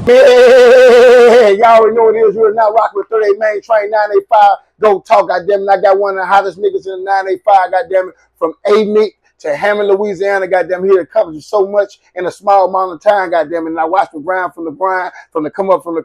Yeah, y'all already know what it is. We're now rocking with 38 Mayne Trayne 985. Go talk, goddamn it. I got one of the hottest niggas in the 985, goddamn it, from A-Meat to Hammond, Louisiana, goddamn it. Here it covers so much in a small amount of time, goddamn it. And I watched him grind from the grind, from the come up, from the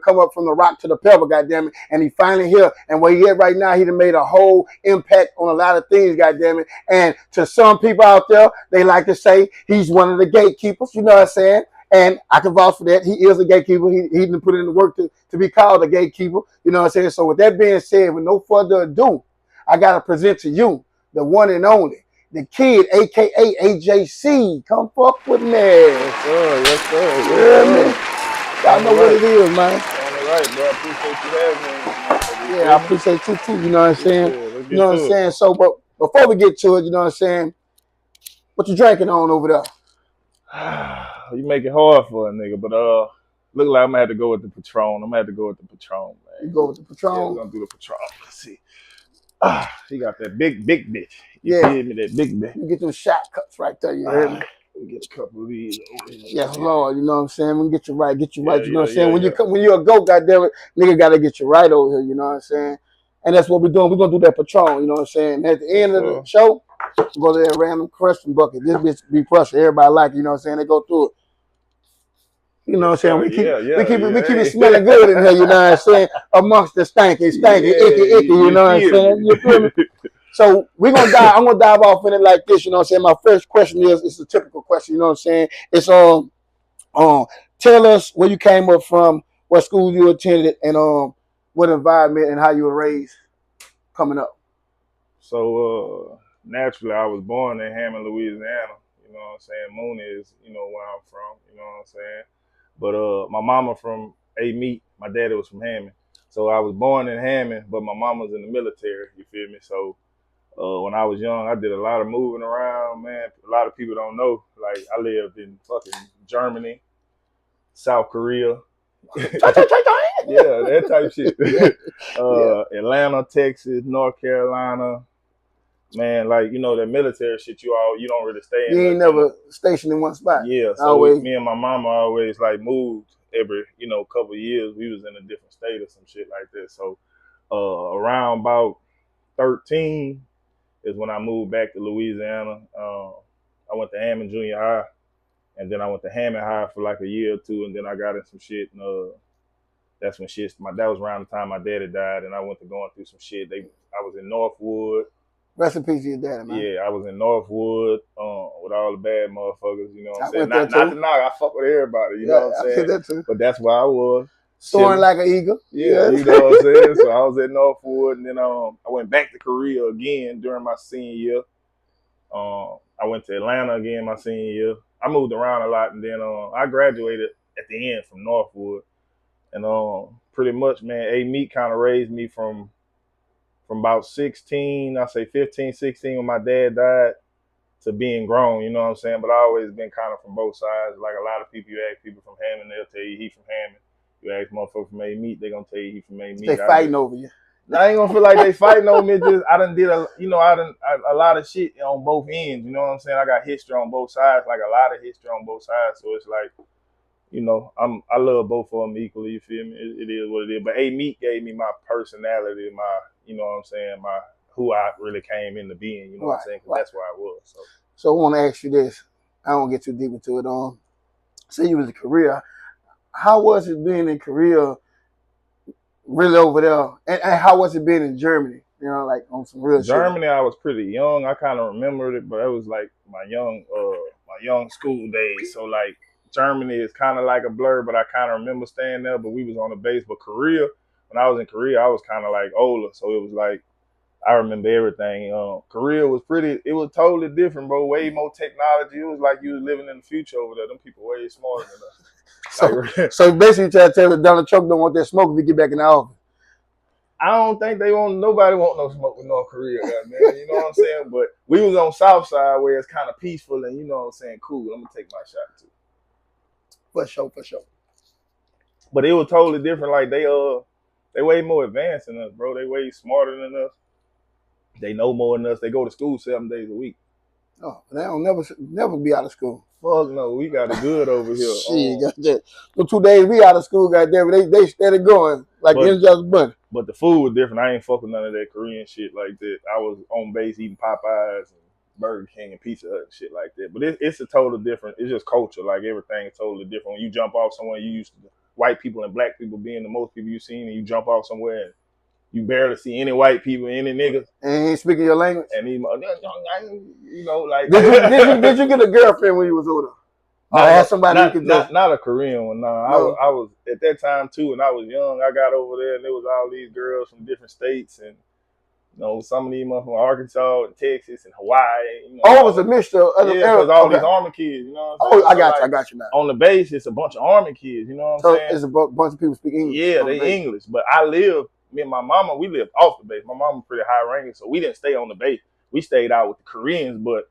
rock to the pebble, goddamn it. And he finally here. And where he at right now, he done made a whole impact on a lot of things, goddamn it. And to some people out there, they like to say he's one of the gatekeepers, you know what I'm saying? And I can vouch for that. He is a gatekeeper. He didn't put in the work to be called a gatekeeper. You know what I'm saying? So with that being said, with no further ado, I got to present to you the one and only, the kid, a.k.a. AJC. Come fuck with me. Yes, sir. Yes, sir. Yes, sir. Y'all know what it is, man. All right, bro. I appreciate you having me. Yeah, I appreciate you too. You know what I'm saying? Let's You know get what I'm to saying? it. So, but before we get to it, you know what I'm saying? What you drinking on over there? You make it hard for a nigga, but look like I'm gonna have to go with the Patron. I'm gonna have to go with the Patron, You man. go with the Patron? Yeah, we're gonna do the Patron. Let's see. He got that big bitch. You Yeah. feel me? That big bitch. You get them shot cups right there, you heard me? We get a couple of these over here. Yes, Lord, you know what I'm saying? We get you right, you know what I'm saying? Yeah. When you're a goat, goddamn it, nigga gotta get you right over here, you know what I'm saying? And that's what we're doing. We're gonna do that Patron, you know what I'm saying? And at the end of the show, we go to that random question bucket. This bitch be pressure. Everybody like it, you know what I'm saying? They go through it. You know what I'm saying? We keep it smelling good in here, you know what I'm saying? Amongst the stanky, icky, you know what I'm saying? You feel me? So I'm gonna dive off in it like this, you know what I'm saying? My first question it's a typical question, you know what I'm saying? It's tell us where you came up from, what school you attended, and what environment and how you were raised coming up. So naturally I was born in Hammond, Louisiana. You know what I'm saying? Mooney is, where I'm from, you know what I'm saying? But my mama from A-Meat, my daddy was from Hammond. So I was born in Hammond, but my mama was in the military, you feel me? So when I was young, I did a lot of moving around, man. A lot of people don't know. Like, I lived in fucking Germany, South Korea. Yeah, that type shit. Atlanta, Texas, North Carolina. Man, like, that military shit, you don't really stay in. You ain't never stationed in one spot. Yeah, so me and my mama always like moved every, couple of years. We was in a different state or some shit like that. So around about 13 is when I moved back to Louisiana. I went to Hammond Junior High, and then I went to Hammond High for like a year or two, and then I got in some shit, and that's when that was around the time my daddy died, and I went to going through some shit. I was in Northwood. Rest in peace to your daddy, man. Yeah, I was in Northwood with all the bad motherfuckers, you know what I'm saying? Not to knock, I fuck with everybody, you know what I'm saying? That too. But that's where I was. Soaring like an eagle. Yeah, you know what I'm saying? So I was at Northwood, and then I went back to Korea again during my senior year. I went to Atlanta again my senior year. I moved around a lot, and then I graduated at the end from Northwood. And pretty much, man, A-Meat kind of raised me from about 16, I say 15, 16 when my dad died to being grown, you know what I'm saying? But I always been kind of from both sides. Like a lot of people, you ask people from Hammond, they'll tell you he from Hammond. You ask motherfuckers from A-Meat, they're going to tell you he from A-Meat. They fighting over you. I ain't gonna feel like they fighting over me. Just I done did a lot of shit on both ends. You know what I'm saying? I got history on both sides, like a lot of history on both sides. So it's like, I love both of them equally. You feel me? It is what it is. But A-Meat gave me my personality, my, you know what I'm saying, my who I really came into being. You know what I'm saying? Because that's where I was. So I want to ask you this. I don't get too deep into it. Say you was in Korea. How was it being in Korea? Really over there, and how was it being in Germany? You know, like on some real Germany, shit. I was pretty young. I kind of remembered it, but it was like my young school days. So like Germany is kind of like a blur, but I kind of remember staying there. But we was on the base. But Korea, when I was in Korea, I was kind of like older, so it was like I remember everything. Korea was it was totally different, bro. Way more technology. It was like you was living in the future over there. Them people way smarter than us. So basically, try to tell me Donald Trump don't want that smoke if he get back in the office. I don't think nobody want no smoke with North Korea, man. You know what I'm saying? But we was on South Side where it's kind of peaceful and, you know what I'm saying, cool. I'm going to take my shot too. For sure. But it was totally different. Like they way more advanced than us, bro. They way smarter than us. They know more than us. They go to school 7 days a week. Oh, they don't never be out of school. Fuck no, we got it good over here. Shit, goddamn. The 2 days we out of school, goddamn, they steady going like But Energizer Bunny. but the food was different. I ain't fucking none of that Korean shit like that. I was on base eating Popeyes and Burger King and Pizza Hut and shit like that. But it's a total different. It's just culture. Like everything is totally different. When you jump off somewhere, you used to white people and black people being the most people you seen, and you jump off somewhere and you barely see any white people, any niggas. And he ain't speaking your language. And he, you know, like did you get a girlfriend when you was older? I had somebody who could just not a Korean one. No, no. I was at that time too, and I was young. I got over there, and there was all these girls from different states, and you know, some of them from Arkansas and Texas and Hawaii. You know, Oh, it was a mixture of other because all these Army kids. You know what I'm saying? I got you now. On the base, it's a bunch of Army kids. You know what I'm saying? It's a bunch of people speak English. Yeah, they English, but me and my mama, we lived off the base. My mama pretty high ranking, so we didn't stay on the base. We stayed out with the Koreans, but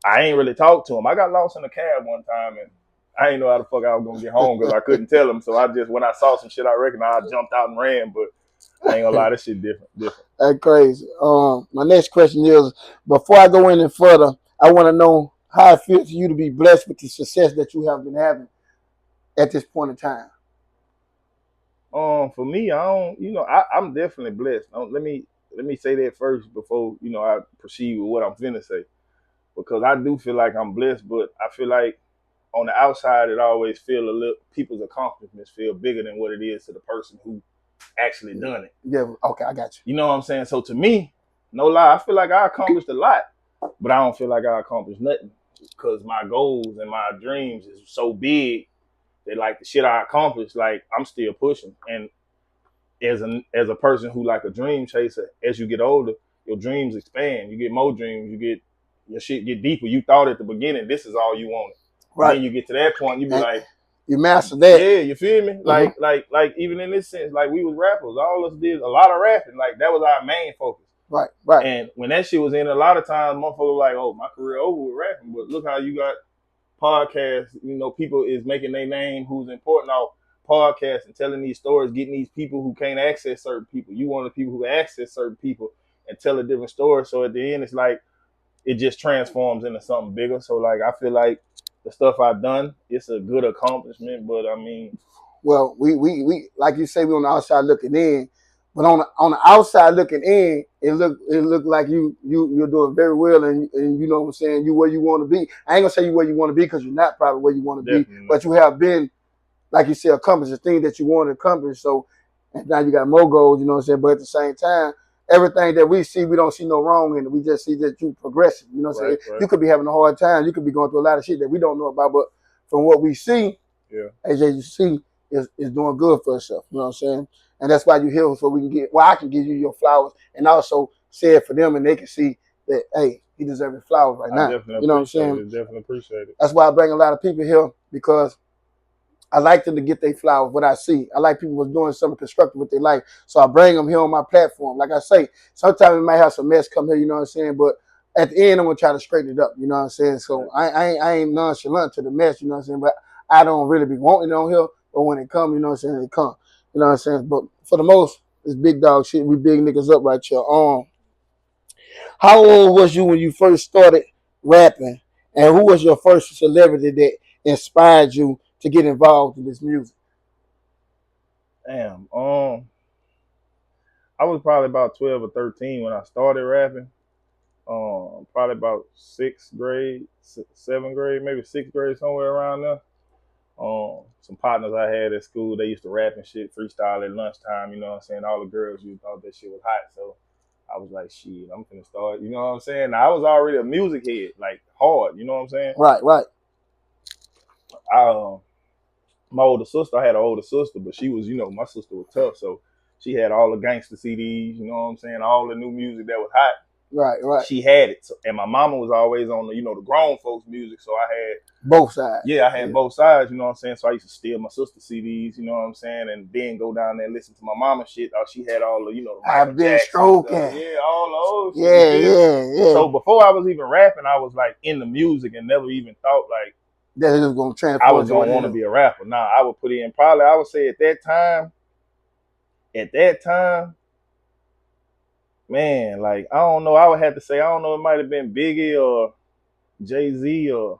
I ain't really talked to them. I got lost in a cab one time, and I ain't know how the fuck I was gonna get home because I couldn't tell them. So I just, when I saw some shit I recognized, I jumped out and ran. But I ain't gonna lie, this shit different. That's crazy. My next question is, before I go any further, I want to know how it feels for you to be blessed with the success that you have been having at this point in time. For me, I don't, you know, I'm definitely blessed. Let me say that first before, you know, I proceed with what I'm finna say, because I do feel like I'm blessed, but I feel like on the outside, it always feel a little, people's accomplishments feel bigger than what it is to the person who actually done it. Yeah, okay, I got you. You know what I'm saying? So to me, no lie, I feel like I accomplished a lot, but I don't feel like I accomplished nothing because my goals and my dreams is so big that like the shit I accomplished, like I'm still pushing. And as a person who like a dream chaser, as you get older, your dreams expand. You get more dreams. You get your shit get deeper. You thought at the beginning this is all you wanted. Right. Then you get to that point, you be like, you master that. Yeah, you feel me? Like even in this sense, like we was rappers. All of us did a lot of rapping. Like that was our main focus. Right. And when that shit was in, a lot of times motherfuckers were like, oh, my career over with rapping. But look how you got podcasts, you know, people is making their name who's important off podcasts and telling these stories, getting these people who can't access certain people. You want the people who access certain people and tell a different story. So at the end, it's like it just transforms into something bigger. So like I feel like the stuff I've done, it's a good accomplishment. But I mean, well, we like you say, we on the outside looking in, but on the outside looking in, it look like you're doing very well, and you know what I'm saying, you where you want to be. I ain't gonna say you where you want to be because you're not probably where you want to be, but you have been, like you said, accomplished the thing that you want to accomplish. So and now you got more goals, you know what I'm saying. But at the same time, everything that we see, we don't see no wrong in it. We just see that you progressing. You know what I'm saying? Right. You could be having a hard time. You could be going through a lot of shit that we don't know about. But from what we see, as you see, is doing good for itself. You know what I'm saying? And that's why you're here, so we can get, well, I can give you your flowers and also say it for them, and they can see that, hey, he deserves flowers right now. You know what I'm saying? Definitely appreciate it. That's why I bring a lot of people here, because I like them to get their flowers, what I see. I like people was doing something constructive with their life. So I bring them here on my platform. Like I say, sometimes we might have some mess come here, you know what I'm saying? But at the end, I'm going to try to straighten it up, you know what I'm saying? So I ain't nonchalant to the mess, you know what I'm saying? But I don't really be wanting it on here. But when it come, you know what I'm saying, it come. You know what I'm saying? But for the most, it's big dog shit. We big niggas up right here. How old was you when you first started rapping? And who was your first celebrity that inspired you to get involved in this music? Damn. I was probably about 12 or 13 when I started rapping. Probably about 6th grade, 7th grade, maybe 6th grade, somewhere around there. Some partners I had at school, they used to rap and shit, freestyle at lunchtime, you know what I'm saying? All the girls used to thought that shit was hot. So I was like, shit, I'm finna start, you know what I'm saying? Now, I was already a music head, like hard, you know what I'm saying? Right. My older sister, I had an older sister, but she was, you know, my sister was tough. So she had all the gangster CDs, you know what I'm saying? All the new music that was hot. Right. She had it. So, and my mama was always on the, you know, the grown folks music. So I had both sides. Yeah, I had both sides, you know what I'm saying? So I used to steal my sister's CDs, you know what I'm saying? And then go down there and listen to my mama shit. She had all the, you know, the I've been stroking. Yeah, all those shit. Yeah. So before I was even rapping, I was like in the music and never even thought like that it was gonna transform. I was gonna want to be a rapper. Nah, I would put in probably, I would say at that time, man, like I don't know, I would have to say, I don't know, it might have been Biggie or Jay-Z or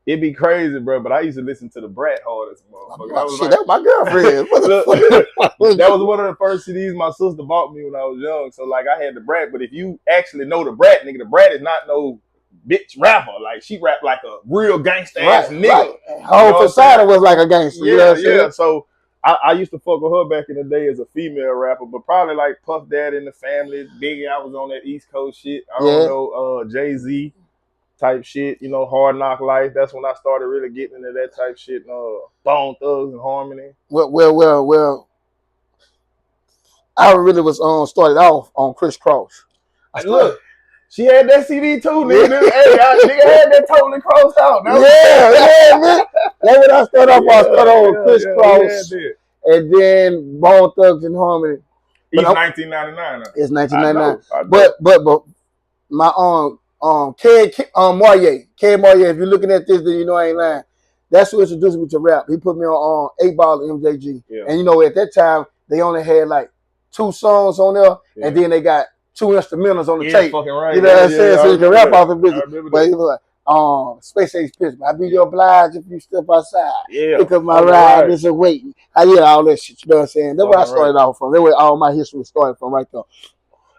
it'd be crazy, bro. But I used to listen to the Brat hard as a motherfucker. Oh, shit, that was my girlfriend. What the fuck? That was one of the first CDs my sister bought me when I was young. So like I had the Brat, but if you actually know the Brat, nigga, the Brat is not no bitch rapper. Like she rap like a real gangster ass nigga. Right. Whole facade was like a gangster. Yeah, you know what I'm yeah. saying? So I used to fuck with her back in the day as a female rapper, but probably like Puff Daddy in the Family, Biggie. I was on that East Coast shit. I don't know, Jay-Z type shit. You know, Hard Knock Life. That's when I started really getting into that type shit. Bone Thugs and Harmony. Well. I really was started off on Criss Cross. Look, she had that CD too, nigga. Yeah. Nigga had that totally crossed out. Man. That's what I started off. I started on Criss Cross, and then Bone Thugs and Harmony. It's 1999. It's 1999. I know. But my Kid Moyer. If you're looking at this, then you know I ain't lying. That's who introduced me to rap. He put me on 8 Ball and MJG. Yeah. And you know, at that time they only had like 2 songs on there, and then they got 2 instrumentals on the tape. Fucking right. You know what I'm saying? So you can rap off the bitch. But he was like, Space Age Pittsburgh. I be your obliged if you step outside. Yeah. Pick up my ride, it's a waiting. I hear all that shit, you know what I'm saying? That's where I started off from. That's where all my history started from right there.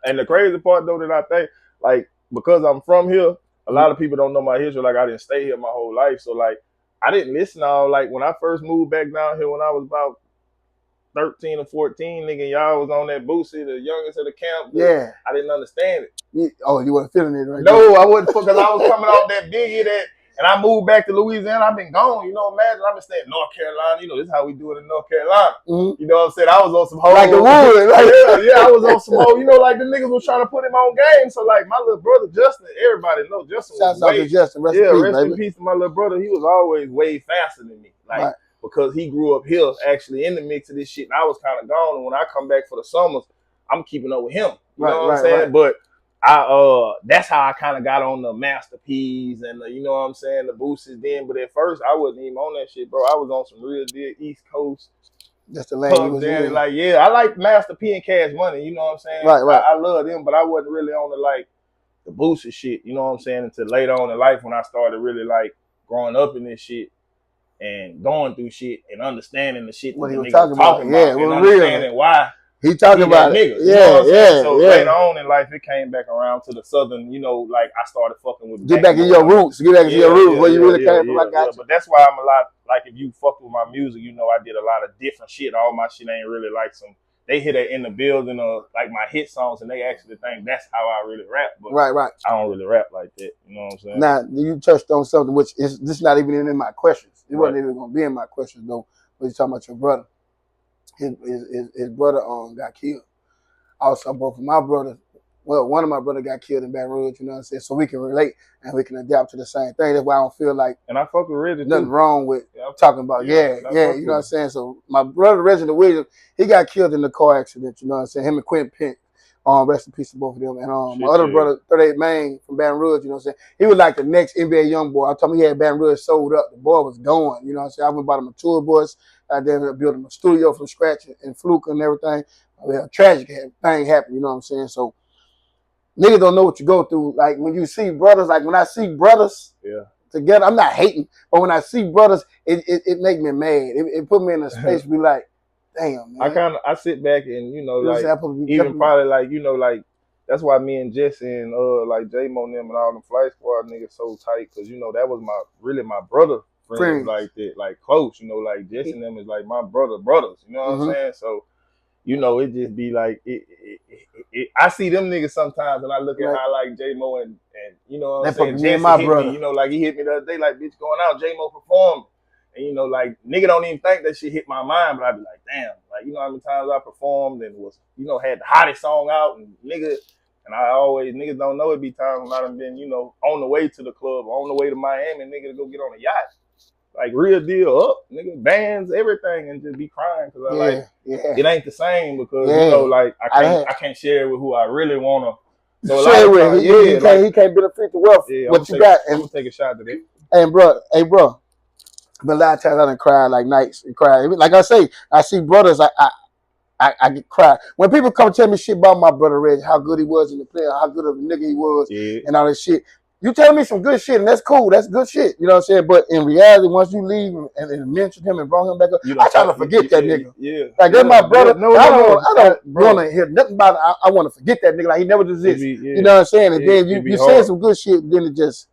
And the crazy part though that I think, like, because I'm from here, a lot of people don't know my history. Like I didn't stay here my whole life. So like I didn't listen to all, like when I first moved back down here when I was about 13 or 14, nigga, y'all was on that Boosie, the youngest of the camp. Yeah. I didn't understand it. You wasn't feeling it right No, I wasn't, because I was coming off that Biggie and I moved back to Louisiana. I've been gone, you know, imagine I've been staying in North Carolina. You know, this is how we do it in North Carolina. Mm-hmm. You know what I'm saying? I was on some whole... Like the wood. Like, yeah, I was on some whole, you know, like the niggas was trying to put him on game. So like my little brother, Justin, everybody knows Justin was Shouts out to Justin. Rest in peace to my little brother. He was always way faster than me. Like, because he grew up here actually in the mix of this shit. And I was kind of gone. And when I come back for the summers, I'm keeping up with him. You know what I'm saying? But that's how I kind of got on the Master P's and you know what I'm saying, the Boosters then. But at first I wasn't even on that shit, bro. I was on some real deal East Coast. That's the lane he was in. Like, yeah, I like Master P and Cash Money, you know what I'm saying? Right. I love them, but I wasn't really on the Booster shit, you know what I'm saying, until later on in life when I started really like growing up in this shit and going through shit and understanding the shit that the niggas talking about and understanding why he talking about niggas. So later on in life, it came back around to the southern, you know, like I started fucking with. Get back in your roots. Get back into your roots where you really came from. I got you. But that's why I'm a lot, like if you fuck with my music, you know I did a lot of different shit. All my shit ain't really like some, they hit it in the building of like my hit songs and they actually think that's how I really rap. But right. I don't really rap like that. You know what I'm saying? Now, you touched on something which is this not even in my questions. It wasn't even going to be in my questions though. But you're talking about your brother. His brother got killed. Also, both of my brothers, well, one of my brothers got killed in Baton Rouge, you know what I'm saying? So we can relate and we can adapt to the same thing. That's why I don't feel like and I fuck with Reggie nothing too. wrong with talking about, you know what I'm saying? So my brother, Reginald Williams, he got killed in the car accident, you know what I'm saying? Him and Quentin Pence, rest in peace to both of them. And my other brother, 38 Mayne from Baton Rouge, you know what I'm saying? He was like the next NBA young boy. I told him he had Baton Rouge sold up. The boy was going, you know what I'm saying? I went and bought him a tour bus. I then built him a studio from scratch and Fluke and everything. A tragic thing happened, you know what I'm saying? So niggas don't know what you go through. Like when you see brothers, like when I see brothers together, I'm not hating, but when I see brothers, it make me mad. It put me in a space to be like, damn, man. I sit back and you know, like even probably like, you know, like that's why me and Jesse and like J-Mo and them and all them Flight Squad niggas so tight, cause you know that was my brother friends like that, like close, you know, like Jesse and them is like my brothers, you know what I'm saying? So you know, it just be like I see them niggas sometimes, and I look at how like J-Mo and you know what I'm saying. Jesse my hit brother. Me, you know, like he hit me the other day, like bitch going out. J-Mo performed, and you know, like nigga don't even think that shit hit my mind, but I be like, damn, like you know how many times I performed and was you know had the hottest song out and nigga, and I always niggas don't know it be times when I done been you know on the way to the club, on the way to Miami, nigga to go get on a yacht. Like real deal up, nigga, bands, everything, and just be crying because it ain't the same because you know, like I can't share it with who I really wanna. So share with he can't benefit the wealth what you got. I'm gonna take a shot today. And bro, but a lot of times I done cry like nights and cry. Like I say, I see brothers, I get cry when people come tell me shit about my brother Reggie, how good he was in the play, how good of a nigga he was, and all that shit. You tell me some good shit, and that's cool. That's good shit. You know what I'm saying? But in reality, once you leave and mentioned him and brought him back up, I try to forget that nigga. Yeah. Like that's my brother. No, I don't want to hear nothing about it. I want to forget that nigga. Like he never exists. You know what I'm saying? And then you say some good shit, then it just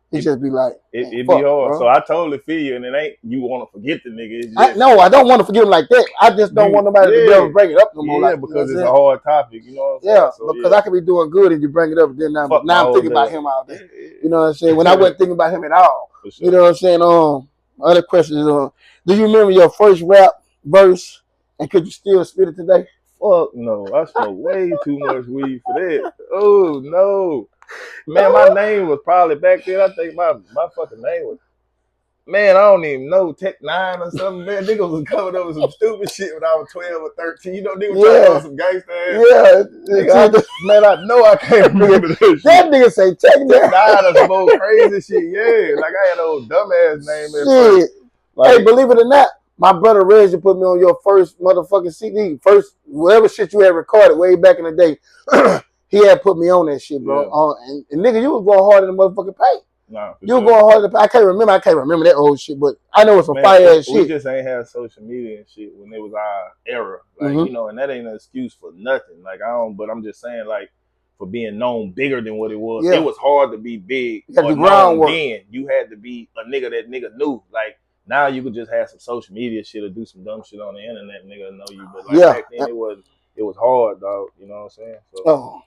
be like it be hard. Bro. So I totally feel you, and it ain't you want to forget the nigga. It's just, I don't want to forget him like that. I just don't want nobody to ever bring it up no more. Yeah, like, because it's a hard topic. You know what I'm saying? Yeah, so, because I could be doing good and you bring it up, and then now I'm thinking about him all day. You know what I'm saying? When I wasn't thinking about him at all. Sure. You know what I'm saying? Other question is, do you remember your first rap verse, and could you still spit it today? Fuck no, I smoke way too much weed for that. Oh no, man, my name was probably back then. I think my fucking name was. Man, I don't even know, Tech 9 or something. Man, niggas was coming up with some stupid shit when I was 12 or 13. You know, niggas trying to do some gangster ass. Yeah. Nigga, man, I know I can't remember that shit. That nigga say Tech 9 or some old crazy shit. Yeah, like I had an old dumbass name at first. Like, hey, believe it or not, my brother Reggie put me on your first motherfucking CD. First, whatever shit you had recorded way back in the day. He had put me on that shit, bro. Yeah. And nigga, you was going hard in the motherfucking paint. Nah, you were going hard. I can't remember that old shit, but I know it's some fire ass shit. We just ain't have social media and shit when it was our era, like you know, and that ain't an excuse for nothing. Like but I'm just saying, like for being known bigger than what it was. Yeah. It was hard to be big or known then. You had to be a nigga that nigga knew. Like now you could just have some social media shit or do some dumb shit on the internet, nigga know you. But like back then it was hard, dog. You know what I'm saying? So.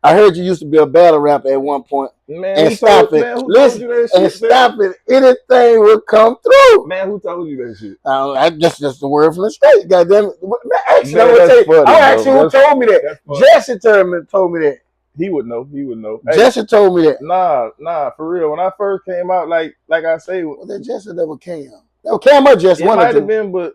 I heard you used to be a battle rapper at one point. Man, and stop it. Man, who told you that shit, and stop it. Anything will come through. Man, who told you that shit? Just the word from the street. Goddamn it. Actually, I'll ask you who told me that. Jesse told me that. He would know. Jesse told me that. Nah, for real. When I first came out, like I say, that Jesse never came. That came up Jesse. It might have been, but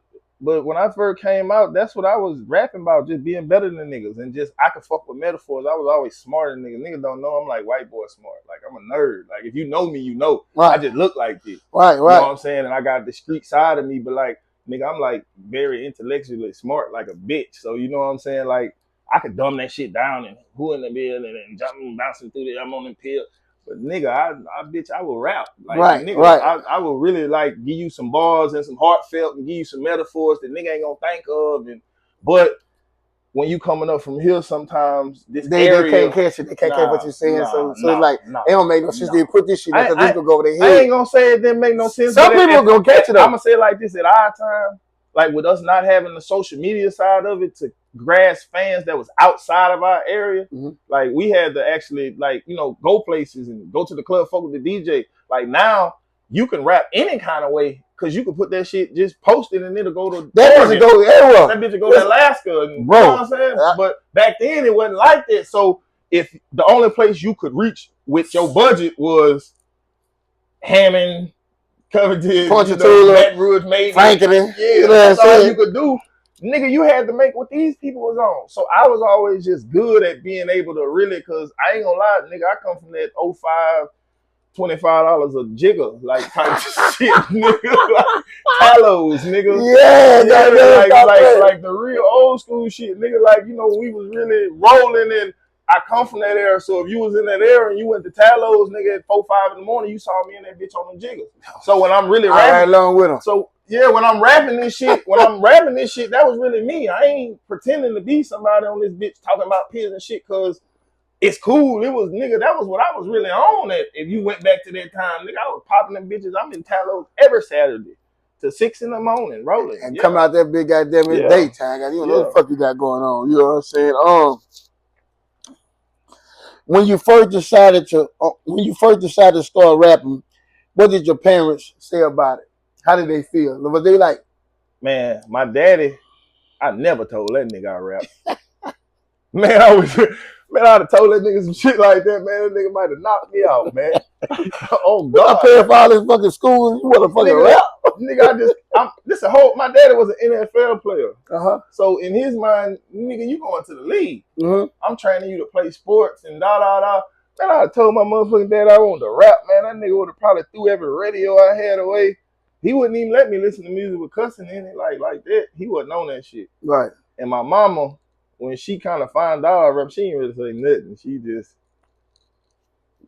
when I first came out, that's what I was rapping about, just being better than niggas. And just, I could fuck with metaphors. I was always smarter than niggas. Niggas don't know I'm like white boy smart. Like, I'm a nerd. Like, if you know me, you know. Right. I just look like this. Right. You know what I'm saying? And I got the street side of me, but like, nigga, I'm like very intellectually smart, like a bitch. So, you know what I'm saying? Like, I could dumb that shit down and who in the building and jumping, bouncing through I'm on them pills. But nigga, I will rap. Like, nigga, I will really like give you some bars and some heartfelt and give you some metaphors that nigga ain't gonna think of. But when you coming up from here, sometimes they can't catch it. They can't catch what you're saying. So it's like it don't make no sense. They put this shit because this gonna go over their head. I ain't gonna say it didn't make no sense. Some people gonna catch it. I'm gonna say it like this: at our time, like with us not having the social media side of it to grasp fans that was outside of our area, like we had to actually like, you know, go places and go to the club, fuck with the DJ. Like now you can rap any kind of way because you can put that shit, just post it and it'll go to that bitch go everywhere. That bitch will go to Alaska, and, bro. You know what I'm saying? But back then it wasn't like that. So if the only place you could reach with your budget was Hammond, Covington, Baton Rouge, Mayne, Franklin, that's all you could do. Nigga, you had to make what these people was on. So I was always just good at being able to really, because I ain't gonna lie, nigga, I come from that 05, $25 a jigger, like type shit, nigga. Like Talos, nigga. Yeah, like the real old school shit, nigga. Like, you know, we was really rolling, and I come from that era. So if you was in that era and you went to Talos, nigga, at 4, 5 in the morning, you saw me in that bitch on them jiggers. So when I'm really rapping, along with them. So yeah, when I'm rapping this shit, that was really me. I ain't pretending to be somebody on this bitch talking about pills and shit, cause it's cool. It was, nigga, that was what I was really on. If you went back to that time, nigga, I was popping them bitches. I'm in Talos every Saturday to 6 in the morning, rolling. And come out that big goddamn daytime. You know what the fuck you got going on. You know what I'm saying? When you first decided to start rapping, what did your parents say about it? How did they feel? Was they like? Man, my daddy, I never told that nigga I rap. Man, I'd have told that nigga some shit like that, man. That nigga might have knocked me out, man. Oh God! I paid for all this fucking school. You want to fucking rap? Nigga, my daddy was an NFL player. So in his mind, nigga, you going to the league. I'm training you to play sports and da da da. Man, I told my motherfucking dad I wanted to rap, man. That nigga would have probably threw every radio I had away. He wouldn't even let me listen to music with cussing in it like that. He wasn't on that shit. Right. And my mama, when she kind of found out I rap, she didn't really say nothing. She just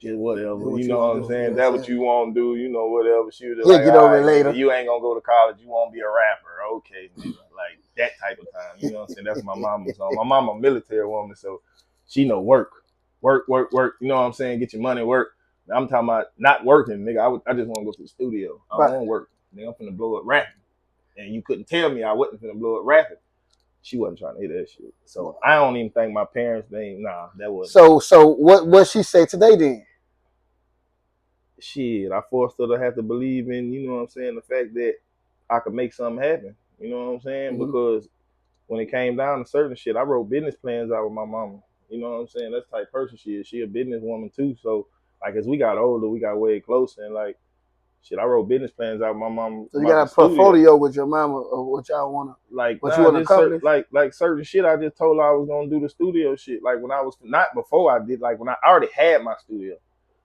just whatever. Do what You you know wanna what I'm do, saying? you know That's what I'm what saying? you want to do. You know, whatever. She was just He'll like, get all over it right, later. nigga, you ain't gonna go to college. You won't be a rapper. Okay, nigga. Like that type of time. You know what I'm saying? That's my mama. So my mama a military woman, so she know work. Work. You know what I'm saying? Get your money, work. I'm talking about not working, nigga. I just want to go to the studio. I don't Right. want to work. Nigga, I'm finna blow up rapping. And you couldn't tell me I wasn't finna blow up rapping. She wasn't trying to hear that shit. So I don't even think my parents that wasn't. So what she say today then? Shit, I forced her to have to believe in, you know what I'm saying, the fact that I could make something happen. You know what I'm saying? Mm-hmm. Because when it came down to certain shit, I wrote business plans out with my mama. You know what I'm saying? That's the type of person she is. She a businesswoman too. So like as we got older, we got way closer and like shit, I wrote business plans out with my mom So you about got the a studio. portfolio with your mama of what y'all wanna, Like what you nah, wanna just accomplish? like certain shit. I just told her I was gonna do the studio shit. Like when I was not before I did. Like when I already had my studio,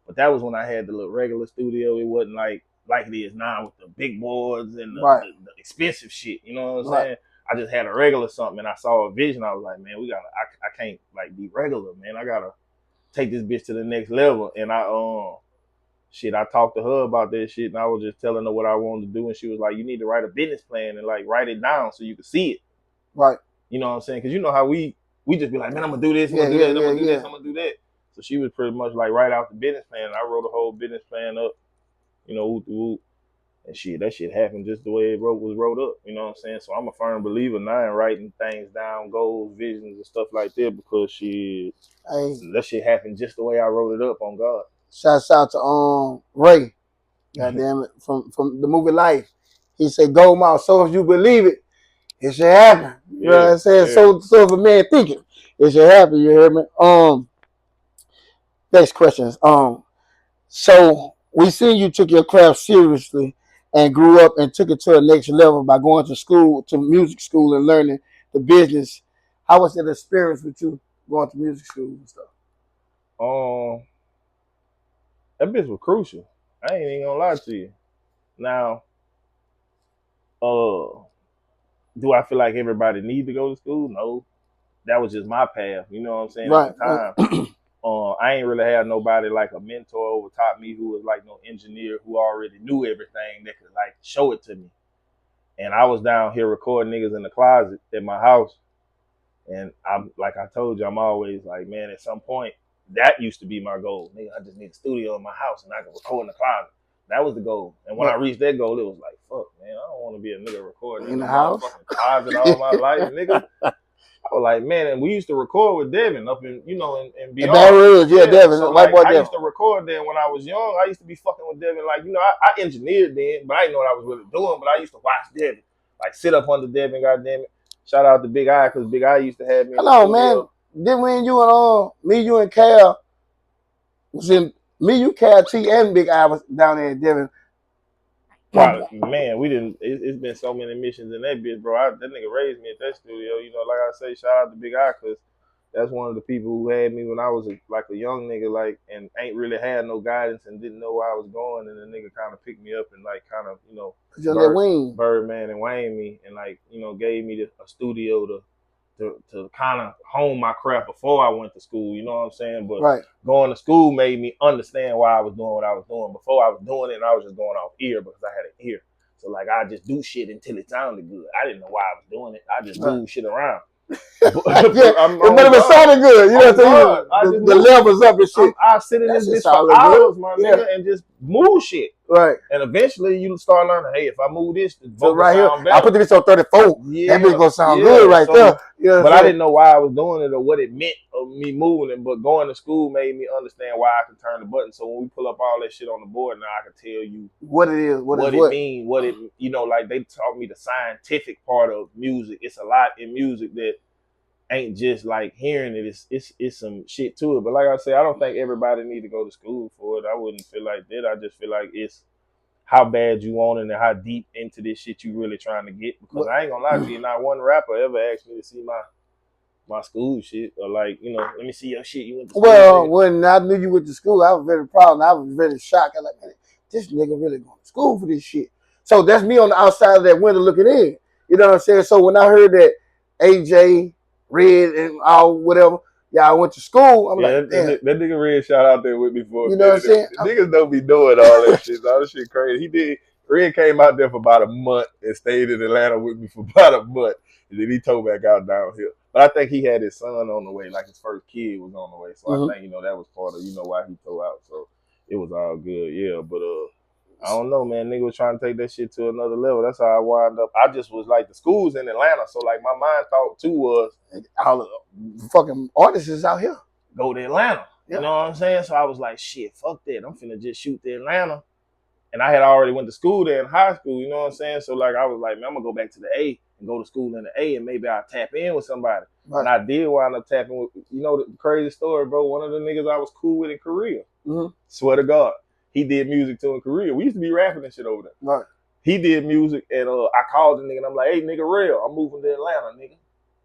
but that was when I had the little regular studio. It wasn't like it is now with the big boards and Right. the expensive shit. You know what I'm Right. saying? I just had a regular something, and I saw a vision. I was like, man, we gotta. I can't like be regular, man. I gotta take this bitch to the next level. And I talked to her about that shit, and I was just telling her what I wanted to do, and she was like, "You need to write a business plan and like write it down so you can see it." Right. You know what I'm saying? Because you know how we just be like, "Man, I'm gonna do this, I'm Yeah, gonna do yeah, that, I'm yeah, gonna do yeah. this, I'm gonna do that." So she was pretty much like write out the business plan. And I wrote a whole business plan up, you know, and shit, that shit happened just the way it was wrote up. You know what I'm saying? So I'm a firm believer now in writing things down, goals, visions, and stuff like that because that shit happened just the way I wrote it up on God. Shouts out to Ray, goddamn it, from the movie Life. He said, "Go mouth, so if you believe it, it should happen." You know what I'm saying? Yeah. So if a man thinking, it should happen. You hear me? Next questions. So we seen you took your craft seriously and grew up and took it to the next level by going to school, to music school, and learning the business. How was that experience with you going to music school and stuff? That bitch was crucial. I ain't even gonna lie to you. Now, do I feel like everybody need to go to school? No. That was just my path, you know what I'm saying, at the Right. time. I ain't really had nobody like a mentor over top me who was like no engineer who already knew everything that could like show it to me. And I was down here recording niggas in the closet at my house. And I'm like I told you, I'm always like, man, at some point, that used to be my goal. Nigga, I just need a studio in my house and I can record in the closet. That was the goal. And when I reached that goal, it was like, fuck, man, I don't want to be a nigga recording in the the house, motherfucking closet all my life, nigga. I was like, man, and we used to record with Devin up in, in in beyond. Baton Rouge, yeah, Devin, So white like boy I Devin. used to record there when I was young. I used to be fucking with Devin. Like, I engineered then, but I didn't know what I was really doing. But I used to watch Devin. Like sit up under Devin, goddamn it. Shout out to Big Eye, because Big Eye used to have me in the Hello, studio. man. Then when you and me, you and Cal was in Cal T and Big Eye was down there in Devin. Probably, man, we didn't. It's been so many missions in that bitch, bro. That nigga raised me at that studio. You know, like I say, shout out to Big Eye, because that's one of the people who had me when I was a young nigga, like, and ain't really had no guidance and didn't know where I was going. And the nigga kind of picked me up and like kind of, Birdman and Wayne me, and like, gave me a studio to kind of hone my craft before I went to school. You know what I'm saying? But going to school made me understand why I was doing what I was doing. Before I was doing it, and I was just going off ear because I had an ear. So like I just do shit until it sounded good. I didn't know why I was doing it. I just moved shit around. Yeah, it might have sounded good. You know what I'm saying? The levels up and shit. I sit in this bitch for hours, my nigga, and just move shit. Right. And eventually you start learning, hey, if I move this, the vocal right sound here, better. I put this on 34. Yeah, that bitch gonna sound good right there. You know but I didn't know why I was doing it or what it meant of me moving it. But going to school made me understand why I could turn the button. So when we pull up all that shit on the board, now I can tell you what it is, what it means, what it, like they taught me the scientific part of music. It's a lot in music that ain't just like hearing it. It's some shit to it. But like I said, I don't think everybody need to go to school for it. I wouldn't feel like that. I just feel like it's how bad you want it and how deep into this shit you really trying to get. Because I ain't gonna lie to you, not one rapper ever asked me to see my school shit or like, let me see your shit you went to school. Well, when I knew you went to school, I was very proud and I was very shocked. I was like, man, this nigga really going to school for this shit. So that's me on the outside of that window looking in. You know what I'm saying? So when I heard that AJ, Red, and all whatever, Yeah, I went to school. I'm Yeah, like, damn. that nigga Red shot out there with me for a You know what I'm minute. saying? Niggas don't be doing all that shit. All that shit crazy. He did. Red came out there for about a month and stayed in Atlanta with me for about a month. And then he towed back out downhill. But I think he had his son on the way, like his first kid was on the way. So I think, that was part of, why he towed out. So it was all good, yeah. But I don't know, man. Nigga was trying to take that shit to another level. That's how I wound up. I just was like, the school's in Atlanta. So like my mind thought too was, all the fucking artists is out here. Go to Atlanta. Yeah. You know what I'm saying? So I was like, shit, fuck that. I'm finna just shoot to Atlanta. And I had already went to school there in high school, you know what I'm saying? So like I was like, man, I'm gonna go back to the A and go to school in the A and maybe I'll tap in with somebody. Right. And I did wind up tapping with, the crazy story, bro. One of the niggas I was cool with in Korea. Swear to God. He did music too in Korea. We used to be rapping and shit over there. Right. He did music and I called the nigga and I'm like, hey nigga, real, I'm moving to Atlanta, nigga.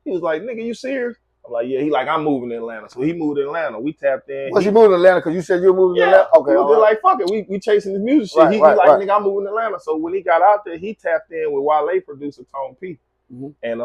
He was like, nigga, you serious? I'm like, yeah. He like, I'm moving to Atlanta. So he moved to Atlanta. We tapped in. Was he moving to Atlanta because you said you were moving to Atlanta? Okay. We was like, fuck it. We chasing this music shit. He like, nigga, I'm moving to Atlanta. So when he got out there, he tapped in with Wale producer Tone P. And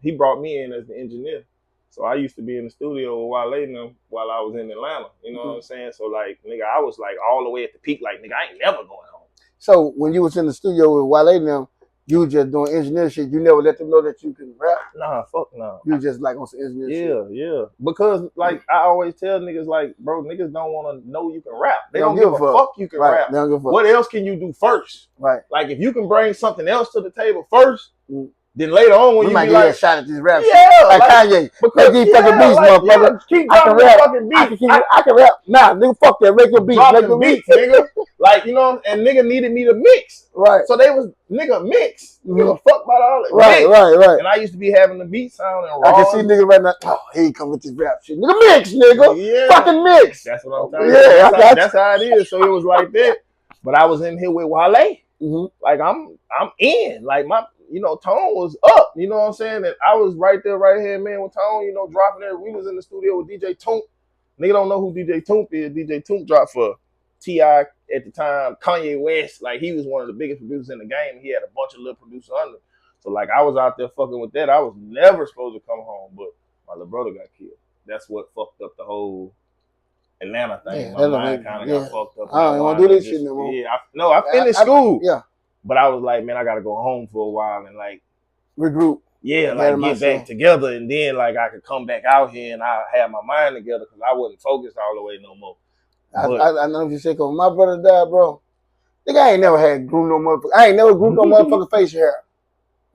he brought me in as the engineer. So I used to be in the studio with Wale and them while I was in Atlanta. You know what I'm saying? So like, nigga, I was like all the way at the peak. Like, nigga, I ain't never going home. So when you was in the studio with Wale and them, you were just doing engineer shit. You never let them know that you can rap? Nah, fuck no. You just like on some engineer shit? Yeah. Because like I always tell niggas like, bro, niggas don't want to know you can rap. They don't give a fuck you can rap. They don't give a fuck. What else can you do first? Right. Like if you can bring something else to the table first, then later on when we you might be get like, a shot at this rap. Yeah, like Kanye. Because make these fucking beats, motherfucker. Keep I can dropping rap. fucking beats. I can rap. Nah, nigga, fuck that. Make your beats. Dropping make your beats, nigga. Like, and nigga needed me to mix. Right. So they was, nigga, mix. Give a fuck about all that. Right. And I used to be having the beat sound and raw. I can see nigga right now. Oh, here he come with this rap shit. Nigga, mix, nigga. Yeah. Fucking mix. That's what I'm telling you. That's how it is. So it was like that. But I was in here with Wale. Like, I'm in. Like, my, Tone was up. You know what I'm saying? And I was right there, right here, man, with Tone, dropping there. We was in the studio with DJ Toomp. Nigga don't know who DJ Toomp is. DJ Toomp dropped for T.I. at the time, Kanye West. Like, he was one of the biggest producers in the game. He had a bunch of little producers under. So, like, I was out there fucking with that. I was never supposed to come home, but my little brother got killed. That's what fucked up the whole Atlanta thing. My mind kind of got fucked up. I don't want to do this shit no more. Yeah, I finished school. Yeah. But I was like, man, I got to go home for a while and, like, regroup. Yeah, like get back together, and then like I could come back out here and I have my mind together because I wasn't focused all the way no more. I know what you say, cause my brother died, bro. Nigga, I ain't never had grew no motherfucker. I ain't never grew no motherfucking facial hair.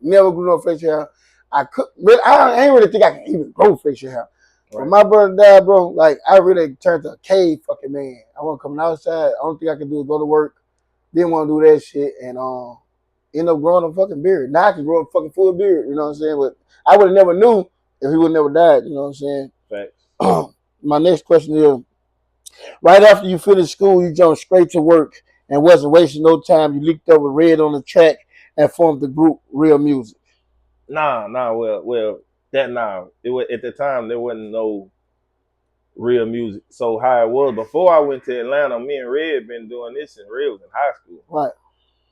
Never grew no facial hair. I ain't really think I can even grow facial hair. Right. When my brother died, bro, like I really turned to a cave fucking man. I wasn't coming outside. Only thing I could do is go to work. Didn't want to do that shit, and end up growing a fucking beard. Now I can grow a fucking full beard, you know what I'm saying? But I would have never knew if he would never died, you know what I'm saying? Facts. My next question is, right after you finished school, you jumped straight to work and wasn't wasting no time. You linked up with Red on the track and formed the group Real Music. Nah, well, it was, at the time, there wasn't no Real Music. So how it was, before I went to Atlanta, me and Red been doing this in real in high school. Right.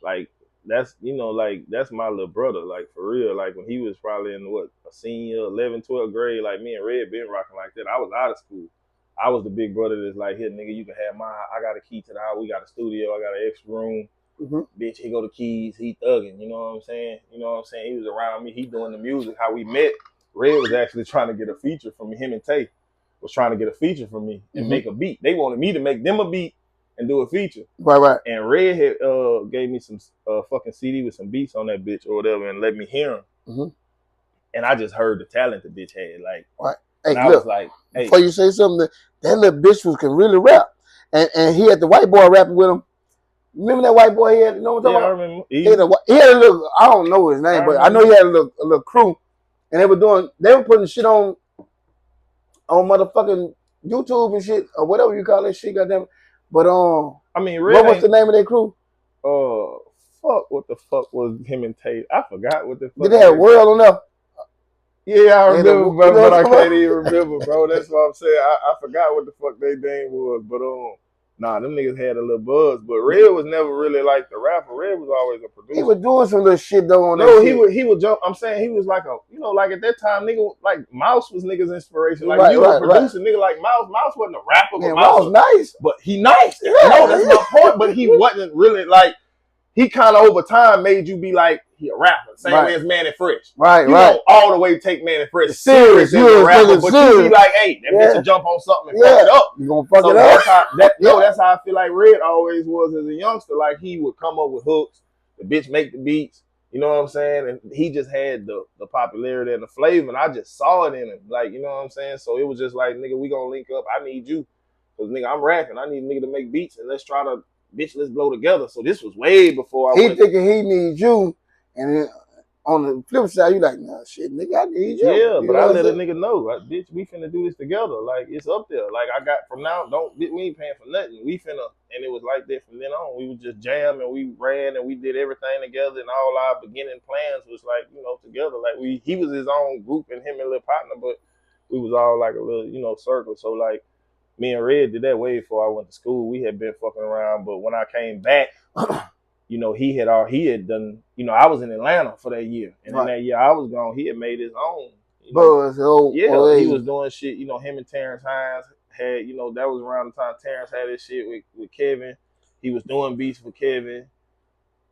Like, that's, like, that's my little brother, like, for real. Like, when he was probably in, a senior, 11th, 12th grade, like, me and Red been rocking like that. I was out of school. I was the big brother that's like, here, nigga, you can have mine. I got a key to the house. We got a studio. I got an extra room. Bitch, he go the keys. He thugging. You know what I'm saying? He was around me. He doing the music. How we met, Red was actually trying to get a feature from me. Him and Tay was trying to get a feature from me and make a beat. They wanted me to make them a beat and do a feature. Right. And Red had gave me some fucking CD with some beats on that bitch or whatever and let me hear them. And I just heard the talent the bitch had. Like, right. Hey, I was like, hey. Before you say something, that little bitch can really rap. And he had the white boy rapping with him. Remember that white boy he had? You know what I'm talking about? I remember. He had a little, I don't know his name, but I know he had a little crew. And they were putting shit on motherfucking YouTube and shit, or whatever you call that shit, goddamn. But I mean, what was the name of that crew? Fuck, what the fuck was him and Tate? I forgot what the fuck. Did they have World on there? Yeah, I remember, bro, but I can't even remember, bro. That's what I'm saying. I forgot what the fuck their name was, but Nah, them niggas had a little buzz, but Red was never really like the rapper. Red was always a producer. He was doing some little shit though on that No, shit. he would jump. I'm saying he was like a, you know, like at that time, nigga, like Mouse was niggas' inspiration. Like Right, you right, a producer, nigga, like Mouse. Mouse wasn't a rapper, but Man, Mouse Raw's nice. but he nice. Yeah, No, that's my point. But he wasn't really like. He kind of over time made you be like he a rapper, same Right. way as Manny Fresh. Right, You right. don't all the way take Manny Fresh Serious. serious as a rapper, nigga but serious. you be like, hey, that bitch Yeah. will jump on something and Yeah. fuck it up. You gonna fuck So it that's up? how that's how I feel like Red always was as a youngster. Like he would come up with hooks, the bitch make the beats. You know what I'm saying? And he just had the popularity and the flavor, and I just saw it in him. Like, you know what I'm saying? So it was just like, nigga, we gonna link up. I need you. Because, nigga, I'm rapping. I need a nigga to make beats, and let's try to, bitch, let's blow together. So this was way before I went. He thinking he needs you, and then on the flip side, you like, nah, shit, nigga, I need you. Yeah, You but know I what let I'm a nigga know, like, bitch, we finna do this together. Like, it's up there. Like, I got from now, we ain't paying for nothing. We finna, and it was like that from then on. We would just jam and we ran and we did everything together, and all our beginning plans was like, you know, together. Like he was his own group and him and little partner, but we was all like a little, you know, circle. So like, me and Red did that way before I went to school. We had been fucking around, but when I came back, you know, he had done, you know, I was in Atlanta for that year. And in that year I was gone, he had made his own. You know, he was doing shit, you know, him and Terrence Hines had, you know, that was around the time Terrence had his shit with Kevin. He was doing beats for Kevin.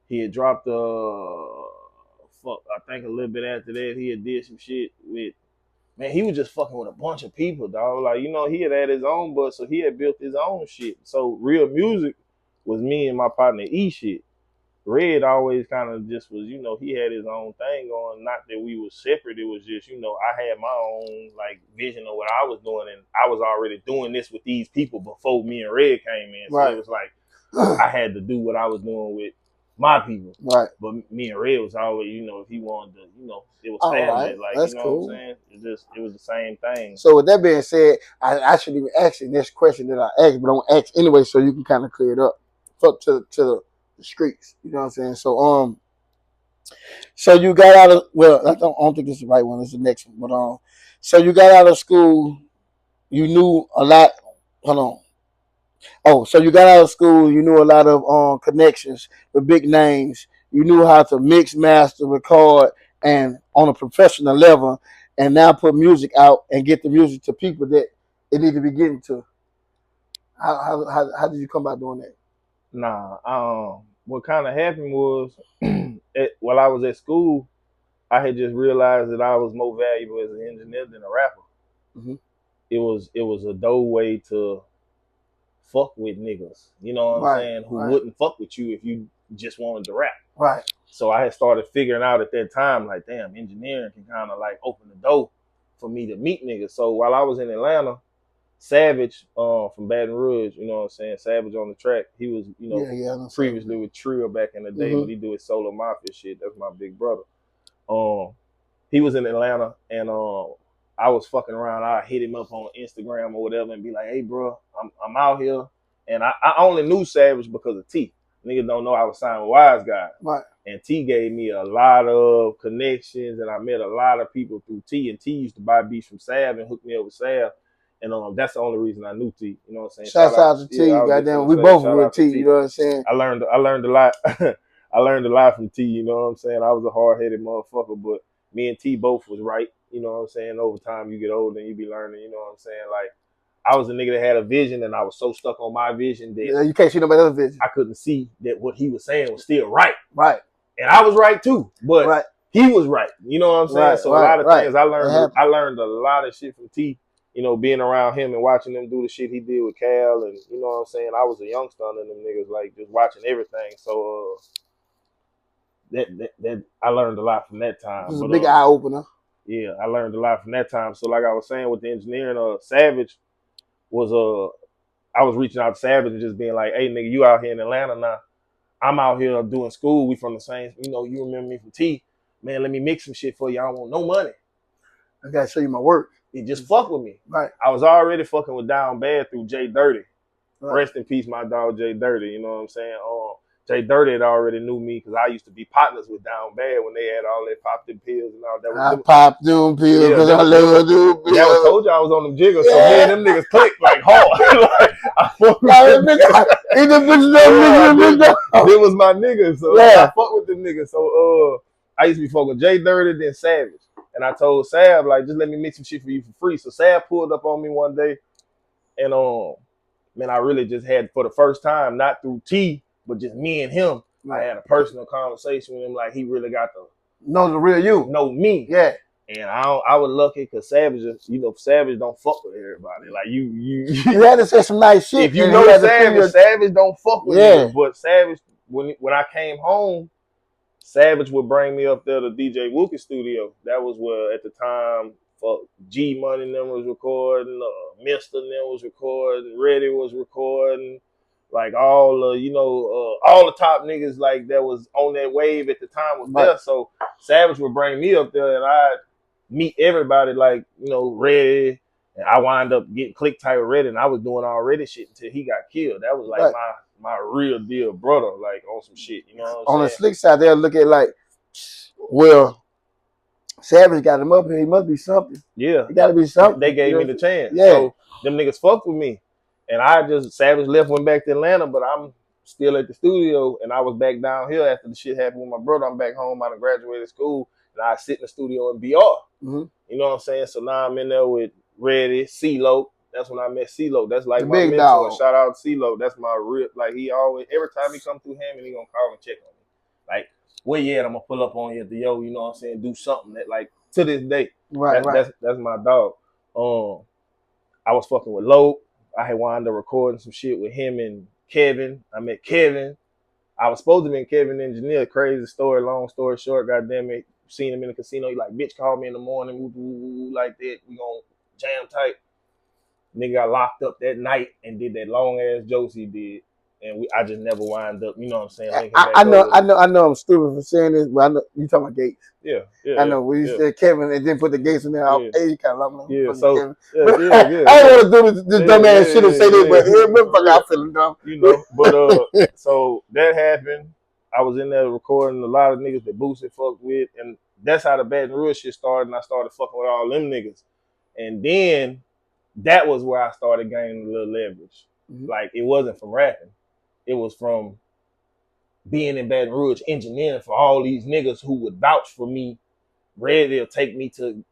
He had dropped I think a little bit after that, he had did some shit with, man, he was just fucking with a bunch of people, dog. Like, you know, he had his own bus, so he had built his own shit. So real music was me and my partner E shit. Red always kind of just was, you know, he had his own thing going. Not that we were separate. It was just, you know, I had my own like vision of what I was doing, and I was already doing this with these people before me and Red came in. So it was like I had to do what I was doing with my people. Right. But me and Red was always, you know, if he wanted to, you know, it was family. Like, that's you know cool. what I'm saying? It was the same thing. So with that being said, I should even ask you this question that I asked, but don't ask anyway, so you can kind of clear it up. Up to the streets. You know what I'm saying? So so you got out of, well, I don't think it's the right one, it's the next one. But so you got out of school, you knew a lot. Hold on. Oh, so you got out of school, you knew a lot of connections with big names. You knew how to mix, master, record, and on a professional level, and now put music out and get the music to people that it need to be getting to. How did you come about doing that? Nah, what kind of happened was, while I was at school, I had just realized that I was more valuable as an engineer than a rapper. Mm-hmm. It was a doorway to fuck with niggas, you know what I'm saying, who wouldn't fuck with you if you just wanted to rap. Right. So I had started figuring out at that time, like, damn, engineering can kind of like open the door for me to meet niggas. So while I was in Atlanta, Savage from Baton Rouge, you know what I'm saying, Savage on the track, he was, you know, previously with Trill back in the day, but he do his solo mafia shit. That's my big brother. He was in Atlanta, and I was fucking around. I hit him up on Instagram or whatever and be like, hey, bro, I'm out here. And I only knew Savage because of T. Niggas don't know I was signed with Wise Guy. Right. And T gave me a lot of connections, and I met a lot of people through T. And T used to buy beats from Sav and hook me up with Sav. And that's the only reason I knew T. You know what I'm saying? Shouts out to T. Goddamn, we both with T. You know what I'm saying? I learned a lot. I learned a lot from T. You know what I'm saying? I was a hard-headed motherfucker, but me and T both was right. You know what I'm saying? Over time, you get older and you be learning. You know what I'm saying? Like, I was a nigga that had a vision, and I was so stuck on my vision that you can't see nobody else's vision. I couldn't see that what he was saying was still right. Right. And I was right too, but he was right. You know what I'm saying? So a lot of things I learned. I learned a lot of shit from T. You know, being around him and watching him do the shit he did with Cal, and you know what I'm saying. I was a youngster under them niggas, like just watching everything. So that I learned a lot from that time. It was a big eye opener. Yeah, I learned a lot from that time. So like I was saying with the engineering, Savage was I was reaching out to Savage and just being like, hey nigga, you out here in Atlanta now. I'm out here doing school. We from the same, you know, you remember me from T. Man, let me mix some shit for you. I don't want no money. I gotta show you my work. You just fuck with me. Right. I was already fucking with Down Bad through Jay Dirty. Right. Rest in peace, my dog Jay Dirty. You know what I'm saying? Jay Dirty had already knew me because I used to be partners with Down Bad when they had all that popped in pills and all that. I popped them pills because I love them pills. Yeah, I told you I was on them jiggers, so me and them niggas clicked like hard. Like, I fuck with them. Them was my niggas, so like, I fuck with them niggas. So I used to be fucking with Jay Dirty, then Savage. And I told Sav, like, just let me make some shit for you for free. So Sav pulled up on me one day, and man, I really just had, for the first time, not through T, but just me and him, I had a personal conversation with him. Like, he really got to know the real you, know me. Yeah. And I was lucky because Savage, Savage don't fuck with everybody. Like you had to say some nice shit. If you know Savage don't fuck with you. But Savage, when I came home, Savage would bring me up there to DJ Wookie's studio. That was where at the time G Money and them was recording, Mister and them was recording, Reddy was recording, like all all the top niggas like that was on that wave at the time was there. So Savage would bring me up there and I'd meet everybody like, Reddy. And I wind up getting click tight with Reddy and I was doing all Reddy shit until he got killed. That was like my real deal brother, like on some shit, you know what I'm saying? On the slick side, they'll look at like, well, Savage got him up here. He must be something. Yeah. He got to be something. They gave me the chance. Yeah. So them niggas fucked with me. And Savage left, went back to Atlanta, but I'm still at the studio and I was back down here after the shit happened with my brother. I'm back home. I done graduated school and I sit in the studio in BR. Mm-hmm. You know what I'm saying? So now I'm in there with Reddy, CeeLo. That's when I met CeeLo. That's like my big mentor. Dog. Shout out to CeeLo. That's my real, like he always, every time he come through Hammond, he gonna call and check on me. Like, where you at? I'm gonna pull up on you at the yo, you know what I'm saying? Do something that like, to this day. Right. That's my dog. I was fucking with Loke. I had wound up recording some shit with him and Kevin. I met Kevin. I was supposed to be Kevin Engineer. Crazy story, long story short, goddamn it. Seen him in the casino. He like, bitch, called me in the morning, woo, like that. We gonna jam tight. Nigga got locked up that night and did that long ass jokes he did. And I just never wind up, you know what I'm saying? I know I'm stupid for saying this, but I know you talking about Gates. Yeah. I know when you said Kevin and then put the Gates in there. Hey, you kind of love me. Yeah, so Kevin. I don't want to do this dumb ass shit and say this, but I'm feeling dumb. You know, but so that happened. I was in there recording a lot of niggas that Boosie fucked with, and that's how the Baton Rouge shit started, and I started fucking with all them niggas. And then that was where I started gaining a little leverage. Mm-hmm. Like, it wasn't from rapping. It was from being in Baton Rouge, engineering for all these niggas who would vouch for me. Reddy'll take me to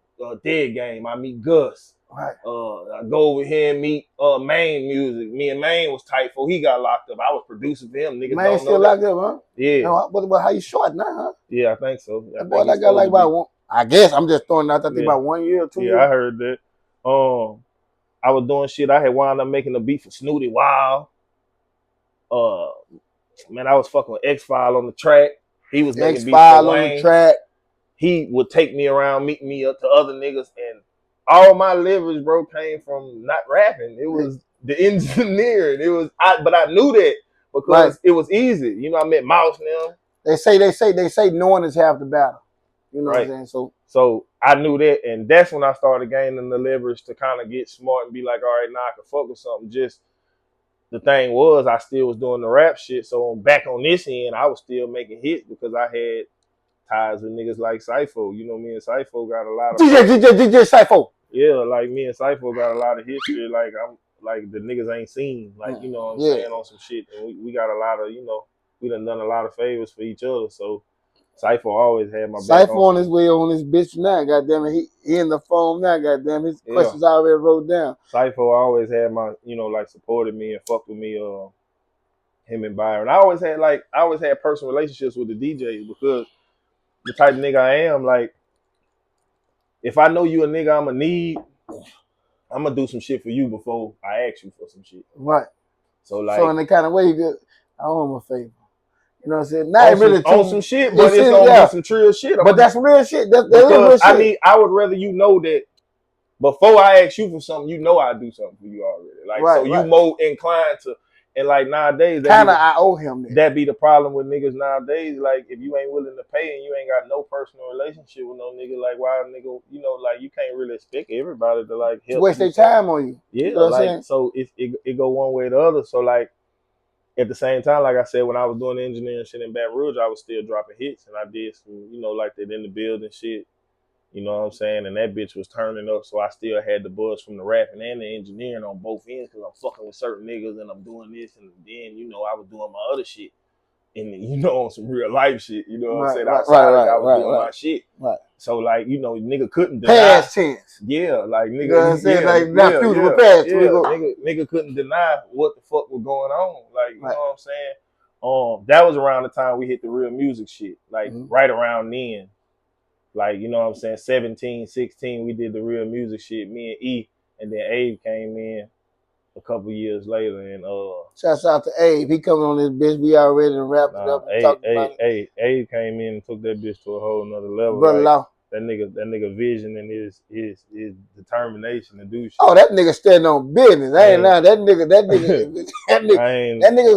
Dead Game. I meet Gus. Right. I go over here and meet Mayne Music. Me and Mayne was tight before he got locked up. I was producing for him. Niggas Mayne don't still know locked up, huh? Yeah. No, but how you short now, huh? Yeah, I think so. That boy got like about one. I guess I'm just throwing out. I think about 1 year or 2 years. Yeah, I heard that. I was doing shit. I had wound up making a beat for Snooty Wild. Man, I was fucking with X-File on the track. He was making beats for Wayne. On the track. He would take me around, meet me up to other niggas, and all my leverage, bro, came from not rapping. It was the engineering. But I knew that because it was easy. You know, I met Mouse now. They say knowing is half the battle. You know what I'm saying? So I knew that, and that's when I started gaining the leverage to kind of get smart and be like, all right, now I can fuck with something. Just the thing was, I still was doing the rap shit. So back on this end, I was still making hits because I had ties with niggas like Cypho. You know, me and Cypho got a lot of DJ Cypho. Yeah, like me and Cypho got a lot of history. Like I'm like the niggas ain't seen. Like, you know what I'm saying, on some shit. And we got a lot of, we done a lot of favors for each other. So Cypho always had my back. Cypho on his way on this bitch now, goddamn it. He in the phone now, goddamn. His questions already wrote down. Cypho always had my, like supported me and fucked with me, him and Byron. I always had personal relationships with the DJs because the type of nigga I am, like, if I know you a nigga I'm gonna need, I'm gonna do some shit for you before I ask you for some shit. Right. So in the kind of way you get, I owe him a favor. You know what I'm saying? Not on really on some shit, but it's gonna be some trill shit. But that's real shit. That's real shit. I would rather you know that before I ask you for something, I do something for you already. Like, you more inclined to, and like nowadays, I owe him that. That be the problem with niggas nowadays. Like, if you ain't willing to pay and you ain't got no personal relationship with no nigga, like, why a nigga, like, you can't really expect everybody to like help. Waste their time on you. Yeah, you know like, so it go one way or the other. So like, at the same time, like I said, when I was doing the engineering shit in Baton Rouge, I was still dropping hits, and I did some, like that in the building shit. You know what I'm saying? And that bitch was turning up, so I still had the buzz from the rapping and the engineering on both ends because I'm fucking with certain niggas and I'm doing this, and then I was doing my other shit, and on some real life shit. You know what I'm saying? Outside of that, I was doing my shit. Right. So like, nigga couldn't deny. Past tense. Yeah, like nigga. You know what I'm saying? Like not future, but past. Nigga couldn't deny what the fuck was going on. Like, you know what I'm saying? That was around the time we hit the real music shit. Like right around then. Like, you know what I'm saying? 17, 16, we did the real music shit. Me and E, and then Abe came in a couple years later, and shouts out to Abe. He coming on this bitch. We already wrapped it up and talked about it. Abe came in and took that bitch to a whole nother level. Brother Law. That nigga vision and his determination to do shit. Oh, that nigga standing on business. I ain't lying. That nigga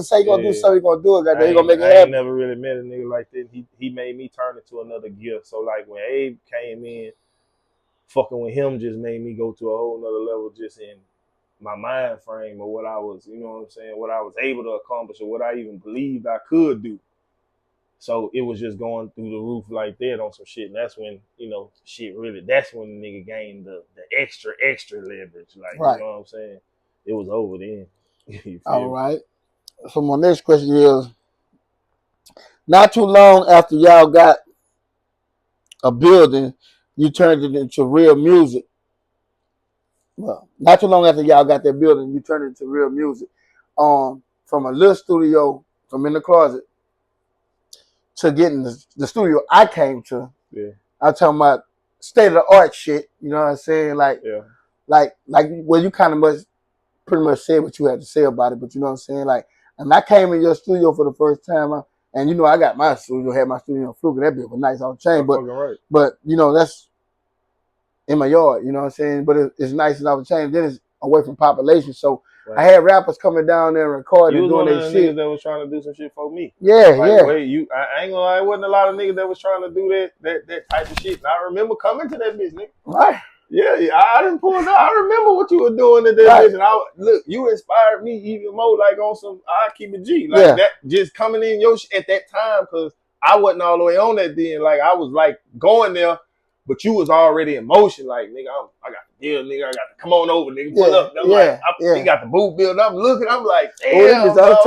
say he gonna do something, he gonna do it. Goddamn, he gonna make it happen. I ain't never really met a nigga like that. He made me turn into another gear. So like when Abe came in, fucking with him just made me go to a whole nother level just in my mind frame of what I was, you know what I'm saying, what I was able to accomplish or what I even believed I could do. So it was just going through the roof like that on some shit. And that's when, shit really, that's when the nigga gained the extra leverage. Like, you know what I'm saying? It was over then. All right. So my next question is, not too long after y'all got a building, you turned it into real music. Well, not too long after y'all got that building, you turned it into real music. From a little studio, from in the closet, to getting the studio I came to. Yeah. I'm talking about state of the art shit. You know what I'm saying? Like, well, you kind of pretty much said what you had to say about it, but you know what I'm saying? Like, and I came in your studio for the first time, and I got my studio, had my studio in Fluke, and that bit was nice on chain, but that's in my yard. You know what I'm saying? But it's nice and off the chain. Then it's away from population, so. Right. I had rappers coming down there and recording, doing their shit. Niggas that was trying to do some shit for me. Yeah. Wait, I ain't gonna lie, it wasn't a lot of niggas that was trying to do that type of shit. And I remember coming to that bitch, nigga. Right. Yeah, I didn't pull it out. I remember what you were doing at that bitch. And look, you inspired me even more, like on some I keep it G. Like that just coming in your shit at that time, because I wasn't all the way on that then. Like I was like going there, but you was already in motion, like nigga, I got the deal, nigga, I got to come on over, nigga, pull up. He got the boot build. I'm looking, I'm like, damn, like, you know what I'm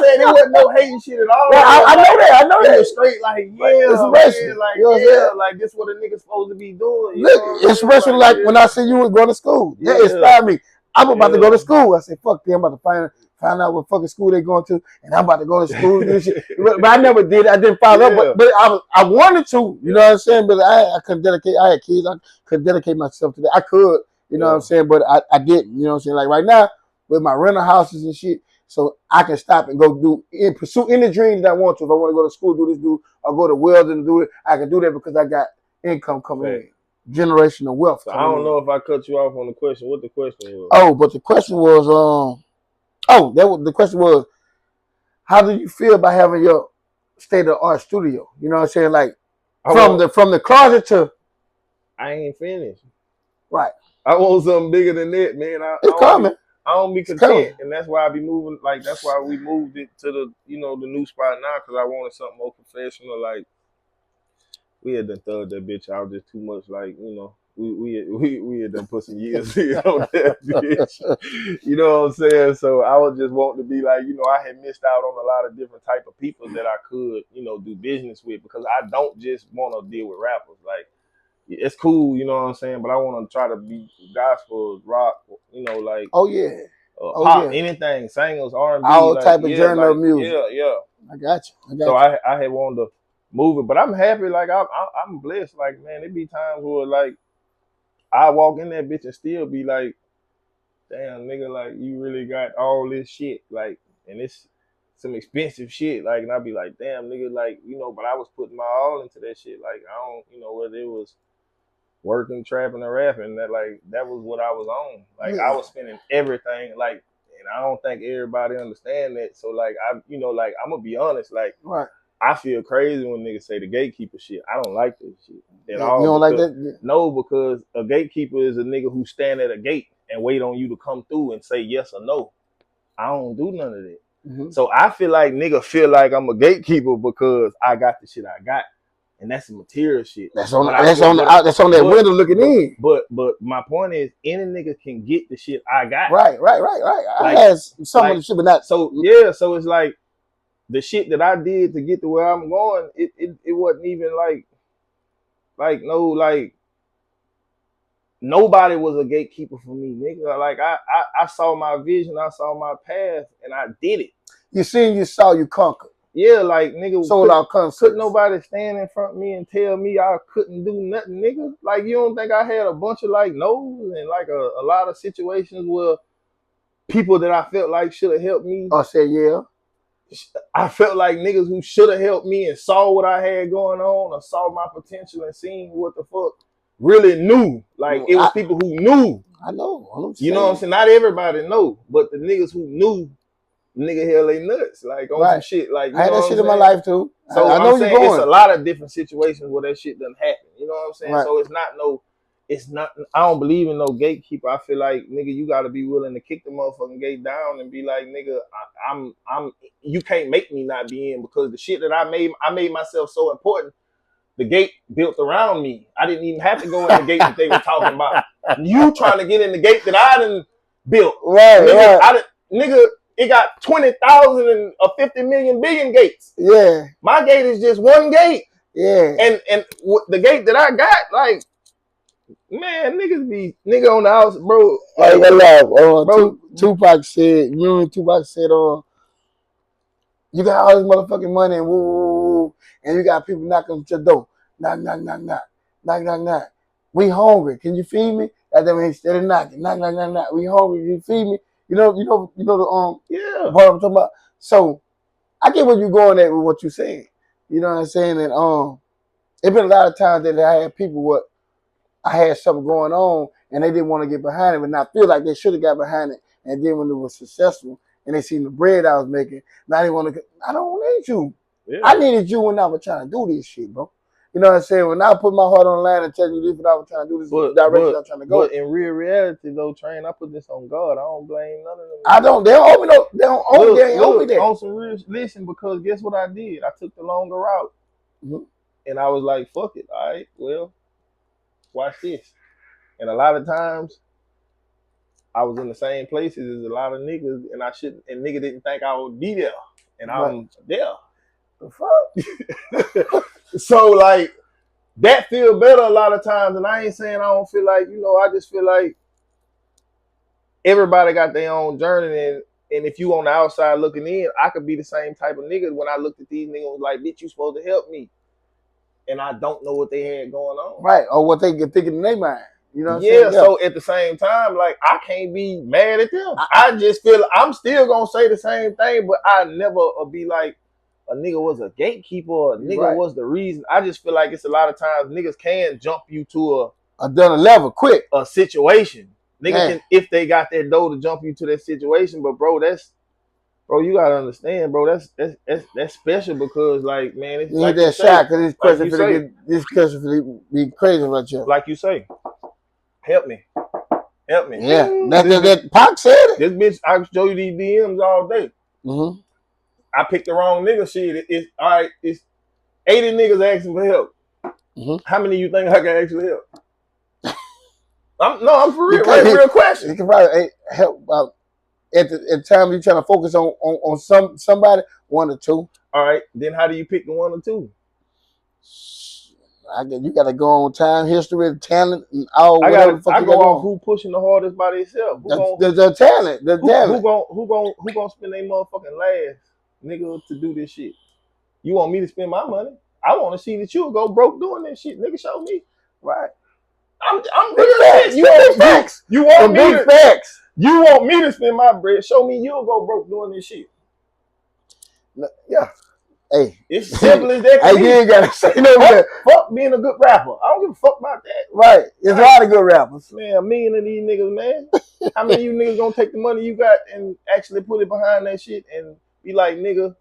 saying? It wasn't no hating shit at all. I know that. It was straight like, inspiration. Like, you know like this what a nigga supposed to be doing. Look, inspiration like when I see you was going to school. That inspired me. I'm about to go to school. I said, fuck them, I'm about to find out what fucking school they going to, and I'm about to go to school and shit. But I never did. I didn't follow up. But I wanted to. You know what I'm saying? But I couldn't dedicate. I had kids. I couldn't dedicate myself to that. I could. You know what I'm saying? But I didn't. You know what I'm saying? Like right now with my rental houses and shit, so I can stop and go pursue any dreams that I want to. If I want to go to school, or go to welding, do it. I can do that because I got income coming in. Generational wealth. So I don't know if I cut you off on the question. What the question was? Oh, but the question was, the question was, how do you feel about having your state of the art studio? You know what I'm saying? Like from the closet to. I ain't finished. Right. I want something bigger than that, man. It's coming. I don't be content, and that's why I be moving. Like that's why we moved it to the the new spot now, because I wanted something more professional. Like we had done thugged that bitch out just too much. Like we had done put some years in on that bitch. You know what I'm saying? So I was just wanting to be like, I had missed out on a lot of different type of people that I could do business with, because I don't just want to deal with rappers. Like it's cool, you know what I'm saying, but I want to try to be gospel, rock, like pop, anything, singers, R&B, all type of genre music. Yeah. I got you. So I had wanted to move it, but I'm happy. Like I'm blessed. Like man, it be times where like I walk in that bitch and still be like, damn nigga, like you really got all this shit, like, and it's some expensive shit, like, and I be like, damn nigga, like but I was putting my all into that shit. Like I don't, whether it was working, trapping, or rapping, that was what I was on. Like I was spending everything, like, and I don't think everybody understand that. So like I'm gonna be honest, like I feel crazy when niggas say the gatekeeper shit. I don't like that shit at all. You don't like that? No, because a gatekeeper is a nigga who stand at a gate and wait on you to come through and say yes or no. I don't do none of that. So I feel like nigga feel like I'm a gatekeeper because I got the shit I got. And that's the material shit. That's on that window looking in. But my point is, any nigga can get the shit I got. Right. Like, I had some of the shit, but not. So yeah, so it's like the shit that I did to get to where I'm going. It wasn't even like nobody was a gatekeeper for me, nigga. Like I saw my vision, I saw my path, and I did it. You saw, you conquered. Yeah, like nigga, couldn't nobody stand in front of me and tell me I couldn't do nothing, nigga. Like you don't think I had a bunch of like no's and like a lot of situations where people that I felt like should have helped me. I said yeah. I felt like niggas who should have helped me and saw what I had going on or saw my potential and seen what the fuck really knew. Like it was people who knew. I know. You know what I'm saying? Not everybody know, but the niggas who knew, nigga hell they nuts. Like on some shit. Like you I had know that shit in my life too. So I know you're going. It's a lot of different situations where that shit doesn't happen. You know what I'm saying? Right. So it's not. I don't believe in no gatekeeper. I feel like nigga, you got to be willing to kick the motherfucking gate down and be like, nigga, I'm. You can't make me not be in because the shit that I made myself so important. The gate built around me. I didn't even have to go in the gate that they were talking about. You trying to get in the gate that I done built, right? Nigga, it got 20,000 and 50 million billion gates. Yeah, my gate is just one gate. Yeah, and the gate that I got, like. Man, nigga on the house, bro. Like, bro. Tupac said, remember Tupac said, you got all this motherfucking money and woo, and you got people knocking at your door. Knock. We hungry. Can you feed me? And then instead of knocking, knock. We hungry. Can you feed me? You know the yeah. What I'm talking about. So I get what you're going at with what you're saying. You know what I'm saying? And it's been a lot of times that I had people I had something going on and they didn't want to get behind it, but I feel like they should have got behind it. And then when it was successful and they seen the bread I was making, now they want to. I don't need you. Yeah. I needed you when I was trying to do this shit, bro. You know what I'm saying? When I put my heart on the line and tell you this, what I was trying to do, this direction I'm trying to go. But in real reality, though, Trayne, I put this on God. I don't blame none of them. I don't. They don't owe me no. They don't owe me. They owe me that. On some real, listen, because guess what I did? I took the longer route, and I was like, "Fuck it, all right, well, watch this." And a lot of times, I was in the same places as a lot of niggas, and nigga didn't think I would be there, and I'm there. The fuck? So like that feel better a lot of times, and I ain't saying I don't feel like, I just feel like everybody got their own journey, and if you on the outside looking in, I could be the same type of nigga when I looked at these niggas like, bitch, you supposed to help me, and I don't know what they had going on, right, or what they get thinking in their mind. You know what I'm saying? So at the same time, like, I can't be mad at them. I just feel I'm still gonna say the same thing, but I never be like a nigga was a gatekeeper or a nigga was the reason. I just feel like it's a lot of times niggas can jump you to a level quick, a situation. Nigga can, if they got that dough to jump you to that situation, but bro, you gotta understand, bro, that's special because, like, man, it's like that shot because this question for be crazy about you. Like you say, help me. Yeah, that Pac said it. This bitch, I can show you these DMs all day. Mm-hmm. I picked the wrong nigga. Shit, it's all right. It's 80 niggas asking for help. Mm-hmm. How many you think I can actually help? I'm for real. Real question. You can probably help at the time you're trying to focus on somebody, 1 or 2. All right. Then how do you pick the 1 or 2? You got to go on time, history, talent, and all. I go on who pushing the hardest by themselves. The talent. Who gonna spend their motherfucking last, nigga, to do this shit? You want me to spend my money? I want to see that you'll go broke doing this shit, nigga. Show me. Right. I'm real shit. You want me to spend my bread? Show me you'll go broke doing this shit. Yeah. Hey, it's simple as that. You ain't gotta say no. Fuck being a good rapper. I don't give a fuck about that. Right. There's a lot of good rappers. Man, a million of these niggas, man. How many of you niggas gonna take the money you got and actually put it behind that shit and be like, nigga,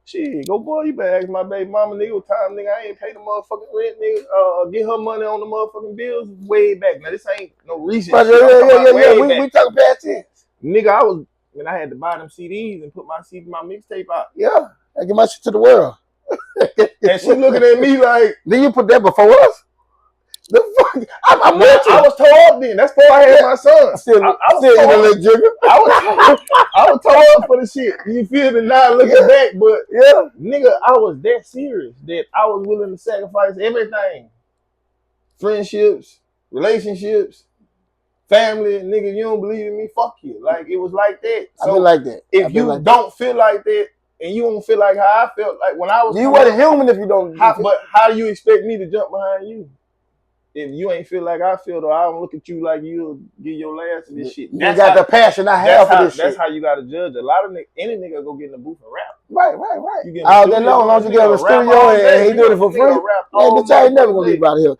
shit, go boy, you better ask my baby mama, nigga, what time, nigga, I ain't pay the motherfucking rent, nigga. Get her money on the motherfucking bills way back. Now this ain't no recent shit. Yeah. We talking past tense. Nigga, when I had to buy them CDs and put my mixtape out. Yeah, I give my shit to the world. And she looking at me like, then you put that before us? The fuck? I'm nah, I was tore up then. That's before I had my son. Still, I was still tore in a up. little jigger. I was tore up for the shit. You feel me? Now looking back, but Yeah. nigga, I was that serious that I was willing to sacrifice everything. Friendships, relationships, family, nigga, you don't believe in me, fuck you. Like, it was like that. I've been So like that. if you don't feel like that and you don't feel like how I felt, like when I was you wasn't human if you don't. but how do you expect me to jump behind you? If you ain't feel like I feel, though, I don't look at you like you'll give your last to this shit. You got the passion I have for this shit. That's how you got to judge. A lot of any nigga go get in the booth and rap. Right. You get All day long, as long as you get in the studio and he doing it for free. Man, bitch, I ain't never gonna leave out of here.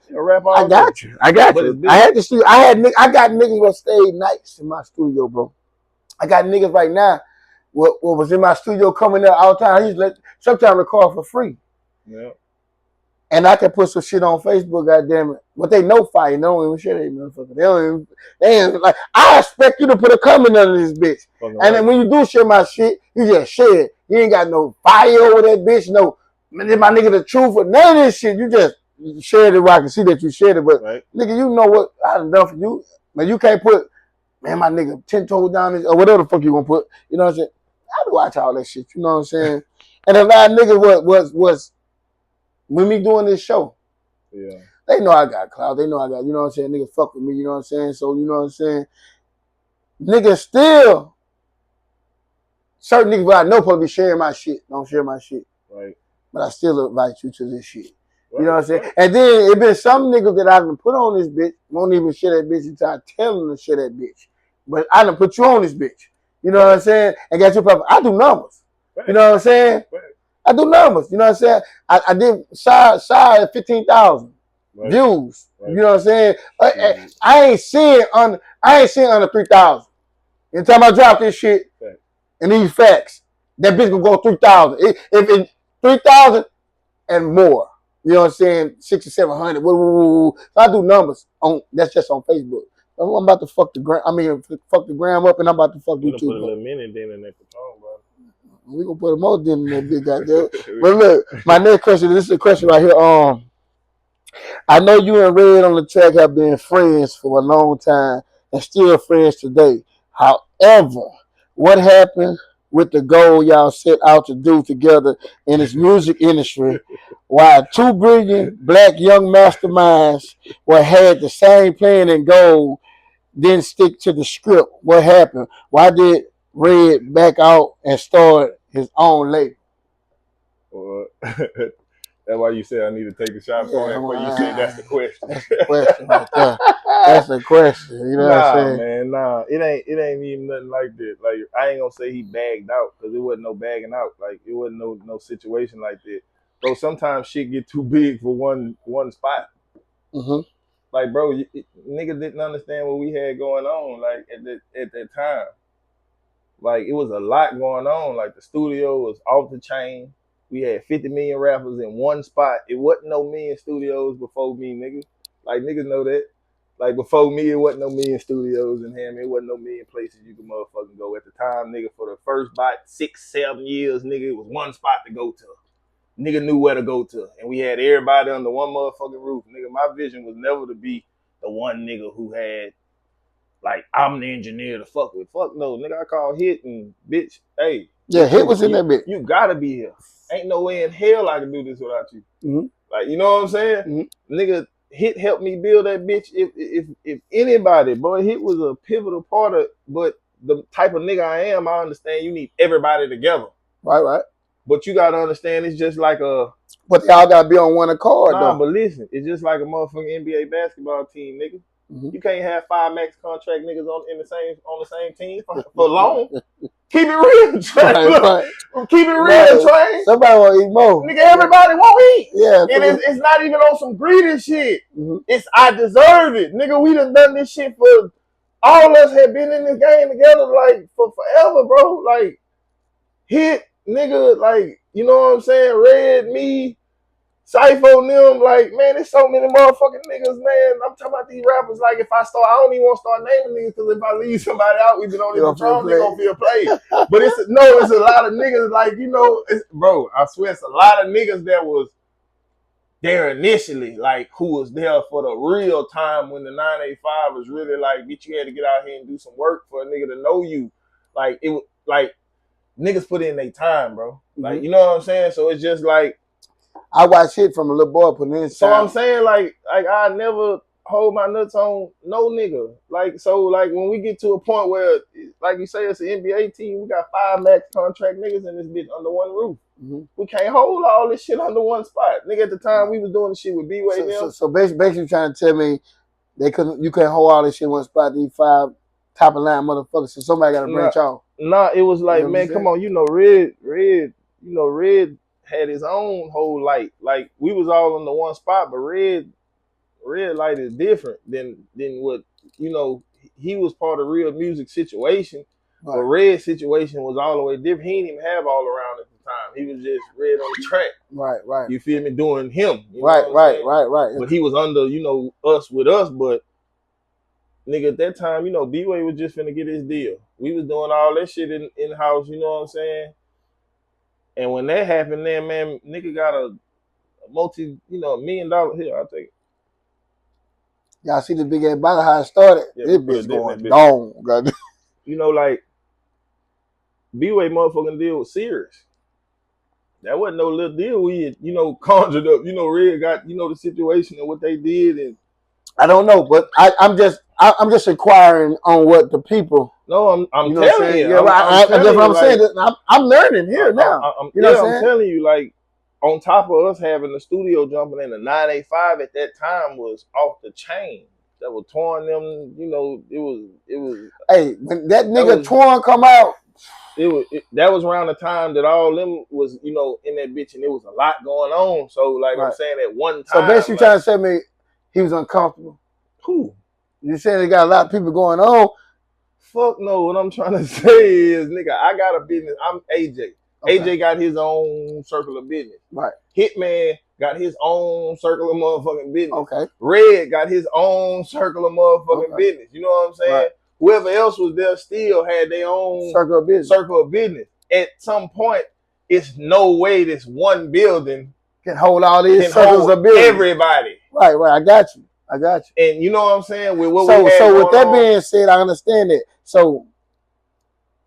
I got you. I had the studio. I got niggas gonna stay nights in my studio, bro. I got niggas right now. What was in my studio coming up all the time. I used to sometimes record for free. Yeah. And I can put some shit on Facebook, goddamn it. But they know fire. They don't even share that motherfucker. They ain't like, I expect you to put a comment under this bitch. And then when you do share my shit, you just share it. You ain't got no fire over that bitch. No, man, my nigga the truth or none of this shit. You just shared it where I can see that you shared it. But nigga, you know what I done done for you. Man, you can't put, man, my nigga 10 toes down this, or whatever the fuck you gonna put. You know what I'm saying? I watch all that shit. You know what I'm saying? And a lot of niggas was when me doing this show, they know I got clout. They know I got, you know what I'm saying? Niggas fuck with me, you know what I'm saying? So, you know what I'm saying? Niggas still, certain niggas I know probably be sharing my shit. Don't share my shit. Right. But I still invite you to this shit. You know what I'm saying? And then it been some niggas that I done put on this bitch, won't even share that bitch until I tell them to share that bitch. But I done put you on this bitch. You know what I'm saying? And got your problem. I do numbers. You know what I'm saying? I do numbers. You know what I'm saying? I did shy at 15,000 views. You know what I'm saying? I ain't seeing under 3,000. Anytime I drop this shit and these facts, that bitch gonna go 3,000. If it's 3,000 and more, you know what I'm saying? 600 or 700. So I do numbers on. That's just on Facebook. I'm about to fuck the gram. Fuck the gram up, and I'm about to fuck YouTube. Put a little minute then in that Patron, bro. We gonna put a more than in that big goddamn. But look, my next question. This is a question right here. I know you and Red on the track have been friends for a long time and still friends today. However, what happened with the goal y'all set out to do together in this music industry? While two brilliant black young masterminds had the same plan and goal, didn't stick to the script. What happened? Why did Red back out and start his own label? Well, that's why you said I need to take a shot for that. But you said that's the question. That's the question right there. That's the question. You know what I'm saying? Nah, it ain't even nothing like that. Like, I ain't gonna say he bagged out, because it wasn't no bagging out. Like, it wasn't no situation like that. Bro, sometimes shit get too big for one spot. Mm-hmm. Like, bro, niggas didn't understand what we had going on. Like, at that time, like, it was a lot going on. Like, the studio was off the chain. We had 50 million rappers in one spot. It wasn't no million studios before me, nigga. Like, niggas know that. Like, before me, it wasn't no million studios in him. It wasn't no million places you could motherfucking go. At the time, nigga, for the first about 6-7 years, nigga, it was one spot to go to. Nigga knew where to go to. And we had everybody under one motherfucking roof. Nigga, my vision was never to be the one nigga who had, like, I'm the engineer to fuck with. Fuck no, nigga, I call Hit and bitch, hey. Yeah, Hit was in that bitch. You gotta be here. Ain't no way in hell I can do this without you. Mm-hmm. Like, you know what I'm saying? Mm-hmm. Nigga, Hit helped me build that bitch. If anybody, boy, Hit was a pivotal part of, but the type of nigga I am, I understand you need everybody together. Right. But you gotta understand it's just like a... But y'all gotta be on one accord, though. But listen, it's just like a motherfucking NBA basketball team, nigga. Mm-hmm. You can't have 5 max contract niggas on the same team for long. Keep it real, Trayne. Right. Keep it real, Trayne. Somebody want to eat more. Nigga, everybody want to eat. Yeah. And it's not even on some greedy shit. Mm-hmm. It's I deserve it. Nigga, we done this shit for... All of us have been in this game together, like, for forever, bro. Like, Hit, nigga, like, you know what I'm saying? Red, me, Cypher and them, like, man, there's so many motherfucking niggas, man. I'm talking about these rappers. Like, if I start, I don't even want to start naming niggas because if I leave somebody out, we've been on this Patron, they gonna feel played. But it's a lot of niggas, like, you know, bro, I swear it's a lot of niggas that was there initially, like, who was there for the real time when the 985 was really like, bitch, you had to get out here and do some work for a nigga to know you. Like, it was like niggas put in their time, bro. Like, you know what I'm saying? So it's just like, I watch shit from a little boy putting in. So I'm saying, like I never hold my nuts on no nigga. Like, so, like, when we get to a point where, like you say, it's an NBA team, we got 5 max contract niggas in this bitch under one roof. We can't hold all this shit under one spot. Nigga, at the time, we was doing the shit with B-Way. So basically trying to tell me you couldn't hold all this shit in one spot, these 5 top of line motherfuckers, so somebody got to branch off. Nah, it was like, man, come on, Red had his own whole light. Like, we was all in the one spot, but Red light is different than what, you know, he was part of Real Music situation. Right. But Red's situation was all the way different. He didn't even have all around at the time. He was just Red on the track. Right. You feel me? Doing him. Right. But he was under, you know, us with us, but nigga, at that time, you know, B-Way was just finna get his deal. We was doing all that shit in-house, you know what I'm saying? And when that happened, then, man, nigga got a multi, you know, $1 million. Here, I'll take it. Y'all see the big ass bottle how it started? Yeah, this bitch going gone. You know, like, B-Way motherfucking deal was serious. That wasn't no little deal we had, you know, conjured up. You know, Red got, you know, the situation and what they did, and I don't know, but I'm just inquiring on what the people. No, I'm you know telling you. Yeah, that's what I'm saying. I'm learning here now. I'm telling you, like, on top of us having the studio jumping in, the 985 at that time was off the chain. That was Torn them, you know, it was. Hey, when that nigga Torn come out, that was around the time that all them was, you know, in that bitch, and there was a lot going on. So, like, right. I'm saying, at one time. So basically, like, trying to say me he was uncomfortable. Who? You saying they got a lot of people going on? Fuck no. What I'm trying to say is, nigga, I got a business. I'm AJ. Okay. AJ got his own circle of business. Right. Hitman got his own circle of motherfucking business. Okay. Red got his own circle of motherfucking business. You know what I'm saying? Right. Whoever else was there still had their own circle of business. At some point, it's no way this one building can hold all these circles of business. Everybody. Right. I got you. And you know what I'm saying? With what so with that being said, I understand it. So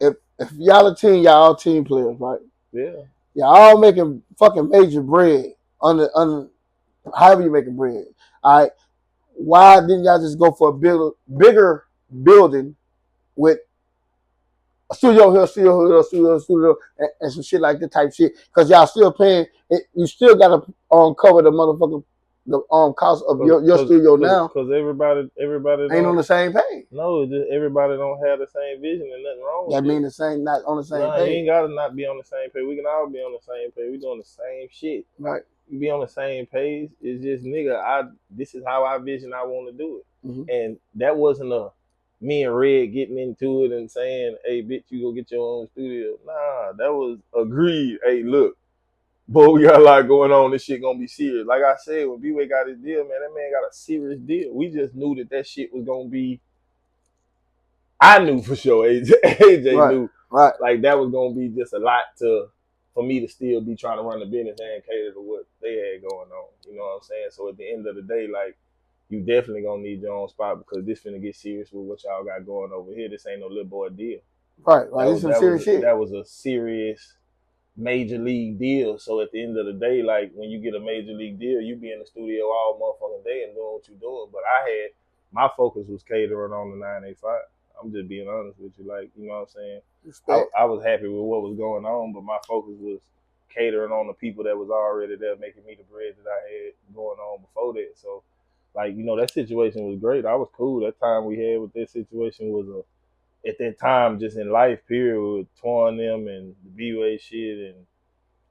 if y'all a team, y'all all team players, right? Yeah. Y'all all making fucking major bread on however you making bread. All right. Why didn't y'all just go for a bigger building with a studio here, studio, and some shit like that type shit? Because y'all still paying. You still got to cover the motherfucking cost of your studio now. Because everybody ain't on the same page. No, just everybody don't have the same vision, and nothing wrong with that. That mean the same, not on the same page. You ain't gotta not be on the same page. We can all be on the same page. We doing the same shit. Right. You be on the same page. It's just, nigga, this is how I vision I want to do it. Mm-hmm. And that wasn't me and Red getting into it and saying, hey, bitch, you go get your own studio. Nah, that was agreed. Hey, look, boy, we got a lot going on. This shit gonna be serious. Like I said, when B-Way got his deal, man, that man got a serious deal. We just knew that shit was gonna be. I knew for sure. AJ knew. Right. Like, that was gonna be just a lot for me to still be trying to run the business and cater to what they had going on. You know what I'm saying? So at the end of the day, like, you definitely gonna need your own spot because this finna get serious with what y'all got going over here. This ain't no little boy deal. Right. This is some serious shit. That was a serious major league deal. So at the end of the day, like, when you get a major league deal, you be in the studio all motherfucking day and doing what you doing. But my focus was catering on the 985. I'm just being honest with you. Like, you know what I'm saying? I was happy with what was going on, but my focus was catering on the people that was already there, making me the bread that I had going on before that. So, like, you know, that situation was great. I was cool. That time we had with that situation was at that time, just in life, period, with Torn them and the B-Way shit and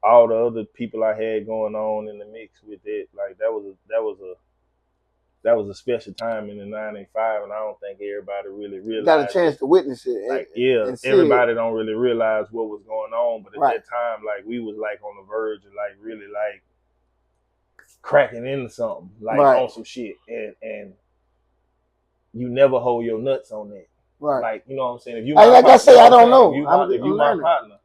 all the other people I had going on in the mix with it. Like, that was a special time in the 985, and I don't think everybody really realized. Got a chance to witness it. Like, everybody don't really realize what was going on, but at that time, like, we was like on the verge of like really like cracking into something like Right. on some shit, and you never hold your nuts on that. Right. Like, you know what I'm saying? If you Like I say, I don't know. If you my partner,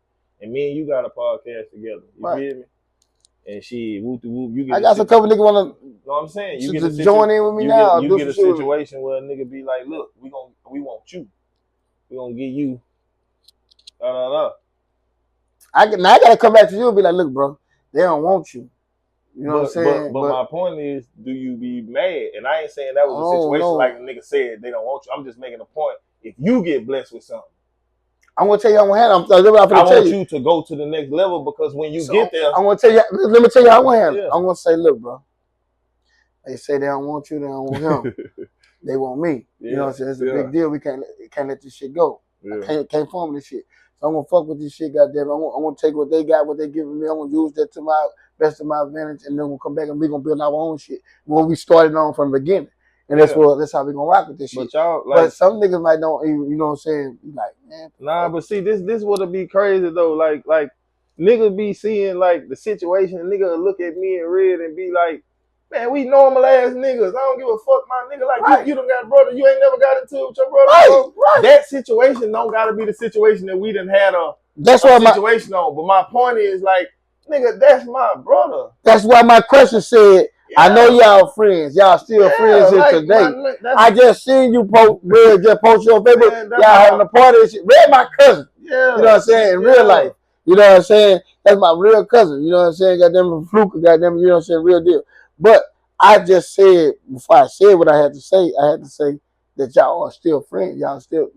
and me and you got a podcast together, you feel me? And she whoop de whoop, you get. I got some couple niggas wanna. You know what I'm saying? You get to join in with me now. You get a situation where a nigga be like, look, we want you. We gonna get you. I gotta come back to you and be like, look, bro, they don't want you. You know what I'm saying? But my point is, do you be mad? And I ain't saying that was a situation like the nigga said they don't want you. I'm just making a point. If you get blessed with something, I'm gonna tell you, I want you to go to the next level, because when you get there, I'm gonna tell you. Let me tell you how I want to handle. I'm gonna say, look, bro. They say they don't want you, they don't want him. They want me. You know what I'm saying? It's a big deal. We can't let this shit go. I can't form this shit. So I'm gonna fuck with this shit, goddamn. I'm gonna take what they got, what they giving me. I'm gonna use that to my best of my advantage, and then we'll come back and we gonna build our own shit. What we started on from the beginning. And that's how we gonna rock with this shit. But y'all, but some niggas might don't even, you know what I'm saying? Be like, man. Nah, but see, this would be crazy though. Like niggas be seeing like the situation, and nigga look at me and Red and be like, man, we normal ass niggas. I don't give a fuck, my nigga. Like you done got a brother, you ain't never got into it with your brother. Right. That situation don't gotta be the situation that we done had a situation on. But my point is, like, nigga, that's my brother. That's why my question said, I know y'all friends. Y'all still friends here today. I just seen you Red just post your Facebook. Y'all having a party and shit. Red my cousin. Yeah. You know what I'm saying? In real life. You know what I'm saying? That's my real cousin. You know what I'm saying? Goddamn fluke, goddamn, you know what I'm saying? Real deal. But I just said, before I said what I had to say that y'all are still friends. Y'all still.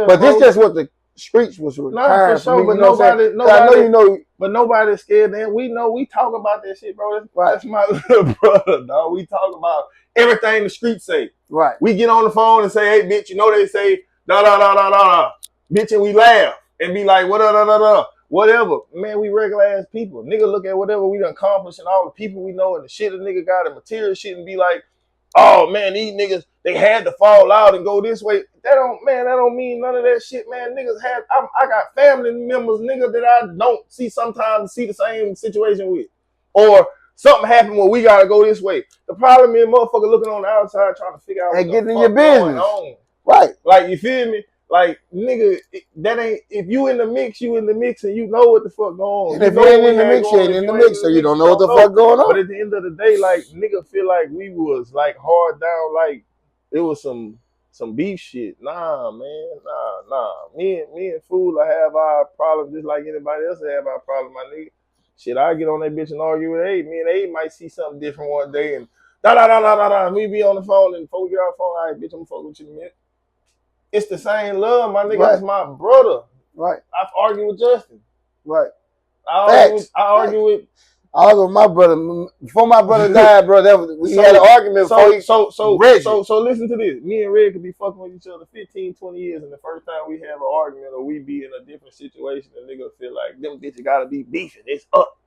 But this just what the streets was requiring. For sure, but nobody, I know you know. But nobody's scared. Then we know we talk about that shit, bro. That's my little brother, dog. We talk about everything the streets say. Right. We get on the phone and say, hey, bitch, you know they say da da da da da da, bitch, and we laugh and be like, what da da da da. Whatever, man, we regular ass people. Nigga look at whatever we done accomplished and all the people we know and the shit a nigga got and material shit and be like, oh man, these niggas, they had to fall out and go this way. That don't mean none of that shit, man. Niggas I got family members, nigga, that I don't sometimes see the same situation with. Or something happened where we gotta go this way. The problem is motherfucker looking on the outside trying to figure out and getting in your business. Right. Like, you feel me? Like, nigga, that ain't, if you in the mix, you in the mix and you know what the fuck going on. And if you ain't in the mix, you ain't in the mix, so you don't know what the fuck going on. But at the end of the day, like, nigga feel like we was like hard down, like it was some beef shit. Nah, man, nah. Me and Fool, I have our problem just like anybody else have our problem, my nigga. Shit, I get on that bitch and argue with A. Me and A might see something different one day and da. We be on the phone and before we get off the phone, all right, bitch, I'm gonna fuck with you in a minute. It's the same love, my nigga. That's my brother. Right. I've argued with Justin. Right. I argue with my brother. Before my brother died, bro, we had an argument before So listen to this. Me and Red could be fucking with each other 15, 20 years, and the first time we have an argument or we be in a different situation, the nigga feel like them bitches gotta be beefing. It's up.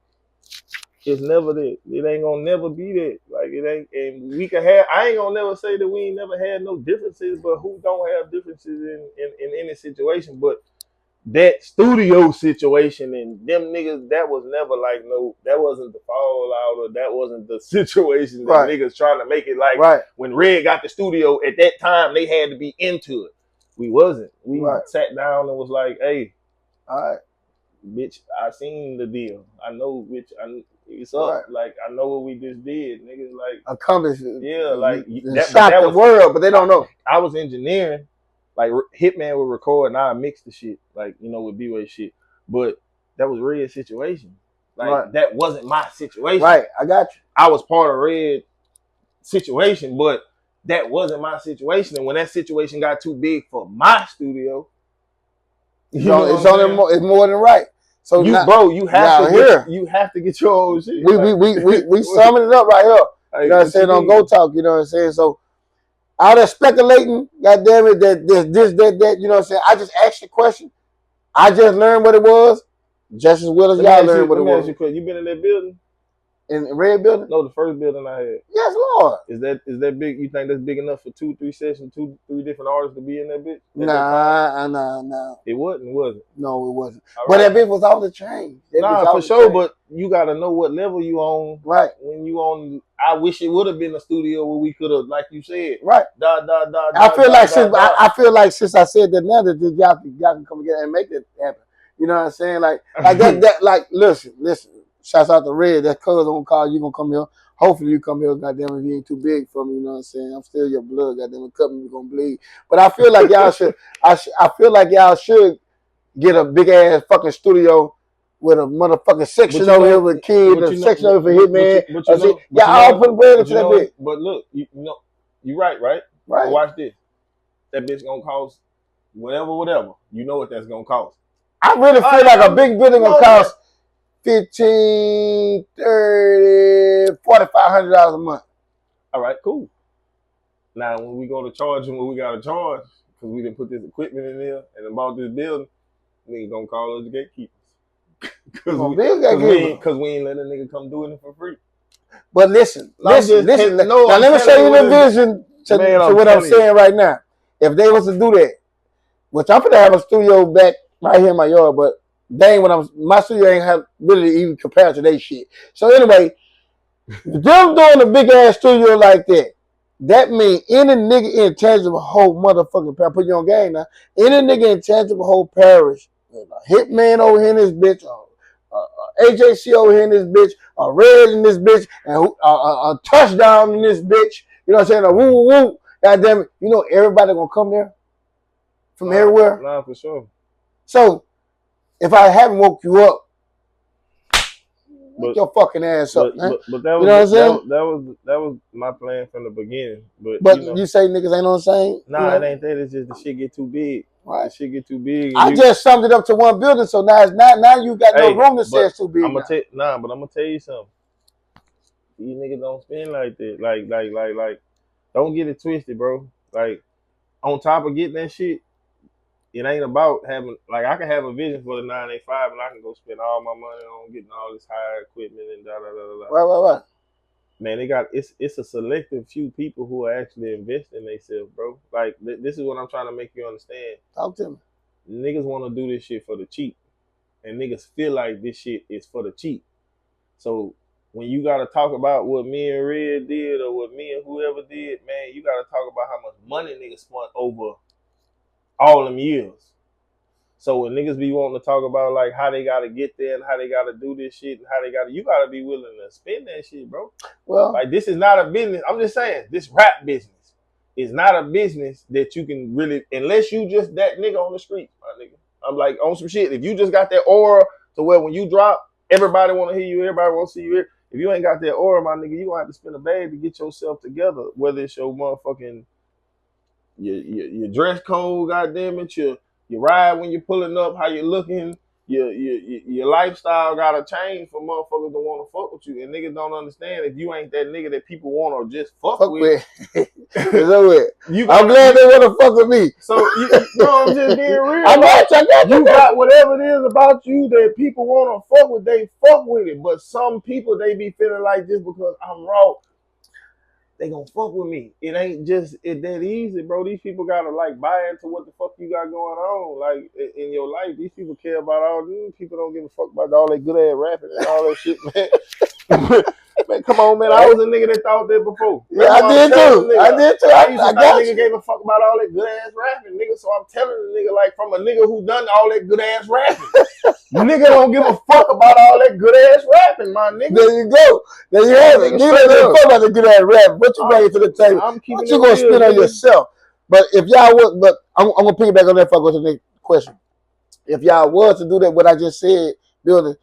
It's never that. It ain't gonna never be that. Like, it ain't, and we can have, I ain't gonna never say that we ain't never had no differences, but who don't have differences in any situation? But that studio situation and them niggas, that was never like that wasn't the fallout or that wasn't the situation that niggas trying to make it like when Red got the studio at that time, they had to be into it. We wasn't. We sat down and was like, hey, all right, bitch, I seen the deal. I know which it's up. Like, I know what we just did. Niggas like accomplished it. Yeah, like shocked the world, but they don't know. I was engineering. Like, Hitman would record and I mix the shit, like, you know, with B-Way shit. But that was Red's situation. Like, that wasn't my situation. Right, I got you. I was part of Red's situation, but that wasn't my situation. And when that situation got too big for my studio, it's more than right. So you have to get your own shit. We summing it up right here. You know what I'm saying? On Go Talk, you know what I'm saying? So all that speculating, goddamn it, that that, you know what I'm saying? I just asked you a question. I just learned what it was, just as well as y'all learned what it was. You been in that building? In the red building? No, the first building I had. Yes, Lord. Is that big? You think that's big enough for 2-3 sessions, 2-3 different artists to be in that bitch? Nah. It wasn't, was it? No, it wasn't. But that bitch was off the chain. Nah, for sure, but you gotta know what level you on. Right. When you on I wish it would have been a studio where we could have, like you said, right. I feel like since I said that now that y'all can come together and make that happen. You know what I'm saying? Like that like listen. Shouts out to Red. That cousin gonna call you gonna come here. Hopefully you come here, goddamn, if you ain't too big for me, you know what I'm saying? I'm still your blood, goddamn, cut me, you gonna bleed. But I feel like y'all should I feel like y'all should get a big ass fucking studio with a motherfucking section over here with kids, a section over for Hitman. Y'all all put bread into that bitch. But look, you right? Right. But watch this. That bitch gonna cost whatever. You know what that's gonna cost. I really feel like a big building gonna cost $1,500, $30, $4,500 a month. All right, cool. Now when we go to charge them what we gotta charge, because we didn't put this equipment in there and about this building, niggas gonna call us the gatekeepers. Because we ain't let a nigga come doing it for free. But listen. Now let me show you the vision to what I'm saying right now. If they was to do that, which I'm gonna have a studio back right here in my yard, but they ain't my studio ain't have really even compared to their shit. So anyway, them doing a big ass studio like that, that means any nigga in tangible whole motherfucking parish, put you on game now, any nigga in tangible whole parish, a Hitman over here in this bitch, AJC over here in this bitch, a Red in this bitch, and a touchdown in this bitch, you know what I'm saying, a woo woo, goddamn it, you know everybody gonna come there from everywhere. Nah, for sure. So, if I haven't woke you up, wake your fucking ass up, man. But that was, you know what I'm saying? That was my plan from the beginning. But you say niggas ain't on the same? Nah, it ain't that. It's just the shit get too big. Right. The shit get too big. I just summed it up to one building, so now you got no room to say it's too big. But I'm gonna tell you something. These niggas don't spend like that. Like, don't get it twisted, bro. Like, on top of getting that shit, it ain't about having, like, I can have a vision for the 985 and I can go spend all my money on getting all this high equipment and da da da da. Right. Man, it's a selective few people who are actually investing in themselves, bro. Like, this is what I'm trying to make you understand. Talk to me. Niggas want to do this shit for the cheap, and niggas feel like this shit is for the cheap. So when you gotta talk about what me and Red did or what me and whoever did, man, you gotta talk about how much money niggas spent over all them years. So when niggas be wanting to talk about like how they gotta get there and how they gotta do this shit and how you gotta be willing to spend that shit, bro. Well, like, this is not a business. I'm just saying, this rap business is not a business that you can really, unless you just that nigga on the street, my nigga. I'm like, on some shit. If you just got that aura to where when you drop, everybody want to hear you, everybody want to see you. If you ain't got that aura, my nigga, you gonna have to spend a bag to get yourself together. Whether it's your motherfucking your dress code, goddamn it, your ride when you're pulling up, how you looking, your lifestyle gotta change for motherfuckers to want to fuck with you. And niggas don't understand if you ain't that nigga that people want to just fuck with. It's over. I'm glad they want to fuck with me. So I'm just being real. I got you got whatever it is about you that people want to fuck with, they fuck with it. But some people, they be feeling like just because I'm raw, they gonna fuck with me. It ain't just that easy, bro. These people gotta like buy into what the fuck you got going on, like in your life. These people care about all these people. Don't give a fuck about all that good ass rapping and all that shit, man. Man, come on, man. I was a nigga that thought that before. Yeah, I did too. I used to think nigga gave a fuck about all that good ass rapping, nigga. So I'm telling the nigga, like, from a nigga who done all that good ass rapping. Nigga don't give a fuck about all that good ass rapping, my nigga. There you go. There you have it. Nigga don't give a fuck about the good ass rapping. What you bring to the table? What you gonna spend on yourself? But if y'all would, but I'm gonna piggyback on that before I go to the next question. If y'all was to do that, what I just said, building,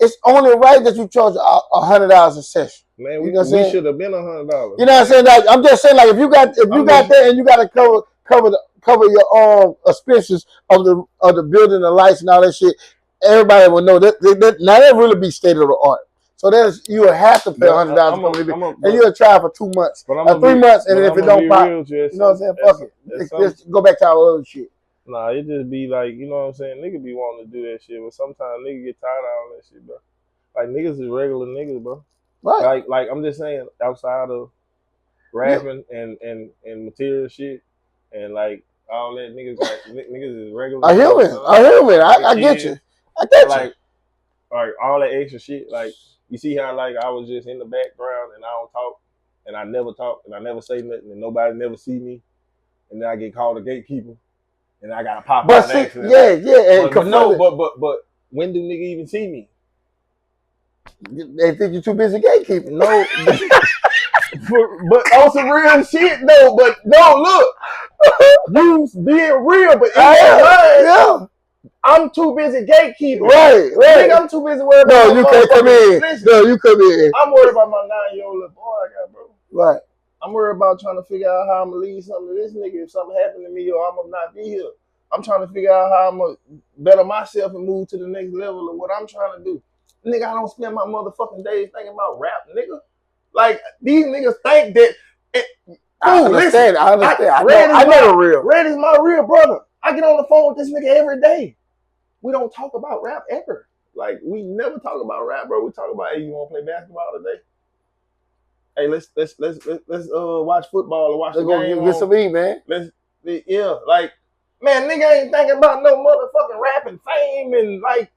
it's only right that you charge $100 a session. Man, we should have been $100. You know what I'm saying? Like, I'm just saying, like, if you got that and you got to cover your expenses of the building, the lights, and all that shit, everybody will know that now that really be state of the art. So you will have to pay $100 and you'll try for 2 months, or 3 months, and if it don't pop, you know what I'm saying? Fuck it. Let's go back to our other shit. Nah, it just be like, you know what I'm saying? Nigga be wanting to do that shit, but sometimes nigga get tired of all that shit, bro. Like, niggas is regular niggas, bro. Right. Like I'm just saying, outside of rapping and material shit and like all that, niggas is regular. A human. I get you. I get you. Like all that extra shit, like You see how like I was just in the background and I don't talk and I never talk and I never say nothing and nobody never see me and then I get called a gatekeeper and I gotta pop out and accident. But when do nigga even see me? They think you're too busy gatekeeping. No, but on some real shit though. But no, look, you being real, but in your mind, I'm too busy gatekeeping. Right. Nigga, I'm too busy worried about you can't come in. Listen, no, you come in. I'm worried about my 9-year-old little boy I got, bro. Right. I'm worried about trying to figure out how I'm gonna leave something to this nigga if something happened to me or I'm gonna not be here. I'm trying to figure out how I'm gonna better myself and move to the next level of what I'm trying to do. Nigga, I don't spend my motherfucking days thinking about rap, nigga. Like, these niggas think that... I understand. I know real. Red is my real brother. I get on the phone with this nigga every day. We don't talk about rap ever. Like, we never talk about rap, bro. We talk about, hey, you want to play basketball today? Hey, let's watch football or watch the game. Get some eat, man. Like, man, nigga ain't thinking about no motherfucking rap and fame and like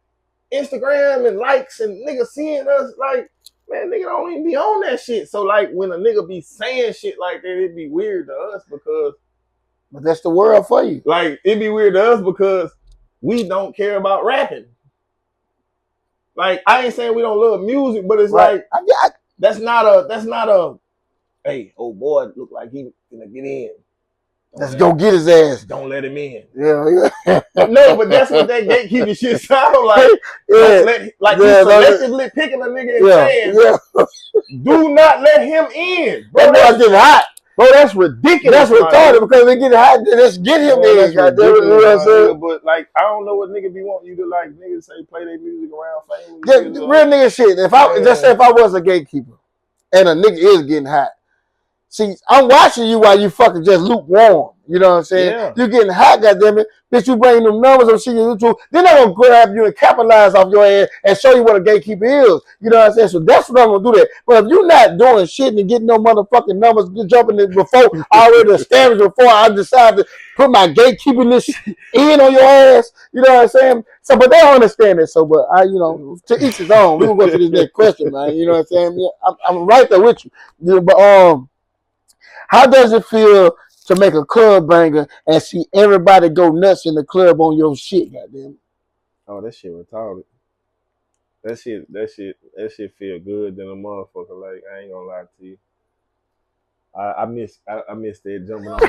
Instagram and likes and nigga seeing us. Like, man, nigga don't even be on that shit. So like, when a nigga be saying shit like that, it'd be weird to us because. But that's the world for you. Like, it'd be weird to us because we don't care about rapping. Like, I ain't saying we don't love music, but it's like that's not a hey, old boy look like he gonna get in. Let's go get his ass. Don't let him in. Yeah. No, but that's what that gatekeeping shit sound like. You selectively picking a nigga and saying, do not let him in. Bro, that's getting hot. Bro, that's ridiculous. That's retarded because they get hot. Let's get him in. But like, I don't know what nigga be wanting you to like. Niggas say play their music around famous. Real nigga shit. If I was a gatekeeper and a nigga is getting hot, see, I'm watching you while you fucking just lukewarm. You know what I'm saying? Yeah. You getting hot, goddammit. Bitch, you bring them numbers on shit on YouTube. Then they're going to grab you and capitalize off your ass and show you what a gatekeeper is. You know what I'm saying? So that's what I'm going to do that. But if you're not doing shit and getting no motherfucking numbers, jumping in before already established, before I decide to put my gatekeeping in on your ass, you know what I'm saying? So, but they don't understand it. So, but to each his own. We're going to go to this next question, man. You know what I'm saying? Yeah, I'm right there with you. But, how does it feel to make a club banger and see everybody go nuts in the club on your shit, goddamn? Oh, that shit retarded. That shit feel good than a motherfucker. Like, I ain't gonna lie to you. I miss that jumping on.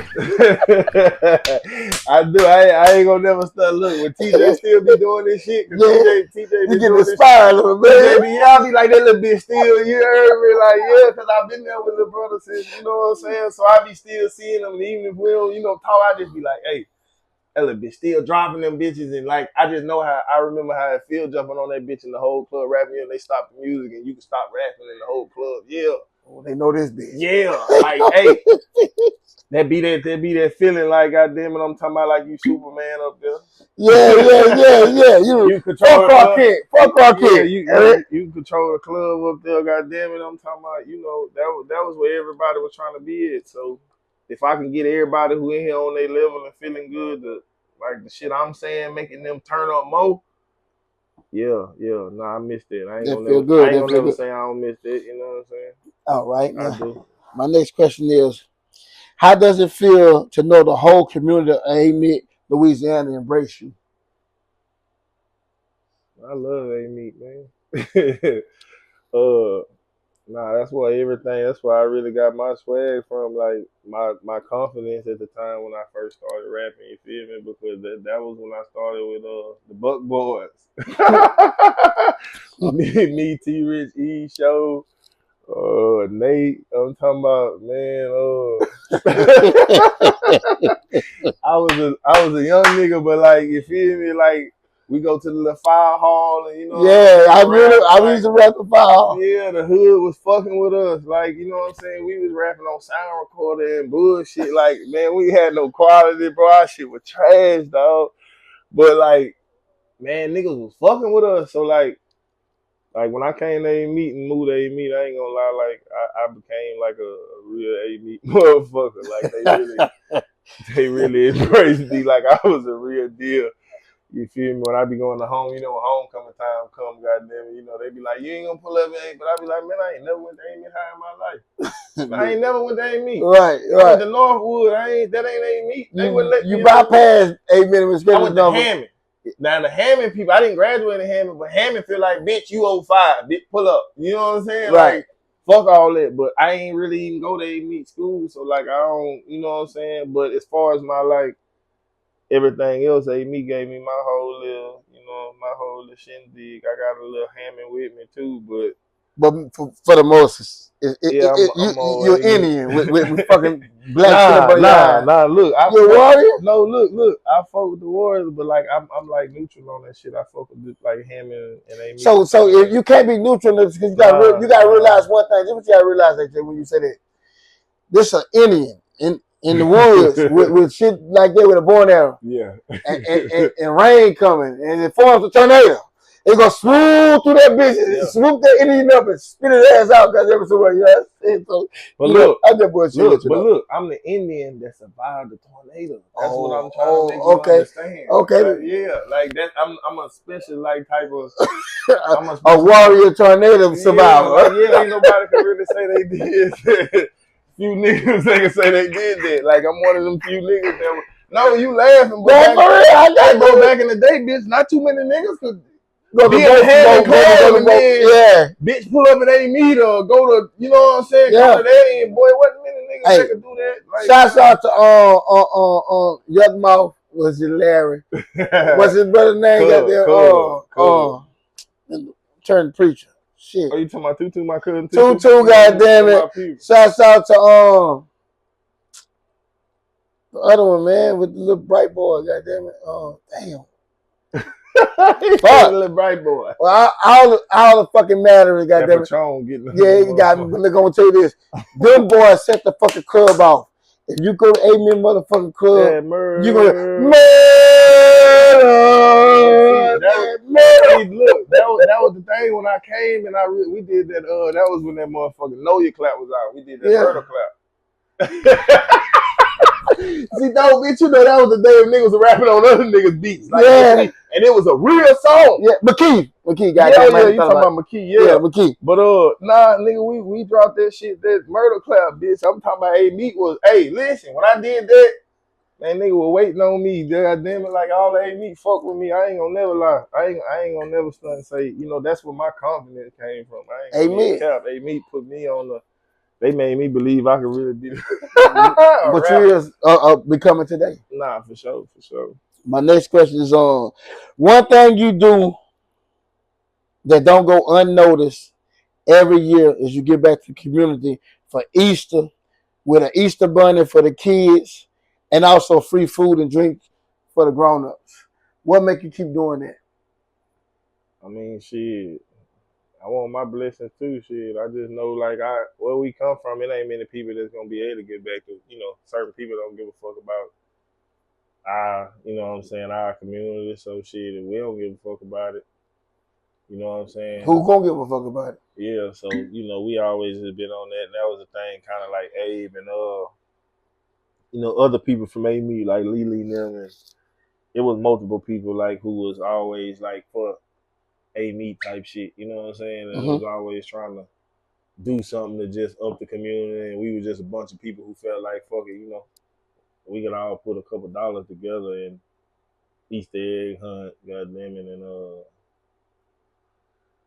I do. I ain't gonna never start. Look, when TJ still be doing this shit, TJ be getting inspired a little bit. Y'all be like that little bitch still. You heard me? Like, because I've been there with the brother since, you know what I'm saying. So I be still seeing them, and even if we don't, talk, I just be like, hey, that little bitch still dropping them bitches, and like I just know how I remember how it feel jumping on that bitch in the whole club rapping, and they stop the music, and you can stop rapping in the whole club. Yeah. Oh, they know this bitch. Yeah, like, hey, that be that feeling like, goddamn it, I'm talking about like you Superman up there. Yeah. You control fuck Clark Kent. You control the club up there, goddamn it. I'm talking about, that was where everybody was trying to be at. So if I can get everybody who in here on their level and feeling good, like the shit I'm saying, making them turn up more. Yeah. Nah, I missed it. I ain't gonna never say I don't miss it. You know what I'm saying? All right. I do. My next question is, how does it feel to know the whole community of Mayne, Louisiana embrace you? I love Mayne, man. That's why I really got my swag from, like my confidence at the time when I first started rapping, you feel me? Because that was when I started with the Buck Boys. me, T-Rich, E, Show, Nate, I'm talking about, man, I was a young nigga, but like, you feel me? Like, we go to the little fire hall and I used to rap the fire hall. Yeah, the hood was fucking with us. Like, you know what I'm saying? We was rapping on sound recorder and bullshit. Like, man, we had no quality, bro. Our shit was trash, dog. But like, man, niggas was fucking with us. So like when I came to A-Meet and moved to A-Meet, I ain't gonna lie, like I became like a real A-Meet motherfucker. Like they really embraced me like I was a real deal. You feel me? When I be going to home, you know, when homecoming time come, goddamn it, you know, they be like, you ain't gonna pull up, but I be like, man, I ain't never went to A Meet high in my life. I ain't never went to A Meet. Right. I went to Northwood. That ain't A Meet. They wouldn't let me. You bypassed 8 minutes. I went to Hammond. Now the Hammond people, I didn't graduate in Hammond, but Hammond feel like, bitch, you 05, bitch, pull up. You know what I'm saying? Right. Like, fuck all that. But I ain't really even go to A Meet school, so like I don't, you know what I'm saying? But as far as my like everything else, A Meet gave me my whole little, you know, my whole little shindig. I got a little Hammond with me too, but for the most, I'm you're Indian with fucking black shit up Nah. Look, you're a warrior. No, look. I fuck with the Warriors, but like I'm like neutral on that shit. I fuck with like Hammond and A Meet. So if you can't be neutral because you gotta realize one thing. This what you gotta realize that when you say that this an Indian in the Warriors with shit like that with a bow and arrow. Yeah. and rain coming and it forms a tornado. It gonna swoop through that bitch and swoop that Indian up and spit his ass out because every so so, but look, I just bullshit. Look, I'm the Indian that survived the tornado. That's what I'm trying to make you understand. Okay. Like, yeah, like that. I'm a special like type of. I'm a warrior tornado survivor. Yeah, ain't nobody can really say they did. Few niggas they can say they did that. Like I'm one of them few niggas that. No, you laughing, but back in the day, bitch, not too many niggas could. Go to bitch, pull up at A Meet or go to, you know what I'm saying? Go to that and boy, what many niggas that could do that? Like, shouts out to Young Mouth, was it Larry? What's his brother's name? Got there? Turned preacher. Shit. Oh, you talking about Tutu, my cousin? Tutu, goddamn it. Shouts out to the other one, man, with the little bright boy, goddamn it. Damn. Fuck. Little bright boy. Well, all the fucking matter is goddamn it. Yeah, you got me. Look, I'm gonna tell you this. Them boys set the fucking club off. If you go to A Meet motherfucking club, you gonna murder. Look, that was the thing when I came and we did that. That was when that motherfucking Know Your Clap was out. We did that murder clap. See, no, bitch, you know that was the day when niggas were rapping on other niggas' beats. Like, and it was a real song. Yeah, McKee, you talking about McKee, yeah, McKee. But nah, nigga, we dropped that shit, that murder clap, bitch. I'm talking about A Meet was, hey, listen, when I did that, man, nigga was waiting on me. God damn it, like all the A Meet fuck with me. I ain't gonna never lie. I ain't gonna never stunt and say, you know, that's where my confidence came from. I ain't gonna cap. A Meet put me on the. They made me believe I could really be. But you is becoming today. Nah, for sure. My next question is one thing you do that don't go unnoticed every year is you give back to the community for Easter with an Easter bunny for the kids and also free food and drink for the grown-ups. What make you keep doing that? I mean, shit. I want my blessings too, shit. I just know, like, where we come from, it ain't many people that's gonna be able to get back to, you know, certain people don't give a fuck about you know what I'm saying, our community. So shit, we don't give a fuck about it. You know what I'm saying? Who gonna give a fuck about it? Yeah, so, you know, we always have been on that. And that was the thing, kind of like Abe and, you know, other people from A Meet, like Lily and them. And it was multiple people, like, who was always, like, for A Meet type shit, you know what I'm saying? And it was always trying to do something to just up the community, and we were just a bunch of people who felt like, fuck it, you know, we could all put a couple dollars together and Easter egg hunt, goddamn it, and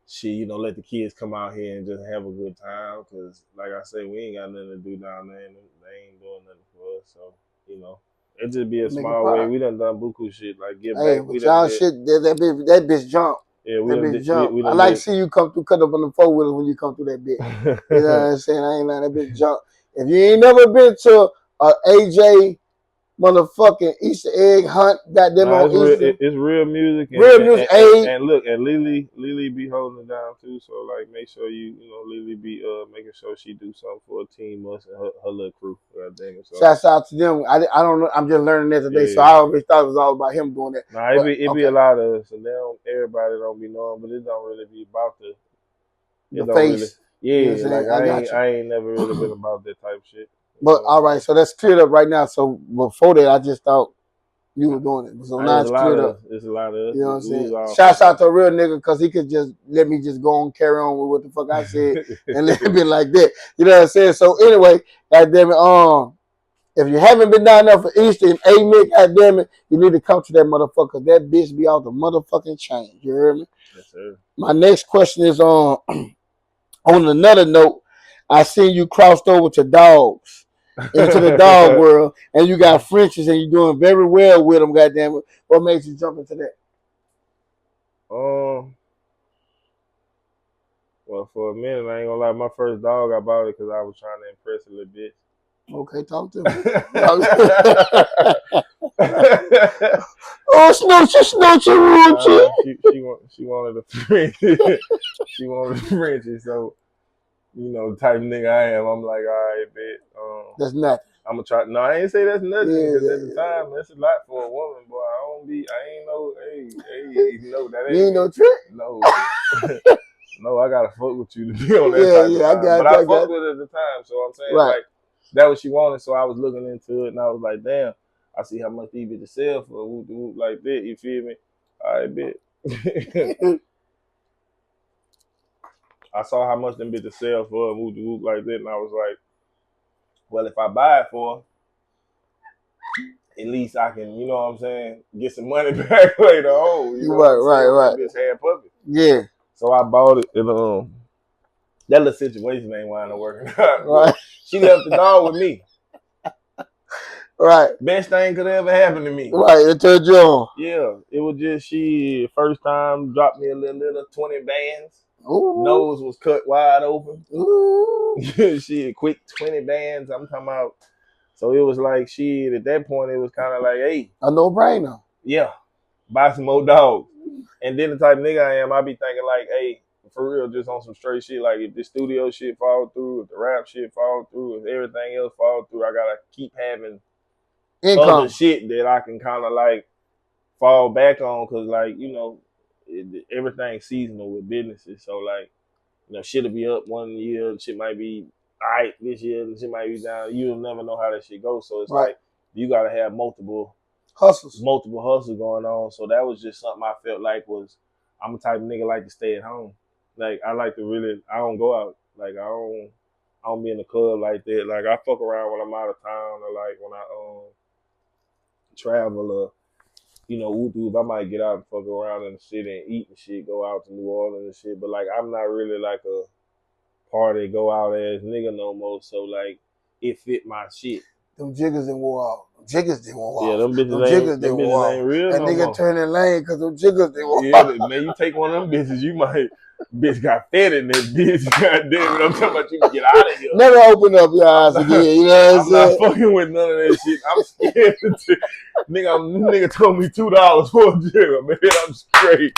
shit, you know, let the kids come out here and just have a good time, because like I say, we ain't got nothing to do down there, and they ain't doing nothing for us, so, you know. It just be a small way. We done buku shit, like give back. We y'all shit, that bitch jump. Yeah, we jump. I like to see you come through, cut up on the 4-wheeler when you come through that bitch. You know what I'm saying? I ain't lying, that bitch jump. If you ain't never been to a AJ motherfucking Easter egg hunt, goddamn on Easter. It's real music. And look, and Lily be holding it down too. So like, make sure you know Lily be making sure she do something for a team, us and her little crew. Goddamn it. So, shouts out to them. I don't know. I'm just learning that today, so I always thought it was all about him doing that. Nah, it be a lot of us, and everybody don't be knowing, but it don't really be about the face. Really, yeah, like I ain't never really been about that type of shit. But all right, so that's cleared up right now. So before that, I just thought You were doing it. So It now was it's a lot cleared of up. us. It's a lot of us. You know what I'm We was saying? all Shouts fucked out to a real nigga because he could just let me just go and carry on with what the fuck I said and let it be like that. You know what I'm saying? So anyway, goddamn it, if you haven't been down there for Easter and Amen, goddamn it, you need to come to that motherfucker. That bitch be out the motherfucking chain. You heard me? Yes, sir. My next question is on another note. I seen you crossed over to dogs, into the dog world, and you got Frenchies and you're doing very well with them, goddamn it. What made you jump into that? Well, for a minute, I ain't gonna lie. My first dog, I bought it because I was trying to impress a little bit. Okay, talk to me. Oh, snoochie. She wanted a French. She wanted a Frenchie. So, you know, the type of nigga I am, I'm like, all right, bet. That's nothing. I'm gonna try. No, I ain't say that's nothing because Yeah, at the time that's a lot for a woman, boy. I ain't no. Hey, no, that ain't. You ain't no trick. No. No, I gotta fuck with you to be on that type of time. But I fucked with her at the time, so I'm saying like that what she wanted. So I was looking into it, and I was like, damn, I see how much these bitches sell for whoop like that. You feel me? All right, bet. I saw how much them bitches sell for whoop like that, and I was like, well, if I buy it for her, at least I can, you know what I'm saying, get some money back later on. You know what I'm saying? Right. This half puppy. Yeah. So I bought it, and that little situation ain't wind up working out. Right. She left the dog with me. Right. Best thing could ever happen to me. Right. It turned you on. Yeah. It was just she first time dropped me a little 20 bands. Ooh. Nose was cut wide open. Ooh. She had quick 20 bands. I'm talking about. So it was like she at that point it was kind of like, hey, a no-brainer. Yeah, buy some more dogs. And then the type of nigga I am, I be thinking like, hey, for real, just on some straight shit. Like if the studio shit fall through, if the rap shit fall through, if everything else fall through, I gotta keep having income, other shit that I can kind of like fall back on, cause like you know, everything's seasonal with businesses. So like, you know, shit'll be up one year, shit might be alright this year, and shit might be down. You'll never know how that shit goes. So it's like you gotta have multiple hustles going on. So that was just something I felt like was I'm the type of nigga like to stay at home. Like I like to really I don't go out. Like I don't be in the club like that. Like I fuck around when I'm out of town or like when I travel or you know, I might get out and fuck around in the city and eat and shit, go out to New Orleans and shit. But like I'm not really like a party go out ass nigga no more. So like it fit my shit. Them jiggers didn't wore off. Yeah, them bitches ain't real that no nigga more. turning lane because them jiggers didn't wore off. Yeah, man, you take one of them bitches, you might, bitch got fed in that bitch. God damn it, I'm talking about you can get out of here. Never open up your eyes again, you know what I'm saying? I'm not fucking with none of that shit. I'm scared. Nigga told me $2 for a jigger, man. I'm straight,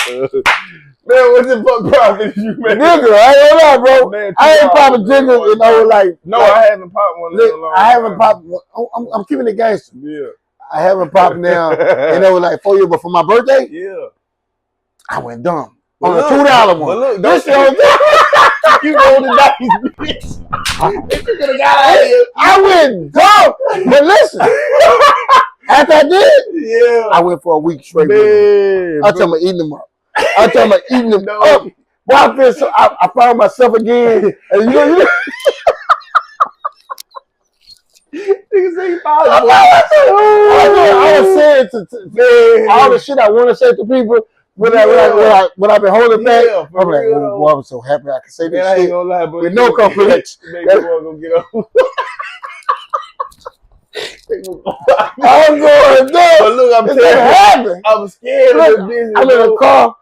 man, what the fuck profit you make? Nigga, I ain't gonna lie, bro. Man, I ain't popping jiggers in over like. No, I haven't popped one in a long time. I haven't popped one. I'm keeping it gangster. Yeah. I haven't popped now in over like 4 years, but for my birthday, yeah, I went dumb on a $2 one. But look, this you rolled the dice, bitch. You could have got out of here. I went dumb, but listen. After I did, I went for a week straight with them. I'm talking about eating them up. I'm talking about eating them up. Boy, I feel so. I found myself again, and you know. Niggas ain't I was saying to all the shit I want to say to people when I've been holding back. I'm like, oh boy, I'm so happy I can say this shit. I ain't gonna lie, but with no complex. Maybe we're gonna get on. I'm going down. But look, I'm telling you, I'm scared of this business. I'm in the car.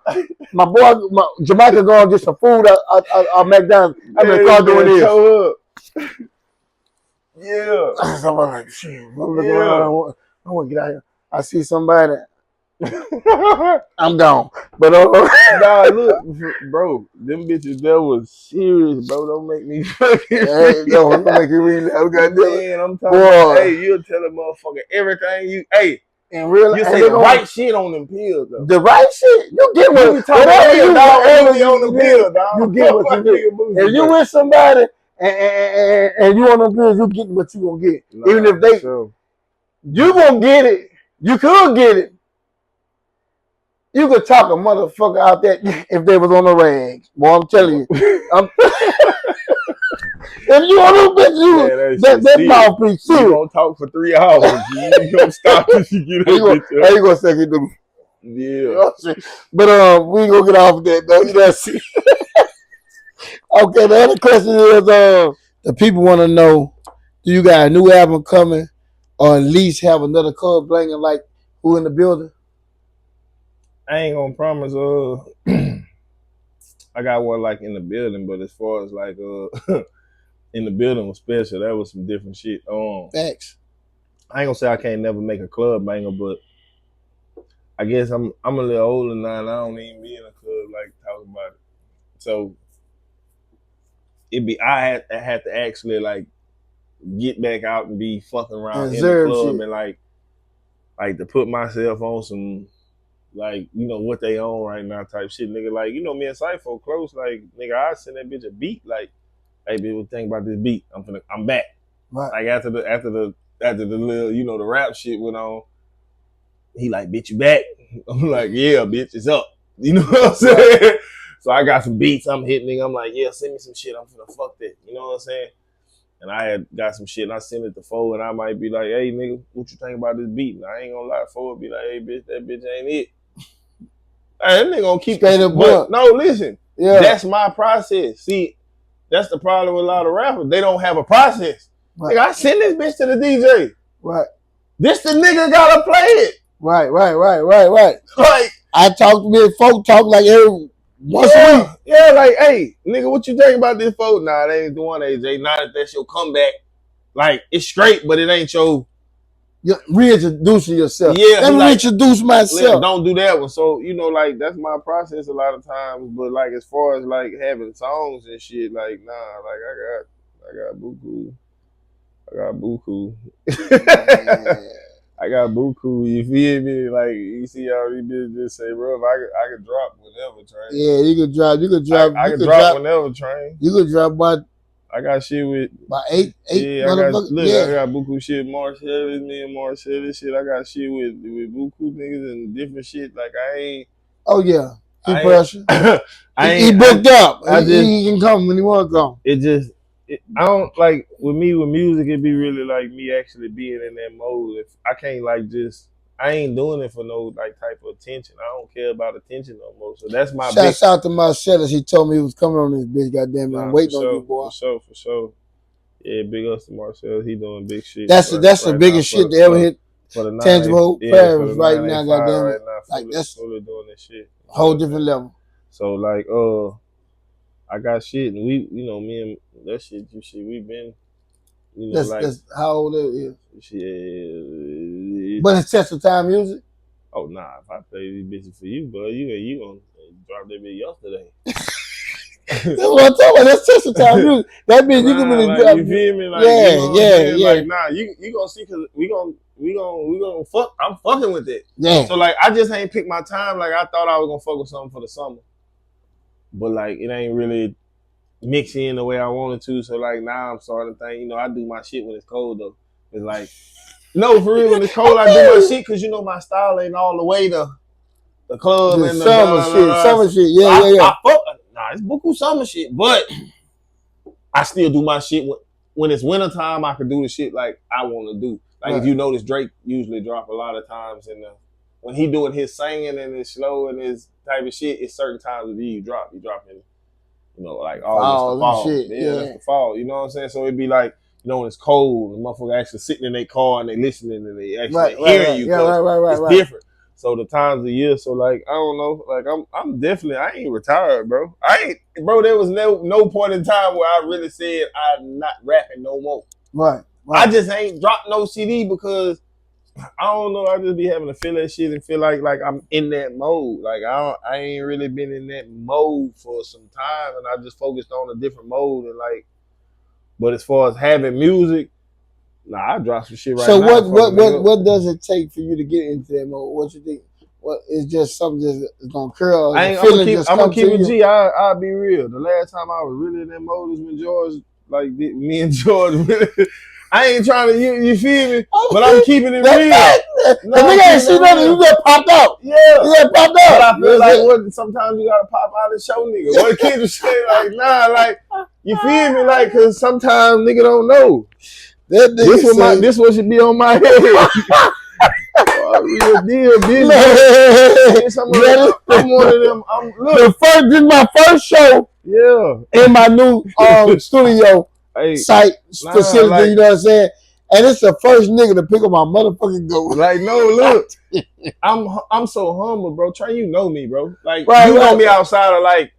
My boy, Jamaica going to get some food at McDonald's. I'm in the car doing this. Yeah. So I'm like, shit. I'm looking around. I want to get out here. I see somebody. I'm gone. But nah, look, bro, them bitches that was serious, bro. Don't make me fucking. Don't make you read that. Man, I'm talking about, hey, you'll tell a motherfucker everything you, hey. And real, you say the right shit on them pills, though. The right shit? You get what you whatever you on the pill, dog. You get what you get. If you with somebody and you on them pills, you get what you gonna get. Even if they, you gonna get it. You could get it. You could talk a motherfucker out there if they was on the rags. Boy, I'm telling you. If you on a bitch, that mouthpiece serious. You gonna talk for 3 hours. You gonna stop if you get that bitch up. How you gonna say it? Yeah. You know but we ain't gonna get off that though. You know. Okay, the other question is the people want to know, do you got a new album coming, or at least have another club blanking like who in the building? I ain't gonna promise I got one like in the building, but as far as like in the building was special, that was some different shit. Facts. I ain't gonna say I can't never make a club banger, but I guess I'm a little older now and I don't even be in a club like talking about it. So I had to actually like get back out and be fucking around in the club shit. And like to put myself on some like, you know, what they own right now type shit, nigga. Like, you know, me and Cypher close, like, nigga, I send that bitch a beat, like, hey, bitch, what think about this beat? I'm back. Right. Like after the little, you know, the rap shit went on, he like, bitch, you back? I'm like, yeah, bitch, it's up. You know what I'm saying? Right. So I got some beats, I'm hitting, nigga. I'm like, yeah, send me some shit. I'm finna fuck that. You know what I'm saying? And I had got some shit and I sent it to Fo and I might be like, hey, nigga, what you think about this beat? And I ain't gonna lie, Fo would be like, hey, bitch, that bitch ain't it. Hey, that nigga gonna keep straight up. But no, listen, that's my process. See, that's the problem with a lot of rappers. They don't have a process. Right. Nigga, I send this bitch to the DJ. Right. This the nigga gotta play it. Right. Like, I talk to me, folk talk like every once a week. Yeah, like, hey, nigga, what you think about this folk? Nah, they ain't the one, AJ. Not if that's your comeback. Like, it's straight, but it ain't your... You're reintroducing yourself. Yeah. Let me reintroduce myself. Don't do that one. So, you know, like, that's my process a lot of times. But, like, as far as, like, having songs and shit, like, nah, like, I got Buku. I got Buku. You feel me? Like, you see how these bitches just say, bro, I could drop whenever, Train. Yeah, you could drop. I could drop whenever, Train. You could drop about... I got shit with about eight. Yeah, I got Buku shit. Marcellus, me and Marcellus shit. I got shit with Buku niggas and different shit. Like I ain't. Oh yeah, he pressure. He booked up. He can come when he want to come. I don't like with me with music. It be really like me actually being in that mode. If I can't like just. I ain't doing it for no like type of attention. I don't care about attention no more. So that's my shouts out to Marcellus. He told me he was coming on this bitch. Goddamn it, I'm waiting on you, boy. For sure. Yeah, big ups to Marcellus. He doing big shit. That's the biggest shit to ever hit for the tangible Paris right now. Goddamn it, like that's doing this shit. Whole different level. So like, I got shit, and we, you know, me and that shit. You see, we been. You know, that's how old it is. Yeah. But it's test of time music. Oh nah, if I play these bitches for you, bud, you gonna drop that bitch yesterday. That's what I'm talking about. That's test of time music. That bitch you can really like, drop. You feel me? Like, yeah. Like nah, you gonna see because we gonna fuck. I'm fucking with it. Yeah. So like, I just ain't picked my time. Like I thought I was gonna fuck with something for the summer, but like it ain't really. Mix in the way I wanted to, so like now I'm starting to think, you know, I do my shit when it's cold though. It's like, no, for real, when it's cold I do my shit because you know my style ain't all the way to the club and the summer shit, yeah. It's Buku summer shit, but I still do my shit when it's wintertime. I can do the shit like I want to do. Like if you notice, Drake usually drop a lot of times when he doing his singing and his slow and his type of shit. It's certain times of the year you drop in. You know, like August to fall. Shit. Yeah, that's the fall. You know what I'm saying? So it'd be like, you know, when it's cold, the motherfucker actually sitting in their car and they listening and they actually hearing you. Yeah, it's different. So the times of the year, so like, I don't know, like I'm definitely, I ain't retired, bro. There was no point in time where I really said I'm not rapping no more. Right. I just ain't dropped no CD because I don't know. I just be having to feel that shit and feel like I'm in that mode. Like I ain't really been in that mode for some time, and I just focused on a different mode. And like, but as far as having music, I drop some shit right now. So what does it take for you to get into that mode? What you think? What is just something that's gonna curl? I'm gonna keep it G. I'll be real. The last time I was really in that mode is when George, like me and George. I ain't trying to, you feel me? Okay. But I'm keeping it real. The nigga ain't see nothing. You just popped out. Yeah. You just popped out. But I feel like sometimes you gotta pop out and show nigga. What kids will say like, nah, like you feel me, like, cause sometimes nigga don't know. This what should be on my head. Real deal, bitch. I'm one of them. This is my first show. Yeah. In my new studio site facility, like, you know what I'm saying? And it's the first nigga to pick up my motherfucking goat. Like, no, look. I'm so humble, bro. Trey, you know me, bro. Like, you know me outside of like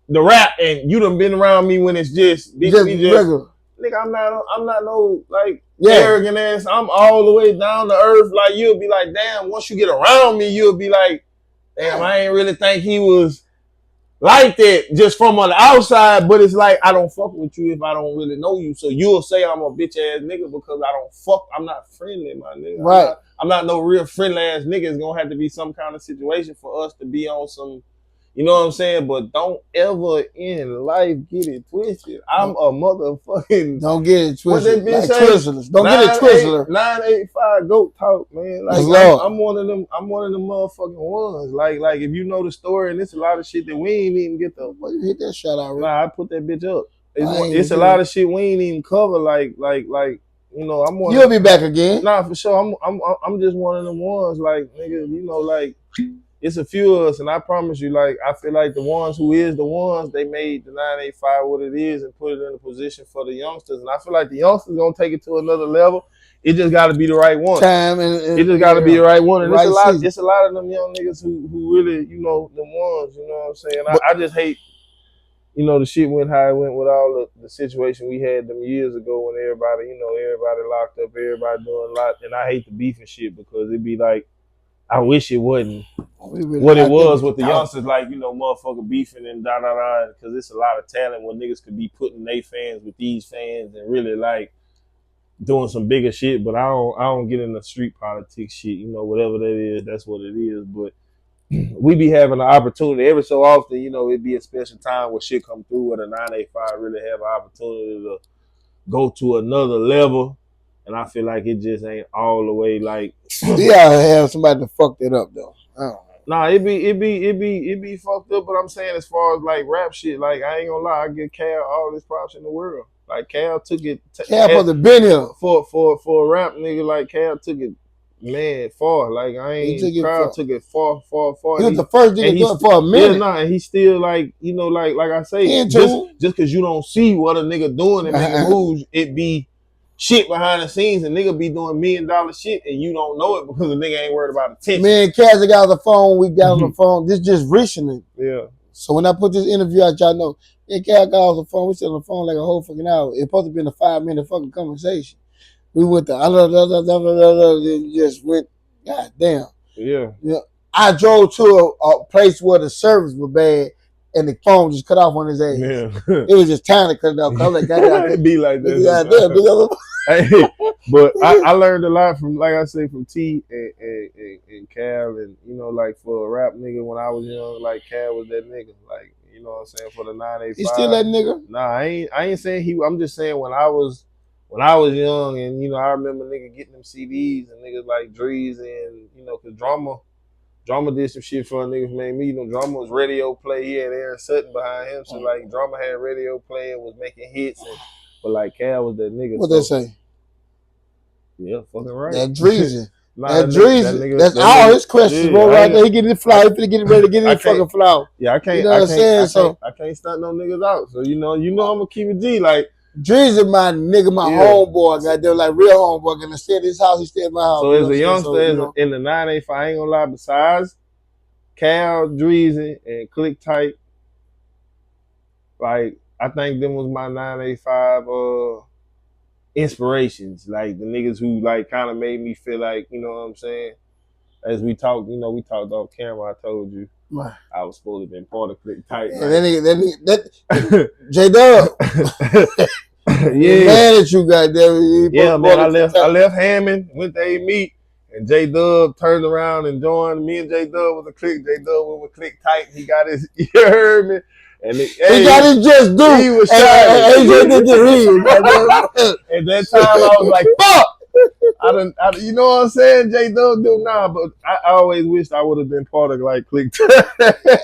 the rap, and you done been around me when it's just regular. Nigga, I'm not no like arrogant ass. I'm all the way down to earth. Like, you'll be like, damn, once you get around me, you'll be like, damn, I ain't really think he was like that just from on the outside, but it's like I don't fuck with you if I don't really know you. So you'll say I'm a bitch ass nigga because I'm not friendly, my nigga. Right. I'm not no real friendly ass nigga. It's gonna have to be some kind of situation for us to be on some, you know what I'm saying? But don't ever in life get it twisted. I'm a motherfucking. Don't get it twisted. Like Twizzlers. Don't get it Twizzler. 985 GOAT talk, man. Like I'm one of them motherfucking ones. Like if you know the story, and it's a lot of shit that we ain't even get the. Well, you hit that shot out, right? Nah, I put that bitch up. It's a lot of shit we ain't even cover. Like you know, I'm one. You'll be back again. Nah, for sure. I'm just one of them ones. Like, nigga, you know, like. It's a few of us, and I promise you, like, I feel like the ones who is the ones, they made the 985 what it is and put it in a position for the youngsters. And I feel like the youngsters gonna take it to another level. It just got to be the right one. It just got to be the right one. And it's a lot of them young niggas who really, you know, the ones. You know what I'm saying? I just hate, you know, the shit went how it went with all the situation we had them years ago when everybody locked up, everybody doing a lot. And I hate the beef and shit because it be like, I wish it wasn't what it was with the youngsters, like, you know, motherfucker beefing and da-da-da, because it's a lot of talent where niggas could be putting they fans with these fans and really, like, doing some bigger shit, but I don't get in the street politics shit, you know, whatever that is, that's what it is, but we be having an opportunity every so often, you know, it be a special time where shit come through where the 985 really have an opportunity to go to another level. And I feel like it just ain't all the way like. Yeah, have somebody to fuck that up though. Nah, it be fucked up. But I'm saying as far as like rap shit, like I ain't gonna lie, I give Cal all this props in the world. Like Cal took it. Cal for the been here for a rap nigga. Like Cal took it, man, far. Like I ain't. Crowd took it far. He was the first nigga do it for a minute. Yeah, nah, and he still like, you know, like I say, just because you don't see what a nigga doing and nigga moves, it be. Shit behind the scenes and nigga be doing $1 million shit and you don't know it because the nigga ain't worried about attention. Me and Kaz got on the phone. We got on the phone. This just recently. Yeah. So when I put this interview out, y'all know. Me and Kaz got off the phone. We sat on the phone like a whole fucking hour. It's supposed to be a 5-minute fucking conversation. We went to just went. God damn. Yeah. I drove to a place where the service was bad. And the phone just cut off on his ass. Yeah. It was just time to cut it off. I was like, God, it be like that. Hey, but I learned a lot from, like I say, from T and Cal, and you know, like for a rap nigga when I was young, like Cal was that nigga, like, you know what I'm saying, for the 985. He still that nigga? Nah, I ain't saying he. I'm just saying when I was young, and you know, I remember nigga getting them CDs and niggas like Drees and you know, cause Drama did some shit for niggas made me. You know, Drama was radio play. He had Aaron Sutton behind him. So, like, Drama had radio play and was making hits. But, like, Cal was that nigga. What they say? Yeah, fucking right. That Dreezy. That Dreezy. That's all his questions, bro, right there. He getting the flower. He finna get ready to get his fucking flower. Yeah, I can't. You know what I'm saying? I can't stunt no niggas out. So, you know I'm going to keep it G. Like, Dreezy, my nigga, my homeboy, goddamn, like real homeboy. Gonna stay at his house, he stay at my house. So as a youngster, in the 985, I ain't gonna lie, besides Cal, Dreezy, and Click Type, like I think them was my 985 inspirations. Like the niggas who like kind of made me feel like, you know what I'm saying? As we talked, you know, we talked off camera, I told you. Right. I was supposed to have been part of Click Type. Yeah, that J-Dub. Yeah. Mad at you, goddamn. Yeah, man, I left Hammond, went to A-Meet, and J-Dub turned around and joined. Me and J-Dub was a click. J-Dub went with Click Tight. He got his, you heard me? And he got his just due. He was shining. AJ did the read. At that time, I was like, fuck! you know what I'm saying? J Dub do nah, but I always wished I would have been part of like Click.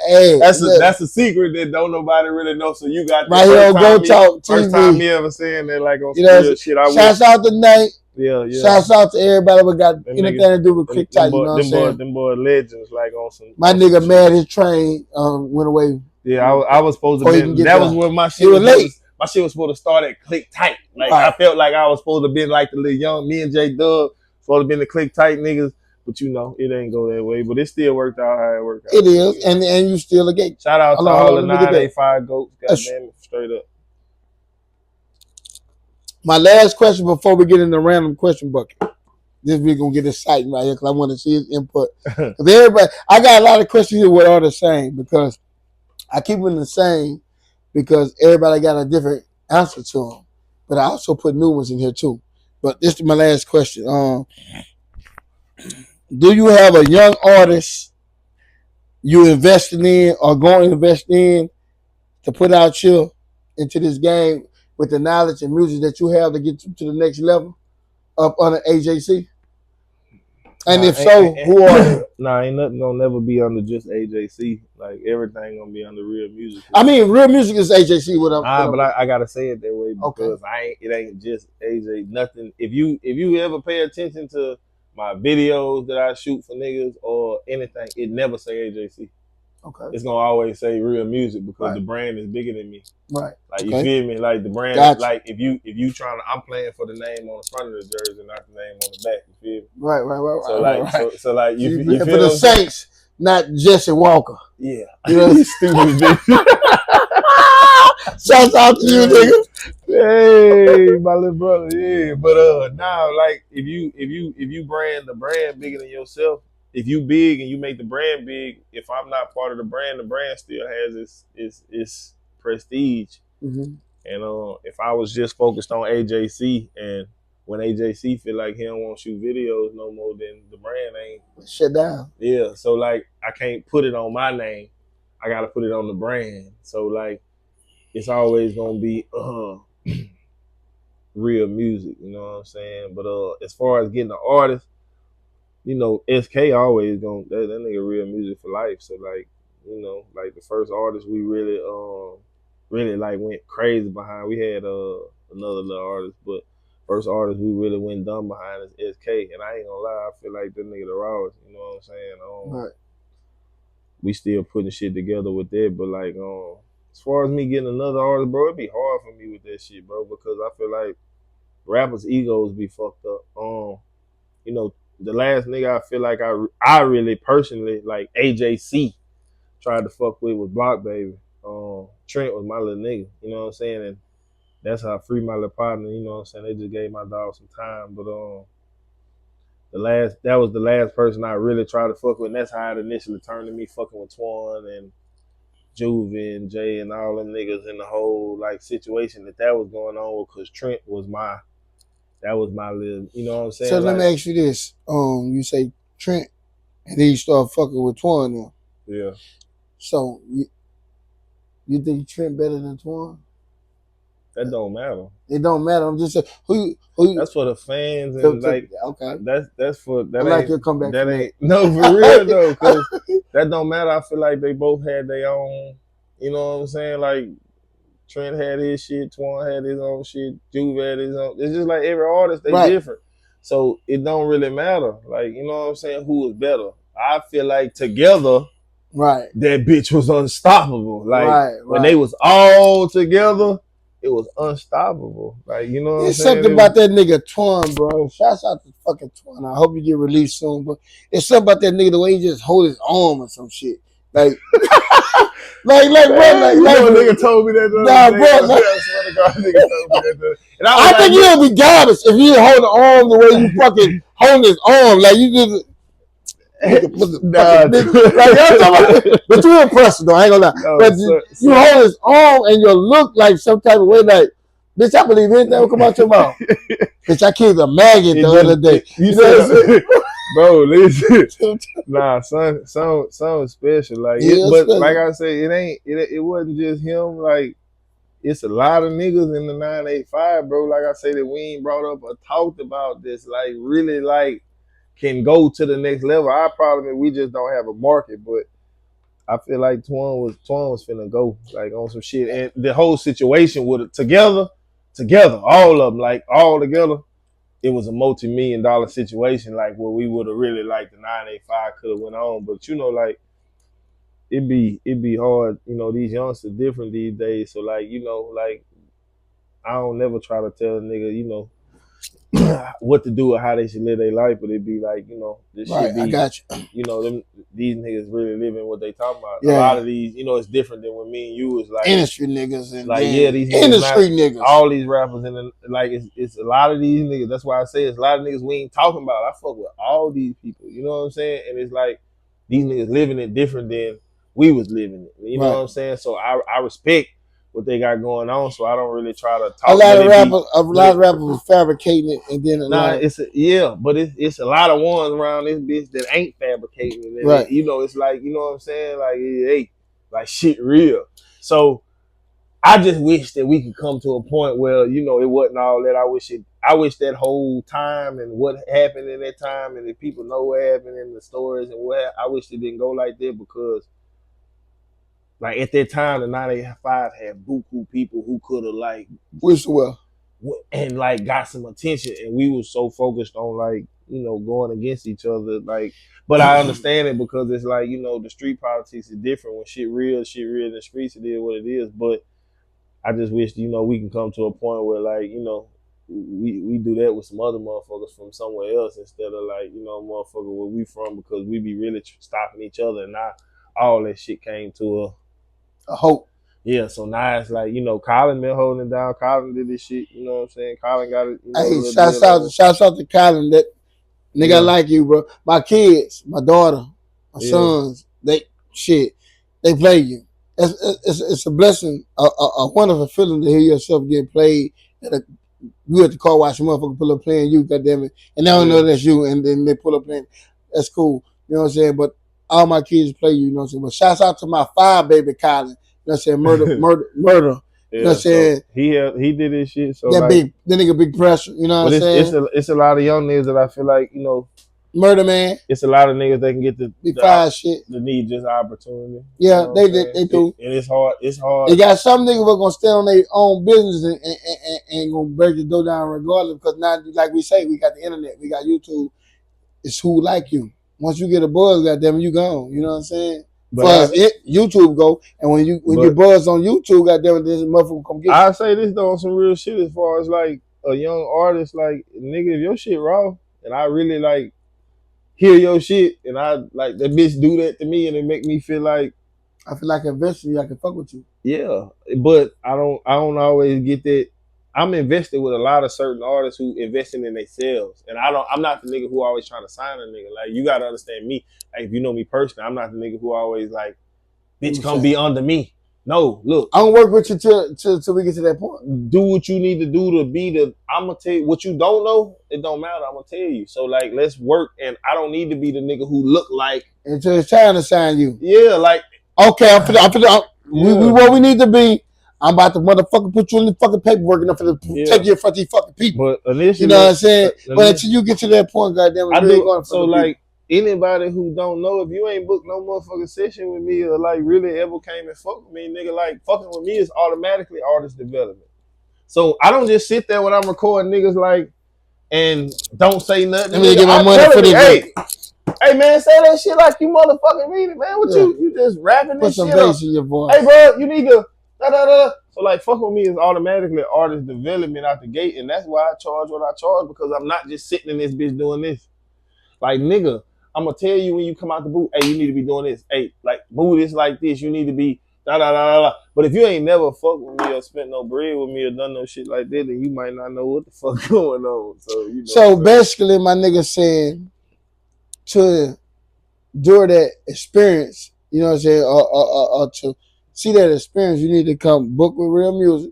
Hey, that's a secret that don't nobody really know. So you got the right here on Go Talk first time TV. me ever saying that like on some You know, real shit. I shouts wish. out to Nate. Yeah. Shouts out to everybody who got Them anything niggas, to do with Click Tight. You know what I'm saying? Them boy legends like on some. My on nigga some Mayne Trayne went away. Yeah, I was supposed to be. That was when my shit was late. My shit was supposed to start at Click Tight. Like Right. I felt like I was supposed to be like the little young me and J Dub supposed to be the Click Tight niggas. But you know, it ain't go that way. But it still worked out how it worked out. It is, and you still a gate. Shout out to all the 985 goats. Goddamn it, straight up. My last question before we get in the random question bucket. This we're gonna get exciting right here because I want to see his input. Because everybody, I got a lot of questions here what are the same because I keep them the same because everybody got a different answer to them. But I also put new ones in here too. But this is my last question. Do you have a young artist you investing in or going to invest in to put out here into this game with the knowledge and music that you have to get to the next level up under AJC? And if so, who are they? Nah, ain't nothing gonna never be under just AJC. Like everything gonna be under Real Music. I mean, Real Music is AJC. I gotta say it that way because it ain't just AJ. Nothing. If you ever pay attention to my videos that I shoot for niggas or anything, it never say AJC. Okay. It's gonna always say Real Music because the brand is bigger than me. Right. Like you feel me? Like the brand. Gotcha. Like if you trying to, I'm playing for the name on the front of the jersey, not the name on the back. You feel me? Right. So like you feel for the Saints, not Jesse Walker. Yeah. You know, you stupid bitch. Shouts out to you, nigga. Hey, my little brother. Yeah, but now like if you brand the brand bigger than yourself. If you big and you make the brand big, if I'm not part of the brand still has its prestige. Mm-hmm. And if I was just focused on AJC, and when AJC feel like he don't want to shoot videos no more, then the brand ain't shut down. Yeah, so like I can't put it on my name. I gotta put it on the brand. So like it's always gonna be Real Music, you know what I'm saying? But as far as getting an artist, you know, SK always gonna that nigga Real Music for life. So like, you know, like the first artist we really like went crazy behind. We had another little artist, but first artist we really went dumb behind is SK. And I ain't gonna lie, I feel like the nigga the rawest, you know what I'm saying? Right. We still putting shit together with that, but like as far as me getting another artist, bro, it'd be hard for me with that shit, bro, because I feel like rappers' egos be fucked up. You know, the last nigga I feel like I really personally like AJC tried to fuck with was Block Baby. Trent was my little nigga, you know what I'm saying? And that's how I free my little partner, you know what I'm saying? They just gave my dog some time. But that was the last person I really tried to fuck with, and that's how it initially turned to me fucking with Twan and Juvie and Jay and all them niggas in the whole like situation that was going on with, because Trent was my little, you know what I'm saying? So let me ask you this. You say Trent, and then you start fucking with Twan now. Yeah. So you think Trent better than Twan? That don't matter. It don't matter. I'm just saying who that's for the fans and like okay. That's for that. I like your comeback. That ain't no for real though, because that don't matter. I feel like they both had their own. You know what I'm saying? Like Trent had his shit, Twan had his own shit, Juve had his own. It's just like every artist they different, so it don't really matter. Like you know what I'm saying? Who is better? I feel like together. Right. That bitch was unstoppable. Like when they was all together, it was unstoppable. Like, you know what I'm saying? It's something about that nigga Twan, bro. Shouts out to fucking Twan. I hope you get released soon, but it's something about that nigga the way he just hold his arm or some shit. Like bro, nigga told me that. Nah, bro. I swear to God, nigga told me that. And I think you'll be garbage if you hold the arm the way you fucking hold his arm. Like you just but you impressive though, I ain't gonna lie. No, but you hold his arm and you look like some type of way like, bitch, I believe anything will come out your mouth. Bitch, I killed a maggot the other day. You know what I'm saying? Bro, listen. Nah, son special. Like but like I said, it wasn't just him. Like it's a lot of niggas in the 985, bro. Like I said, that we ain't brought up or talked about this. Like really, like can go to the next level. Our problem is we just don't have a market, but I feel like Twan was finna go like on some shit, and the whole situation with it together, all of them, like all together, it was a multi-million-dollar situation, like where we would have really like the 985 could have went on, but you know, like it'd be hard, you know, these youngsters different these days, so like you know, like I don't never try to tell a nigga, you know, what to do or how they should live their life, but it'd be like, you know, this Right, should be, I got you. you know, these niggas really living what they talking about. Yeah. A lot of these, you know, it's different than when me and you was like industry niggas and like yeah, these industry niggas. All these rappers and like it's a lot of these niggas. That's why I say it's a lot of niggas we ain't talking about. I fuck with all these people. You know what I'm saying? And it's like these niggas living it different than we was living it. You know what I'm saying? So I respect what they got going on, so I don't really try to talk. A lot of rappers was fabricating it, and then but it's a lot of ones around this bitch that ain't fabricating it. And right. You know, it's like, you know what I'm saying? Like it ain't like shit real. So I just wish that we could come to a point where, you know, it wasn't all that. I wish that whole time and what happened in that time, and if people know what happened in the stories and what, I wish it didn't go like that, because like at that time, the 985 had buku people who could have like wished well and like got some attention, and we were so focused on like, you know, going against each other. Like, but I understand it, because it's like, you know, the street politics is different. When shit real in the streets, it is what it is. But I just wish, you know, we can come to a point where like, you know, we do that with some other motherfuckers from somewhere else, instead of like, you know, motherfucker where we from, because we be really stopping each other, and now all that shit came to a hope. Yeah, so now it's like, you know, Colin been holding it down. Colin did this shit, you know what I'm saying? Colin got it. You know, hey, shouts out to Colin. That nigga, I like you, bro. My kids, my daughter, my sons, they play you. It's a blessing, a wonderful feeling to hear yourself get played. You at the car wash, motherfucker pull up playing you, goddamn it, and they don't know that's you, and then they pull up playing. That's cool, you know what I'm saying? But all my kids play you, you know what I'm saying? But shouts out to my five baby Colin. You know what I'm saying? Murder. You know what I'm saying? So he did this shit. So that nigga big pressure. You know what I'm saying? It's a lot of young niggas that I feel like, you know, murder man. It's a lot of niggas that can get the shit. The need just opportunity. Yeah, you know they do. And it's hard. It's hard. They got some niggas who are gonna stand on their own business and gonna break the door down regardless, because now, like we say, we got the internet, we got YouTube. It's who like you. Once you get a buzz, goddamn, you gone. You know what I'm saying? But YouTube go, and when you buzz on YouTube, goddamn, this motherfucker come get you. I say this though on some real shit, as far as like a young artist, like nigga, if your shit raw and I really like hear your shit, and I like that bitch do that to me, and it make me feel like eventually I can fuck with you. Yeah, but I don't always get that. I'm invested with a lot of certain artists who investing in themselves, and I'm not the nigga who always trying to sign a nigga. Like, you gotta understand me. Like, if you know me personally, I'm not the nigga who always like, bitch, come be under me. No, look, I'm gonna work with you till we get to that point. Do what you need to do to be the. I'm gonna tell you what you don't know. It don't matter. I'm gonna tell you. So like, let's work, and I don't need to be the nigga who look like until it's time to sign you. Yeah, like okay, we where we need to be. I'm about to motherfucker put you in the fucking paperwork, and I'm gonna take you in front of these fucking people. But initially, you know what I'm saying? But until you get to that point, goddamn, I do. So like, anybody who don't know, if you ain't booked no motherfucking session with me, or like really ever came and fuck with me, nigga, like fucking with me is automatically artist development. So I don't just sit there when I'm recording niggas like and don't say nothing. Let me get my money for this. Hey man, say that shit like you motherfucking mean it, man. What you just rapping this shit? Put some bass in your voice. Hey bro, you need to da da da. So like, fuck with me is automatically artist development out the gate, and that's why I charge what I charge, because I'm not just sitting in this bitch doing this. Like, nigga, I'm gonna tell you when you come out the booth, hey, you need to be doing this. Hey, like, move this like this. You need to be da da da da. But if you ain't never fucked with me or spent no bread with me or done no shit like that, then you might not know what the fuck going on. So you know. So basically, my nigga saying to do that experience, you know what I'm saying, or to see that experience, you need to come book with Real Music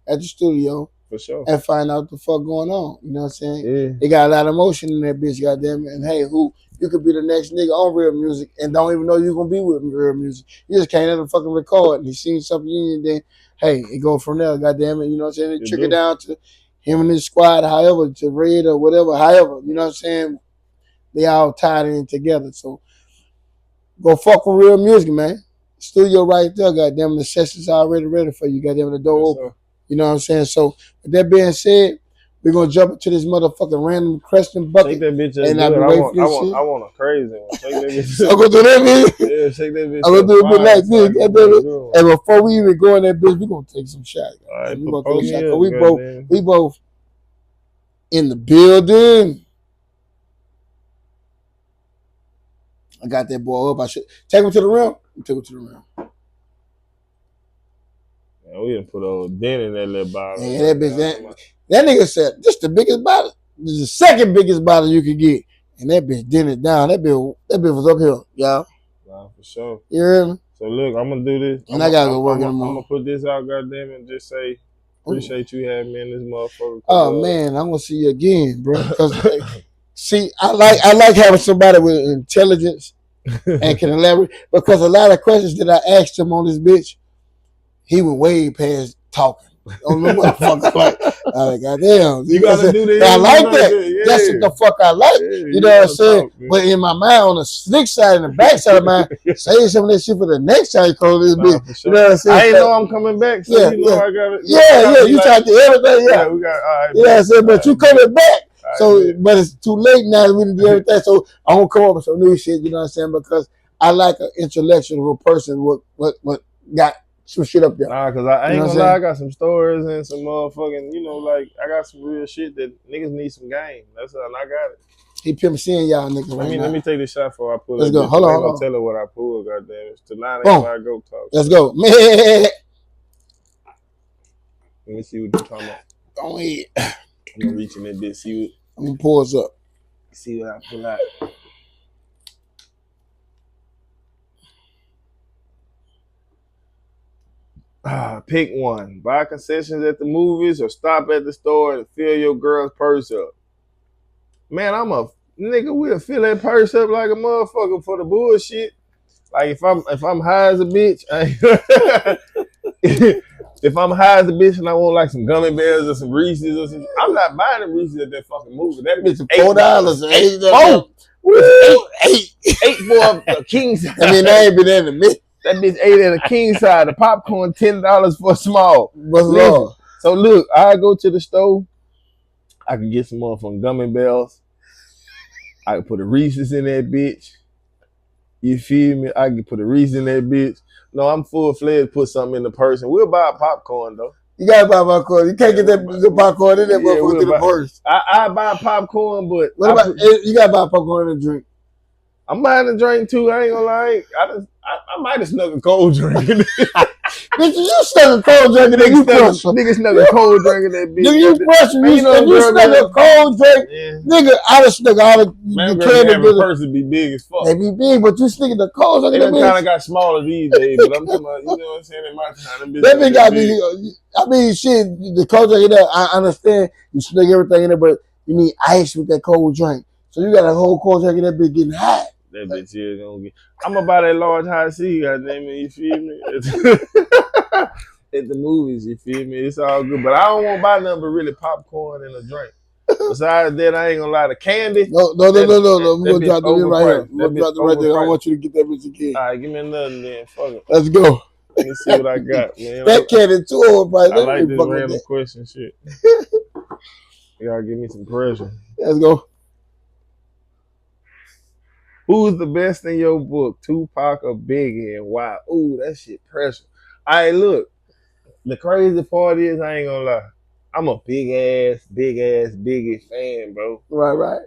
at the studio. For sure. And find out what the fuck going on. You know what I'm saying? Yeah. They got a lot of emotion in that bitch, goddamn it. And hey, you could be the next nigga on Real Music and don't even know you're gonna be with Real Music. You just can't let them fucking record. And you seen something, and then hey, it go from there, goddamn it, you know what I'm saying? It It trickle do. down to him and his squad, however, to Red or whatever, however, you know what I'm saying? They all tied in together. So go fuck with real music, man. Studio right there, goddamn, the session's already ready for you, goddamn, the door Yes, open. sir. You know what I'm saying? So with that being said, we're gonna jump into this motherfucking random question Shake bucket. that bitch up And I've good. been I waiting for want, I this want, shit. I want a crazy one. Shake that bitch So I'm up. gonna do that, bitch. Yeah, shake that bitch I'm gonna up do it fire like so I this, can goddamn get a it. good one. And before we even go in that bitch, we're gonna take some shots. All right, We're gonna propose take a shot. me up, Cause we goddamn. both in the building. I got that boy up. I should take him to the rim. Take him to the rim. Man, we done put a old dent in that little bottle. And that bitch, that nigga said, this the biggest bottle. This is the second biggest bottle you could get. And that bitch did it down. That bitch was up here, y'all. Nah, for sure. You hear me? So look, I'm gonna do this. And I gotta go work in the I'm morning. gonna put this out, goddamn, and just say appreciate you having me in this motherfucker. Oh man, I'm gonna see you again, bro. Cause see, I like having somebody with intelligence and can elaborate. Because a lot of questions that I asked him on this bitch, he went way past talking. On the motherfucker, like goddamn, you gotta do this. I like that. Yeah. That's what the fuck I like. Yeah, you know what I'm saying? Talk, but in my mind, on the slick side and the back side of mine, say some of that shit for the next time you call this bitch. Sure. You know what I'm saying? I ain't know I'm coming back, so yeah, you know I got it. Yeah, you tried to everything. Yeah, we got. All right, yeah, I said, but you coming back. So, right, but it's too late now. We did everything. So I'm gonna come up with some new shit. You know what I'm saying? Because I like an intellectual person. What got some shit up there? Nah, cause I ain't gonna lie. I got some stories and some motherfucking. You know, like I got some real shit that niggas need some game. That's all. I got it. He pimp seeing y'all niggas right now. Let me take this shot before I pull. Let's go. Hold on. Hold on. Tell her what I pulled. Goddamn, it's tonight. Boom. I go talk. Let's go, man. Let me see what you're talking about. Go ahead. I'm gonna reach in that bitch. See what. I'm gonna pause up. See what I pull out. Pick one. Buy concessions at the movies or stop at the store and fill your girl's purse up. Man, I'm a nigga. We'll fill that purse up like a motherfucker for the bullshit. Like if I'm high as a bitch, if I'm high as a bitch and I want like some gummy bears or some Reese's or something, I'm not buying the Reese's at that fucking movie. That bitch $4. $8 for a king size. I mean, they ain't been in the mid. That bitch ate at a king side. The popcorn $10 for a small. Listen, so look, I go to the store. I can get some motherfucking gummy bears. I can put a Reese's in that bitch. You feel me? I can put a Reese's in that bitch. No, I'm full fledged. Put something in the purse. We'll buy popcorn though. You gotta buy popcorn. You can't get that popcorn in that motherfucker to the purse. I buy popcorn, but what about you gotta buy popcorn and a drink? I'm buying a drink too. I ain't gonna lie. I might have snuck a cold drink in there. Bitch, you snuck a cold drink in there. Nigga snuck a cold drink in that bitch. Nigga, you pressure. You snuck a cold drink. Yeah. Nigga, I done snuck all the candy. Person be big as fuck. They be big, but you sneaking the cold drink in that bitch. They kind of got smaller these days, but I'm talking about, you know what I'm saying? In my time, that bitch got me. I mean, shit, the cold drink in there, I understand you snuck everything in there, but you need ice with that cold drink. So you got a whole cold drink in that bitch getting hot. That bitch here gonna get. I'm gonna buy that large high C, goddamn it, you feel me? At the movies, you feel me? It's all good, but I don't want to buy nothing but really popcorn and a drink. Besides that, I ain't gonna lie, the candy. No. We're gonna drop the bitch right here. We're gonna drop the right there. I want you to get that bitch again. All right, give me another then. Fuck it. Let's go. Let me see what I got, man. That candy too overpriced. I like this random question shit. You gotta give me some pressure. Let's go. Who's the best in your book, Tupac or Biggie, and why? Ooh, that shit pressure. All right, look. The crazy part is, I ain't gonna lie. I'm a big ass Biggie fan, bro. Right.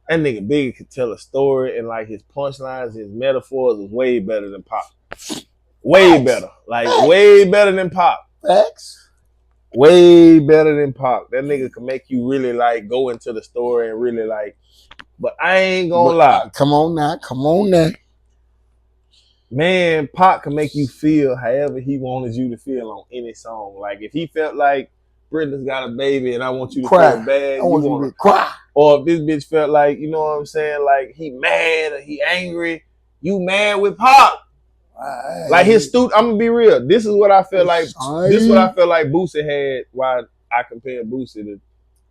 That nigga Biggie could tell a story, and like his punchlines, his metaphors was way better than Pop. Way better. Like, way better than Pop. Facts. Way better than Pop. That nigga can make you really like go into the story and really like. But I ain't gonna lie. Come on now. Man, Pac can make you feel however he wanted you to feel on any song. Like if he felt like Britney's got a baby and I want you to feel bad, I want you to cry. Or if this bitch felt like, you know what I'm saying, like he mad or he angry, you mad with Pac. Like his I'm gonna be real. This is what I feel like. This is what I feel like Boosie had. Why I compare Boosie to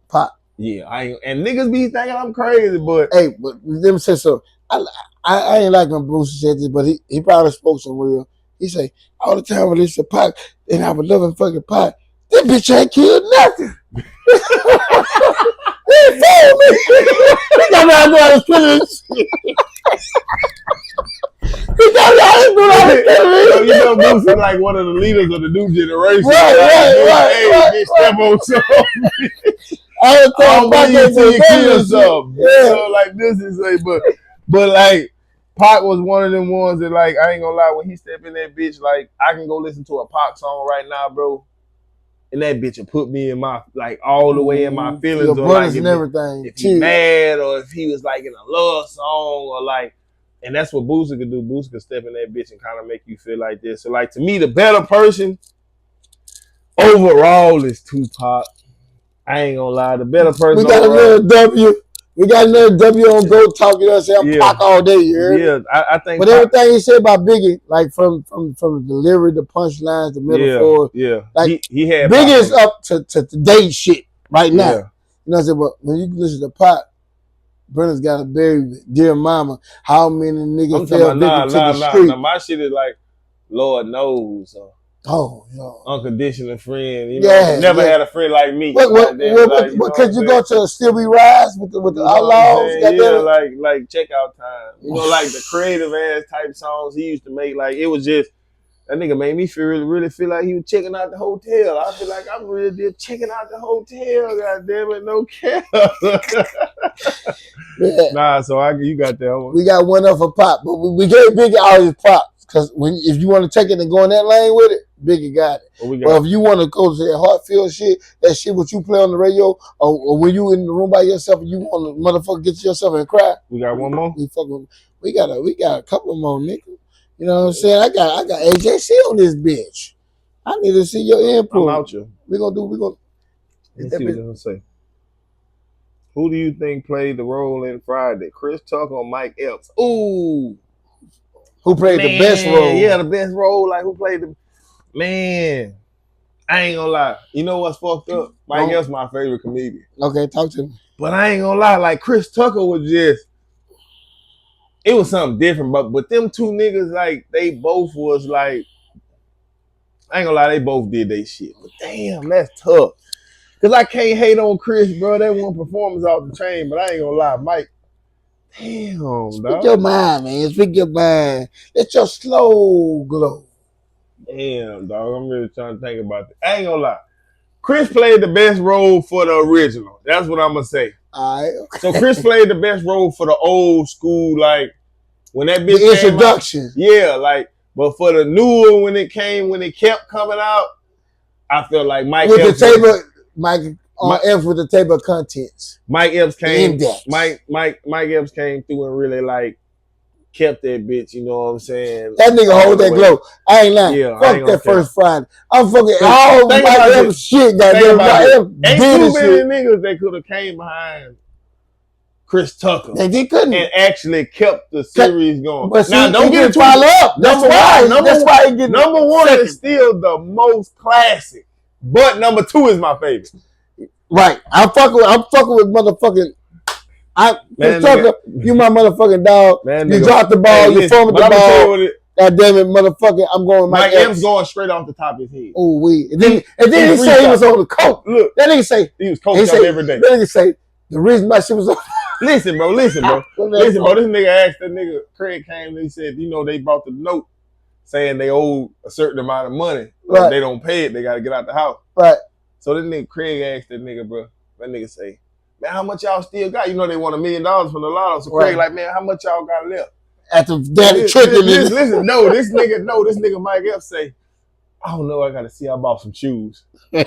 Pop. Yeah, and niggas be thinking I'm crazy, but hey, but let me say so. I ain't like when Boosie said this, but he probably spoke some real. He say all the time when it's a Pac, and I was loving fucking Pac. That bitch ain't killed nothing. He fooled me. He got me out there I was killing shit. He got me out there killing you know Boosie like one of the leaders of the new generation. Right. Step on something. I don't believe till you kill something. Yeah. So like this is like, but like Pac was one of them ones that like I ain't gonna lie, when he step in that bitch, like I can go listen to a Pac song right now, bro, and that bitch will put me in my like all the way in my feelings. Your brothers and everything. If he mad or if he was like in a love song or like, and that's what Boosie could do. Boosie could step in that bitch and kind of make you feel like this. So like to me, the better person overall is Tupac. I ain't gonna lie, the better person. We got another W. We got another W on Go Talk. You know what I'm saying? Pac all day. You heard me? I think. But everything he said about Biggie, like from the delivery, the punchlines, the metaphors. Yeah. Like he had Biggie is up to today's shit right now. Yeah. You know what I'm saying? But when you listen to Pac, Brenda's got a very dear mama. How many niggas fell victim to the street? Nah, my shit is like Lord knows. Unconditional friend. You know, never had a friend like me. Because you go to Still We Rise with the Outlaws. Like Checkout Time. You know, like the creative ass type songs he used to make. Like it was just that nigga made me really feel like he was checking out the hotel. I feel like I'm really just checking out the hotel. God damn it, no care. Nah, so you got that one. We got one up for Pop, but we gave Biggie all his props because if you want to take it and go in that lane with it, Biggie got it. Or if you want to go to that heartfelt shit, that shit what you play on the radio, or when you in the room by yourself and you want to motherfucker get to yourself and cry. We got one more. We got a couple more, nigga. You know what I'm saying? I got AJC on this bitch. I need to see your input. I'm out you. Let's see what they're gonna say. Who do you think played the role in Friday? Chris Tucker or Mike Epps? Ooh. Who played the best role? Yeah, the best role. Like who played the man? I ain't gonna lie. You know what's fucked up? Mike Epps my favorite comedian. Okay, talk to me. But I ain't gonna lie, like Chris Tucker was just it was something different, but them two niggas, like, they both was like, I ain't gonna lie, they both did they shit. But damn, that's tough. Cause I can't hate on Chris, bro. That one performance off the chain, but I ain't gonna lie, Mike. Damn, dog. Speak your mind, man. Speak your mind. Let your slow glow. Damn, dog. I'm really trying to think about that. I ain't gonna lie. Chris played the best role for the original. That's what I'm gonna say. All right. Okay. So Chris played the best role for the old school, like when that bitch the introduction. Out, yeah, like, but for the newer when it kept coming out, I feel like Mike with Epps the table, Mike Epps with the table of contents. Mike Epps came. Mike Epps came through and really like kept that bitch. You know what I'm saying? That nigga hold that glow. I ain't lying. Yeah, fuck that first Friday. I'm fucking all Mike Epps shit. Goddamn, ain't too many niggas that could have came behind Chris Tucker. They couldn't. And actually kept the series going. But now, don't get it follow up. That's why he get number one is still the most classic. But number two is my favorite. Right. I'm fucking with motherfucking Chris Tucker, you my motherfucking dog. Man, you dropped the ball, you fumbled the ball. God damn it, motherfucker, I'm going Mike Epps going straight off the top of his head. Oh, and then he say he was on the coke. Look, that nigga say he was coached up every day. That nigga say the reason my shit was on. Listen, bro. This nigga asked that nigga, Craig came and he said, you know, they brought the note saying they owe a certain amount of money. Right. If they don't pay it, they got to get out the house. Right. So this nigga, Craig asked that nigga, bro, that nigga say, man, how much y'all still got? You know they want $1 million from the lotto. So Craig like, man, how much y'all got left? After daddy tricking nigga. Listen, this nigga Mike Epps say, I don't know, I got to see, I bought some shoes. Some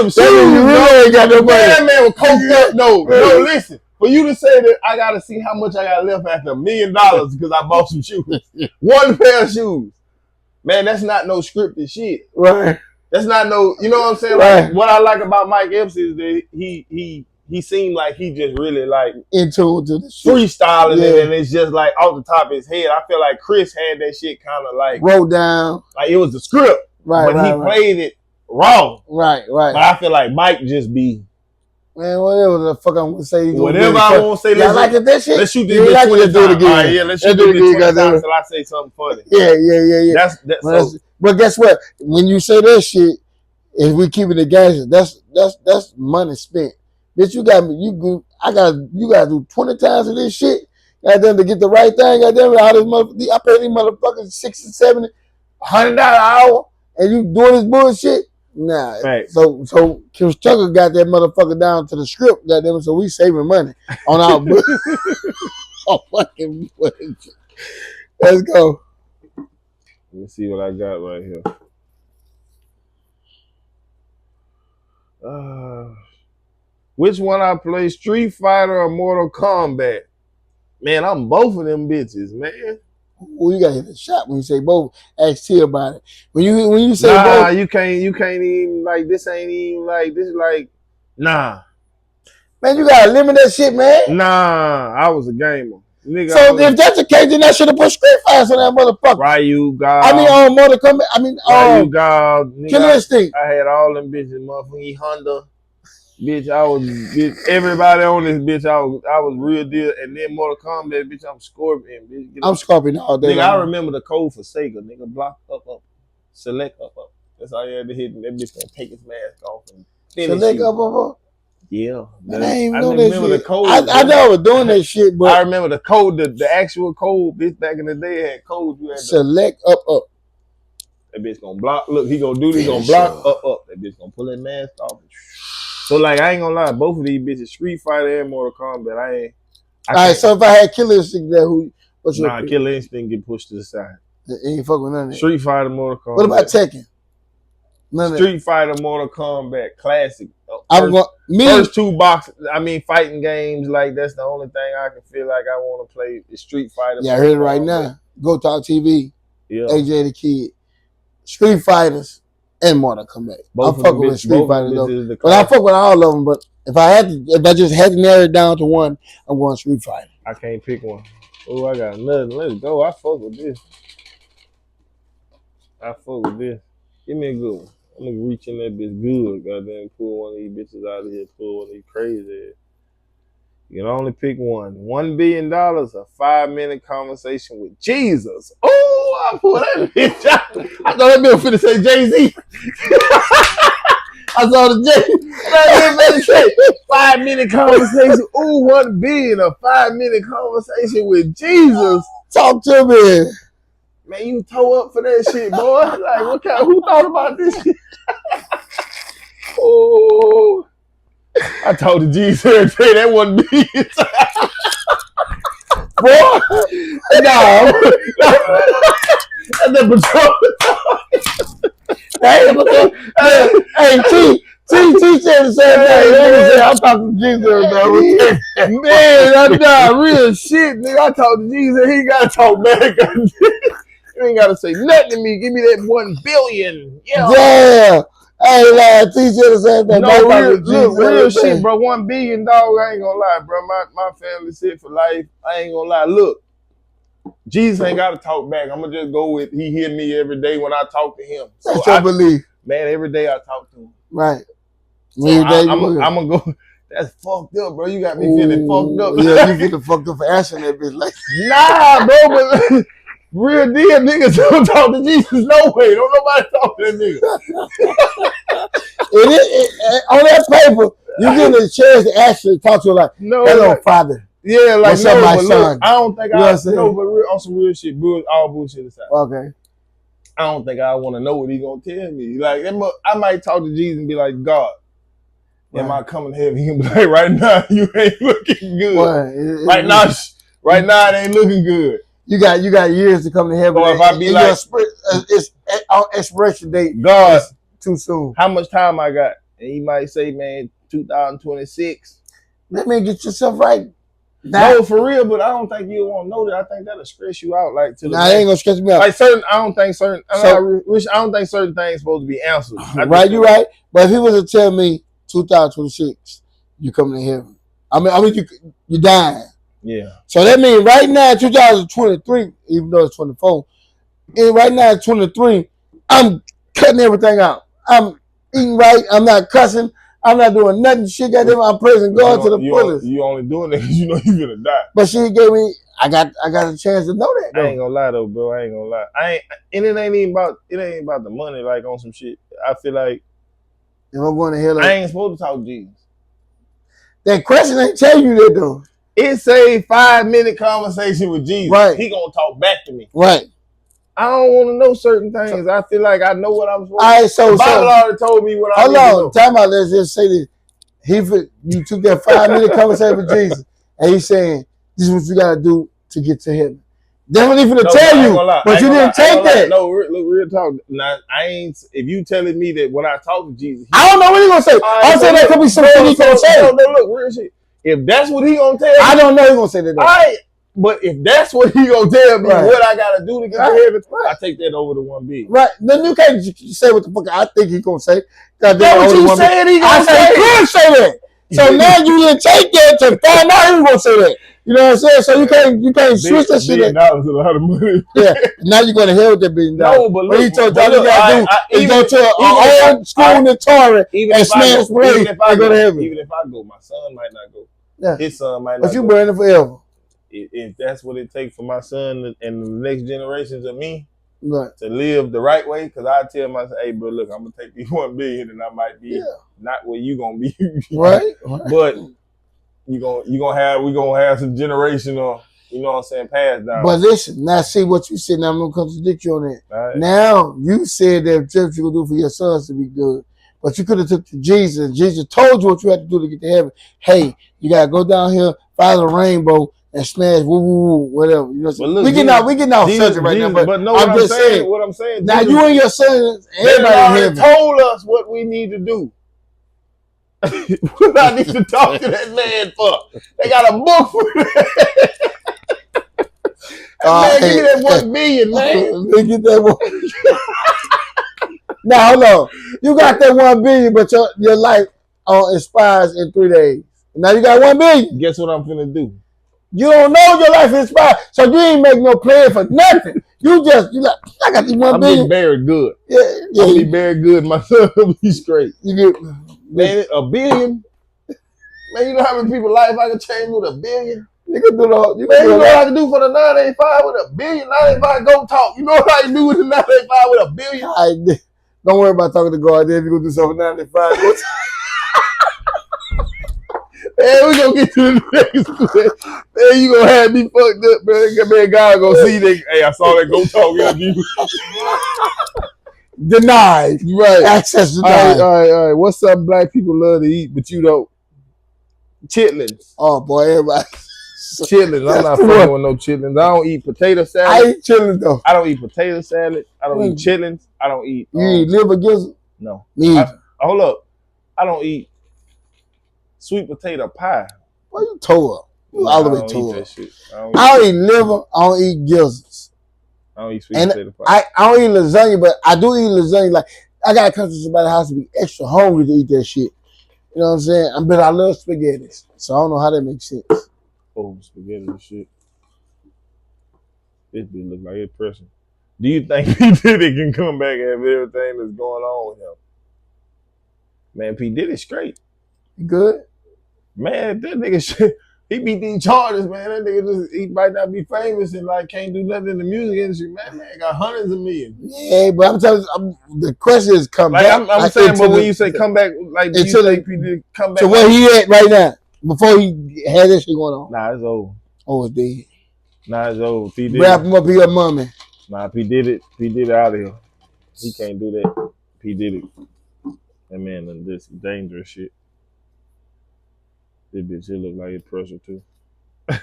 shoes, you really ain't got no money. That man was coked up. No, listen. For you to say that I got to see how much I got left after $1 million because I bought some shoes. One pair of shoes. Man, that's not no scripted shit. Right. That's not no, you know what I'm saying? Right. Like, what I like about Mike Epps is that he he seemed like he just really like into the shit. Freestyling it, and it's just like off the top of his head. I feel like Chris had that shit kind of like wrote down, like it was the script, but he played it wrong. Right. But I feel like Mike just be. Man, whatever the fuck I'm gonna say. Whatever I want to say, that shit. Let's shoot this bitch 20 times. Right, yeah, let's shoot this bitch 20 times till I say something funny. Yeah. That's but guess what? When you say that shit, if we keep it the gas, that's money spent. Bitch, you gotta do 20 times of this shit. Goddamn to get the right thing. Goddamn, all this I pay these motherfuckers $60, $70, $100 an hour, and you doing this bullshit. Nah, right. So Chris Tucker got that motherfucker down to the script, goddamn. So we saving money on our fucking budget. Let's go. Let me see what I got right here. Which one I play, Street Fighter or Mortal Kombat? Man, I'm both of them bitches, man. Well, you gotta hit a shot when you say both. Ask T about it. When you say both, you can't even like this. Ain't even like this. Like nah, man, you gotta limit that shit, man. Nah, I was a gamer, nigga. So if that's the case, then I should have put Street Fighter on that motherfucker. Ryu God. I mean, Mortal Kombat. I mean, Ryu God. Killer Instinct. I had all them bitches, motherfucking Honda. Bitch, everybody on this bitch, I was real deal. And then Mortal Kombat, bitch, I'm Scorpion, bitch. I'm Scorpion all day. Nigga, I remember the code for Sega, nigga. Block up, select up. That's all you had to hit, and that bitch gonna take his mask off and finish select you. Up. Yeah. Man, I ain't know that shit. The code. I know I was doing that shit, but I remember the code, the actual code, bitch, back in the day had codes. You had to select up. That bitch gonna block. Look, he gonna do this, gonna block up. That bitch gonna pull that mask off. So like I ain't gonna lie, both of these bitches, Street Fighter and Mortal Kombat, all right, so if I had Killer Instinct there, what's your opinion? Killer Instinct get pushed to the side. Ain't fuck with none of that. Street Fighter, Mortal Kombat. What about Tekken? Street Fighter, Mortal Kombat, classic. First two fighting games, like that's the only thing I can feel like I want to play is Street Fighter. Yeah, I heard it right now. Go TalkTV. Yeah. AJ the Kid. Street Fighters. And Mortal Kombat. I'm fucking with Street Fighter though. But I fuck with all of them. But if I just had to narrow it down to one, I'm going Street Fighter. I can't pick one. Oh, I got nothing. Let's go. I fuck with this. Give me a good one. I'm gonna reach in that bitch good. Goddamn, pull one of these bitches out of here. Pull one of these crazy. You can only pick one. $1 billion, a 5-minute conversation with Jesus. Oh, I pulled that bitch out. I thought that bitch was finna say Jay-Z. I saw the Jay. 5-minute conversation. Ooh, $1 billion, a 5-minute conversation with Jesus. Talk to me. Man, you toe up for that shit, boy. Like, who thought about this shit? Oh. I told the Jesus every day that wasn't me. Boy, that's the patrol. Hey, T said the same thing. I'm talking to Jesus. Man, I'm real shit, nigga. I talked to Jesus. He gotta talk back. You ain't gotta say nothing to me. Give me that 1 billion. Yeah. Hey, man, T said the same thing. No, real shit, bro. 1 billion, dog. I ain't gonna lie, bro. My family's set for life. I ain't gonna lie. Look, Jesus ain't gotta talk back. I'm gonna just go with he hear me every day when I talk to him. So that's your belief. Man, every day I talk to him. Right. So I'm gonna go. That's fucked up, bro. You got me feeling fucked up. Yeah, you feeling fucked up for answering that bitch. Like, nah, bro, but real deal niggas don't talk to Jesus no way. Don't nobody talk to that nigga. On that paper, you get a chance to actually talk to him like, hello, Father. Yeah, like, what's up, my son? Look, I don't think on some real shit, all bullshit aside. Okay. I don't think I want to know what he gonna tell me. Like, I might talk to Jesus and be like, God, am I coming to heaven? He can be like, right now, you ain't looking good. Right now, it ain't looking good. You got years to come to heaven. So if I be like, it's on expiration date. God, too soon. How much time I got? And he might say, man, 2026. Let me get yourself right. No, for real, but I don't think you want to know that. I think that'll stress you out. Like, it ain't gonna stress me out. Like I don't think certain things supposed to be answered. Right, you're right. But if he was to tell me 2026, you coming to heaven. I mean, you dying. Yeah. So that means right now, 2023, even though it's 24, and right now it's 23, I'm cutting everything out. I'm eating right. I'm not cussing. I'm not doing nothing. She got them. I'm praising God to the fullest. You only doing it because you know you're gonna die. But she gave me. I got a chance to know that. Though. I ain't gonna lie though, bro. I ain't gonna lie. And it ain't even about the money. Like on some shit. I feel like if I'm going to hell, I ain't supposed to talk Jesus. That question ain't tell you that though. It's a 5-minute conversation with Jesus. Right. He gonna talk back to me. Right. I don't want to know certain things. I feel like I know what I'm supposed to. All right, so the Bible already told me what I need to know. Time out. Let's just say this. You took that 5-minute conversation with Jesus, and he's saying, "This is what you gotta do to get to heaven." That's what he's gonna tell you, but you didn't take that. No, look, real talk. Now, I ain't. If you telling me that when I talk to Jesus, I don't know what he's gonna say. I'm saying that could be something he's gonna say. No, look, real shit. If that's what he gonna tell me, I don't know he's gonna say that. All right, but if that's what he gonna tell me, what I gotta do to get to heaven, I take that over to one big. Right. Then you can't say what the fuck I think he's gonna say. That's what you said he gonna say. I could say that. So now you didn't take that to find out he was gonna say that. You know what I'm saying? So you can't switch that shit. $1 billion is a lot of money. Yeah. Now you're gonna hell with that $1 billion. No, but look, he told you all you gotta do is go to an old school in the Torah and smash play and go to heaven. Even if I go, my son might not go. Yeah. His son might not go. But you burning forever. If that's what it takes for my son and the next generations of me right. to live the right way, because I tell myself, hey, bro, look, I'm going to take these $1 billion and I might be not where you going to be. right. But we're going to have some generational, you know what I'm saying, pass down. But listen, now see what you said. Now I'm going to contradict you on that. Right. Now, you said that what you're going to do for your sons to be good. But you could have took to Jesus. Jesus told you what you had to do to get to heaven. Hey, you got to go down here, follow the rainbow, and smash whatever. You know what I'm saying? We getting off subject right now. But no, I'm just saying. What I'm saying. Now you and your sons, everybody told us what we need to do. What I need to talk to that man for? They got a book for that. Man, give me that $1 billion, man. Let me get that one. Now hold on. You got that $1 billion, but your life expires in 3 days. Now you got $1 billion. Guess what I'm finna do? You don't know your life expires, so you ain't make no plan for nothing. You like, I got this $1 billion. I'm buried good. Yeah. I'll be buried good. My son will be straight. You get man, $1 billion. Man, you know how many people's life I can change with $1 billion? You can do the. You know what I can do for the 985 with $1 billion? 985 go talk. You know what I can do with the 985 with $1 billion? Don't worry about talking to God. Then if you gonna do something for 985. Man, we gonna get to the next clip. Man, you gonna have me fucked up, man. Man, God gonna see that. Hey, I saw that go talk interview. Denied. Right. Access denied. All right. What's something black people love to eat, but you don't? Chitlins. Oh, boy, everybody. Chitlins. I'm not fucking with no chitlins. I don't eat potato salad. I eat chitlins, though. I don't eat potato salad. I don't eat chitlins. I don't eat. You eat liver gizzard? No. Me. Hold up. I don't eat sweet potato pie. Why you toe up? All the way toe up. I don't eat liver. I don't eat gizzards. I don't eat sweet potato pie. I don't eat lasagna, but I do eat lasagna. Like, I gotta come to somebody's house to be extra hungry to eat that shit. You know what I'm saying? But I love spaghetti, so I don't know how that makes sense. Oh, spaghetti and shit. This bitch look like it's pressing. Do you think P. Diddy can come back after everything that's going on with him? Man, P. Diddy's straight. Good? Man, that nigga shit. He beat these charges, man. That nigga he might not be famous and like can't do nothing in the music industry. Man, got hundreds of millions. Yeah, but I'm telling you, the question is come like, back. I'm saying, but when you say come back, like do you think P. Diddy come back? So where he at right now? Before he had this shit going on. Nah, it's over. Oh, it's dead. Nah, it's over. P. Diddy. Wrap him up in your mummy. Nah, P. Diddy out of here. He can't do that. P. Diddy. That man, this dangerous shit. This bitch, it look like it's pressure too.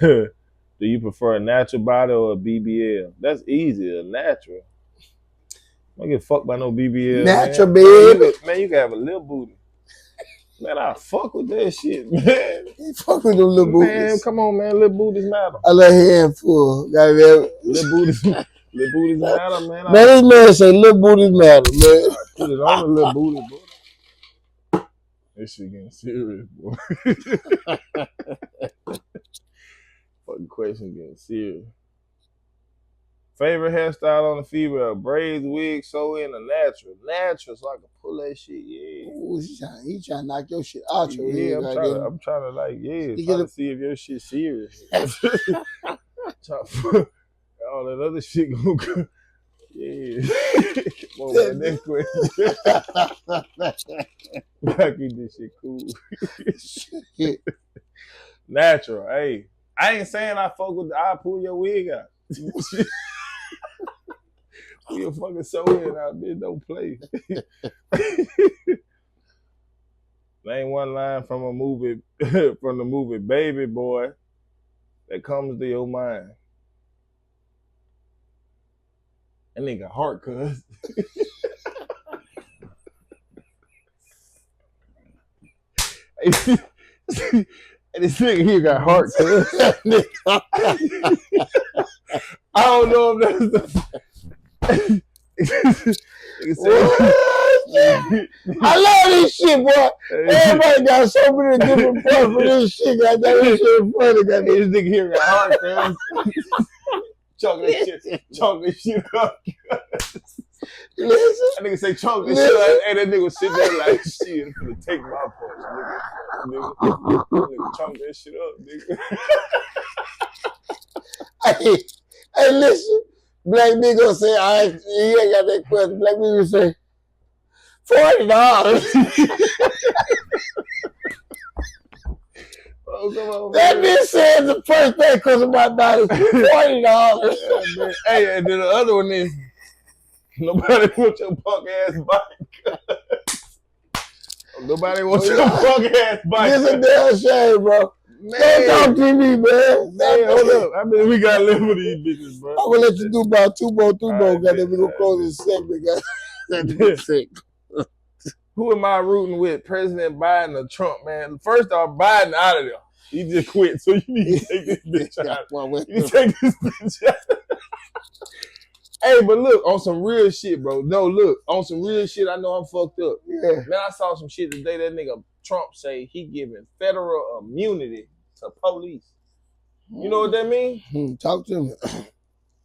Do you prefer a natural body or a BBL? That's easy, a natural. Don't get fucked by no BBL. Natural, man. baby. Man, you can have a little booty. Man, I fuck with that shit, man. You fuck with them little booties. Man, come on, man. Little booties matter. I let handful. Little booties matter, man. Man, this man say little booties matter, man. Put it on the little booty, boy. This shit getting serious, boy. Fucking question getting serious. Favorite hairstyle on the female: braids, wig, sew in, or natural? Natural, so I can pull that shit. Yeah. Ooh, he trying to knock your shit out your head. I'm trying to like, trying to see if your shit serious. All that other shit gonna go. Yeah. Come on, man. Next question. Gotta keep this shit cool. Natural. Hey, I ain't saying I fuck with. I pull your wig out. Pull your fucking sew in out, bitch. Don't play. Name one line from a movie, from the movie Baby Boy, that comes to your mind. That nigga heart, cuz. This nigga here got heart, cuz. I don't know if that's the. I love this shit, boy. Everybody got so many different parts for this shit. Goddamn, this shit funny. Goddamn, this nigga here got heart, cuz. Chunk this shit up. Listen. That nigga say chunk this shit up, and that nigga was sitting there like, shit, I'm gonna take my punch, nigga. Nigga, chunk that shit up, nigga. Hey, listen. Black nigga say, he ain't got that question. Black nigga say, $40. Oh, come on, that bitch said the first thing because of my body, $40. Hey, and then the other one is, nobody wants your punk ass bike. Nobody wants your punk ass bike. It's a damn shame, bro. Man. Don't talk to me, man. Hold up. I mean, we gotta live with these bitches, bro. I'm gonna let you do about two more. Goddamn, we gonna close this segment, guys. Sick. Who am I rooting with? President Biden or Trump, man? First off, Biden out of there. He just quit, so you need to take this bitch out. You need to take this bitch out. Hey, but look, on some real shit, bro. No, look, on some real shit, I know I'm fucked up. Yeah. Man, I saw some shit today. That nigga Trump say he giving federal immunity to police. You know what that mean? Talk to me.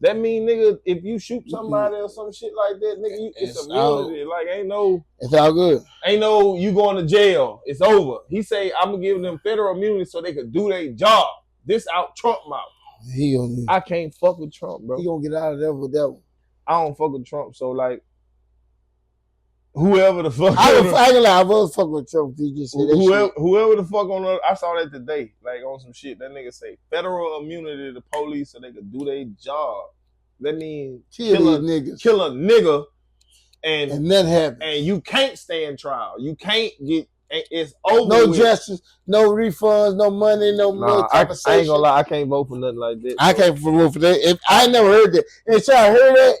That mean, nigga, if you shoot somebody or some shit like that, nigga, it's immunity. Like, ain't no... It's all good. Ain't no you going to jail. It's over. He say, I'm going to give them federal immunity so they could do their job. This out Trump mouth. I can't fuck with Trump, bro. He gonna get out of there with that one. I don't fuck with Trump, so like, whoever the fuck... I ain't gonna lie, I was fuck with Trump. He just said whoever the fuck on the... I saw that today, like on some shit. That nigga say, federal immunity to police so they could do their job. That means kill a nigga and that happens. And you can't stand trial. You can't get... It's over. No justice, no refunds, no money, no compensation. I ain't gonna lie, I can't vote for nothing like that. I can't vote for that. If I never heard that. If I heard that,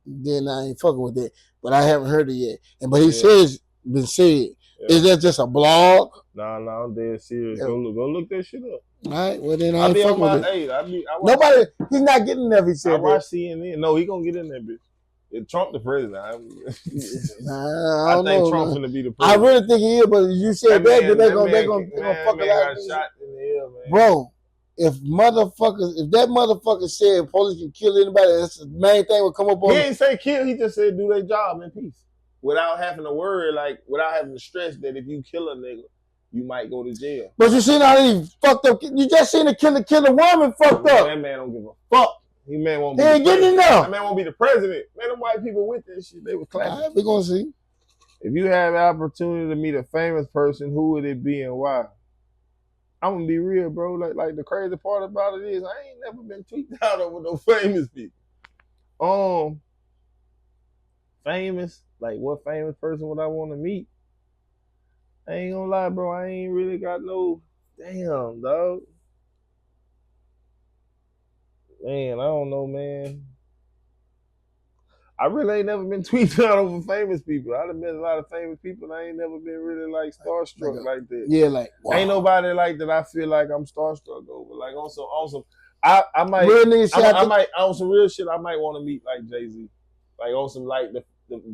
then I ain't fucking with that. But I haven't heard it yet. But he says, been said. Yeah. Is that just a blog? Nah, I'm dead serious. Yeah. Go look that shit up. All right, well then I ain't fucking with it. Nobody, he's not getting there if he said that. I watch CNN. No, he gonna get in there, bitch. Trump the president. I think Trump's gonna be the president. I really think he is, but you said that they're gonna fuck it out. Shot in the air, man. Bro, if that motherfucker said police can kill anybody, that's the main thing would come up on. He ain't say kill, he just said do their job in peace. Without having to worry, without having to stress that if you kill a nigga, you might go to jail. But you seen how he fucked up. You just seen a killer woman fucked up. That man don't give a fuck. He ain't getting enough. That man won't be the president. Man, them white people with this shit, they were clapping. All right, we're gonna see. If you have the opportunity to meet a famous person, who would it be and why? I'm gonna be real, bro. Like the crazy part about it is I ain't never been tweaked out over no famous people. Famous? Like what famous person would I want to meet? I ain't gonna lie, bro. I ain't really got no damn, dog. Man, I don't know, man. I really ain't never been tweeted out over famous people. I've met a lot of famous people, and I ain't never been really starstruck like that. Yeah, wow. Ain't nobody like that I feel like I'm starstruck over. Like on some I might real shit, I might on some real shit. I might want to meet like Jay-Z. Like on some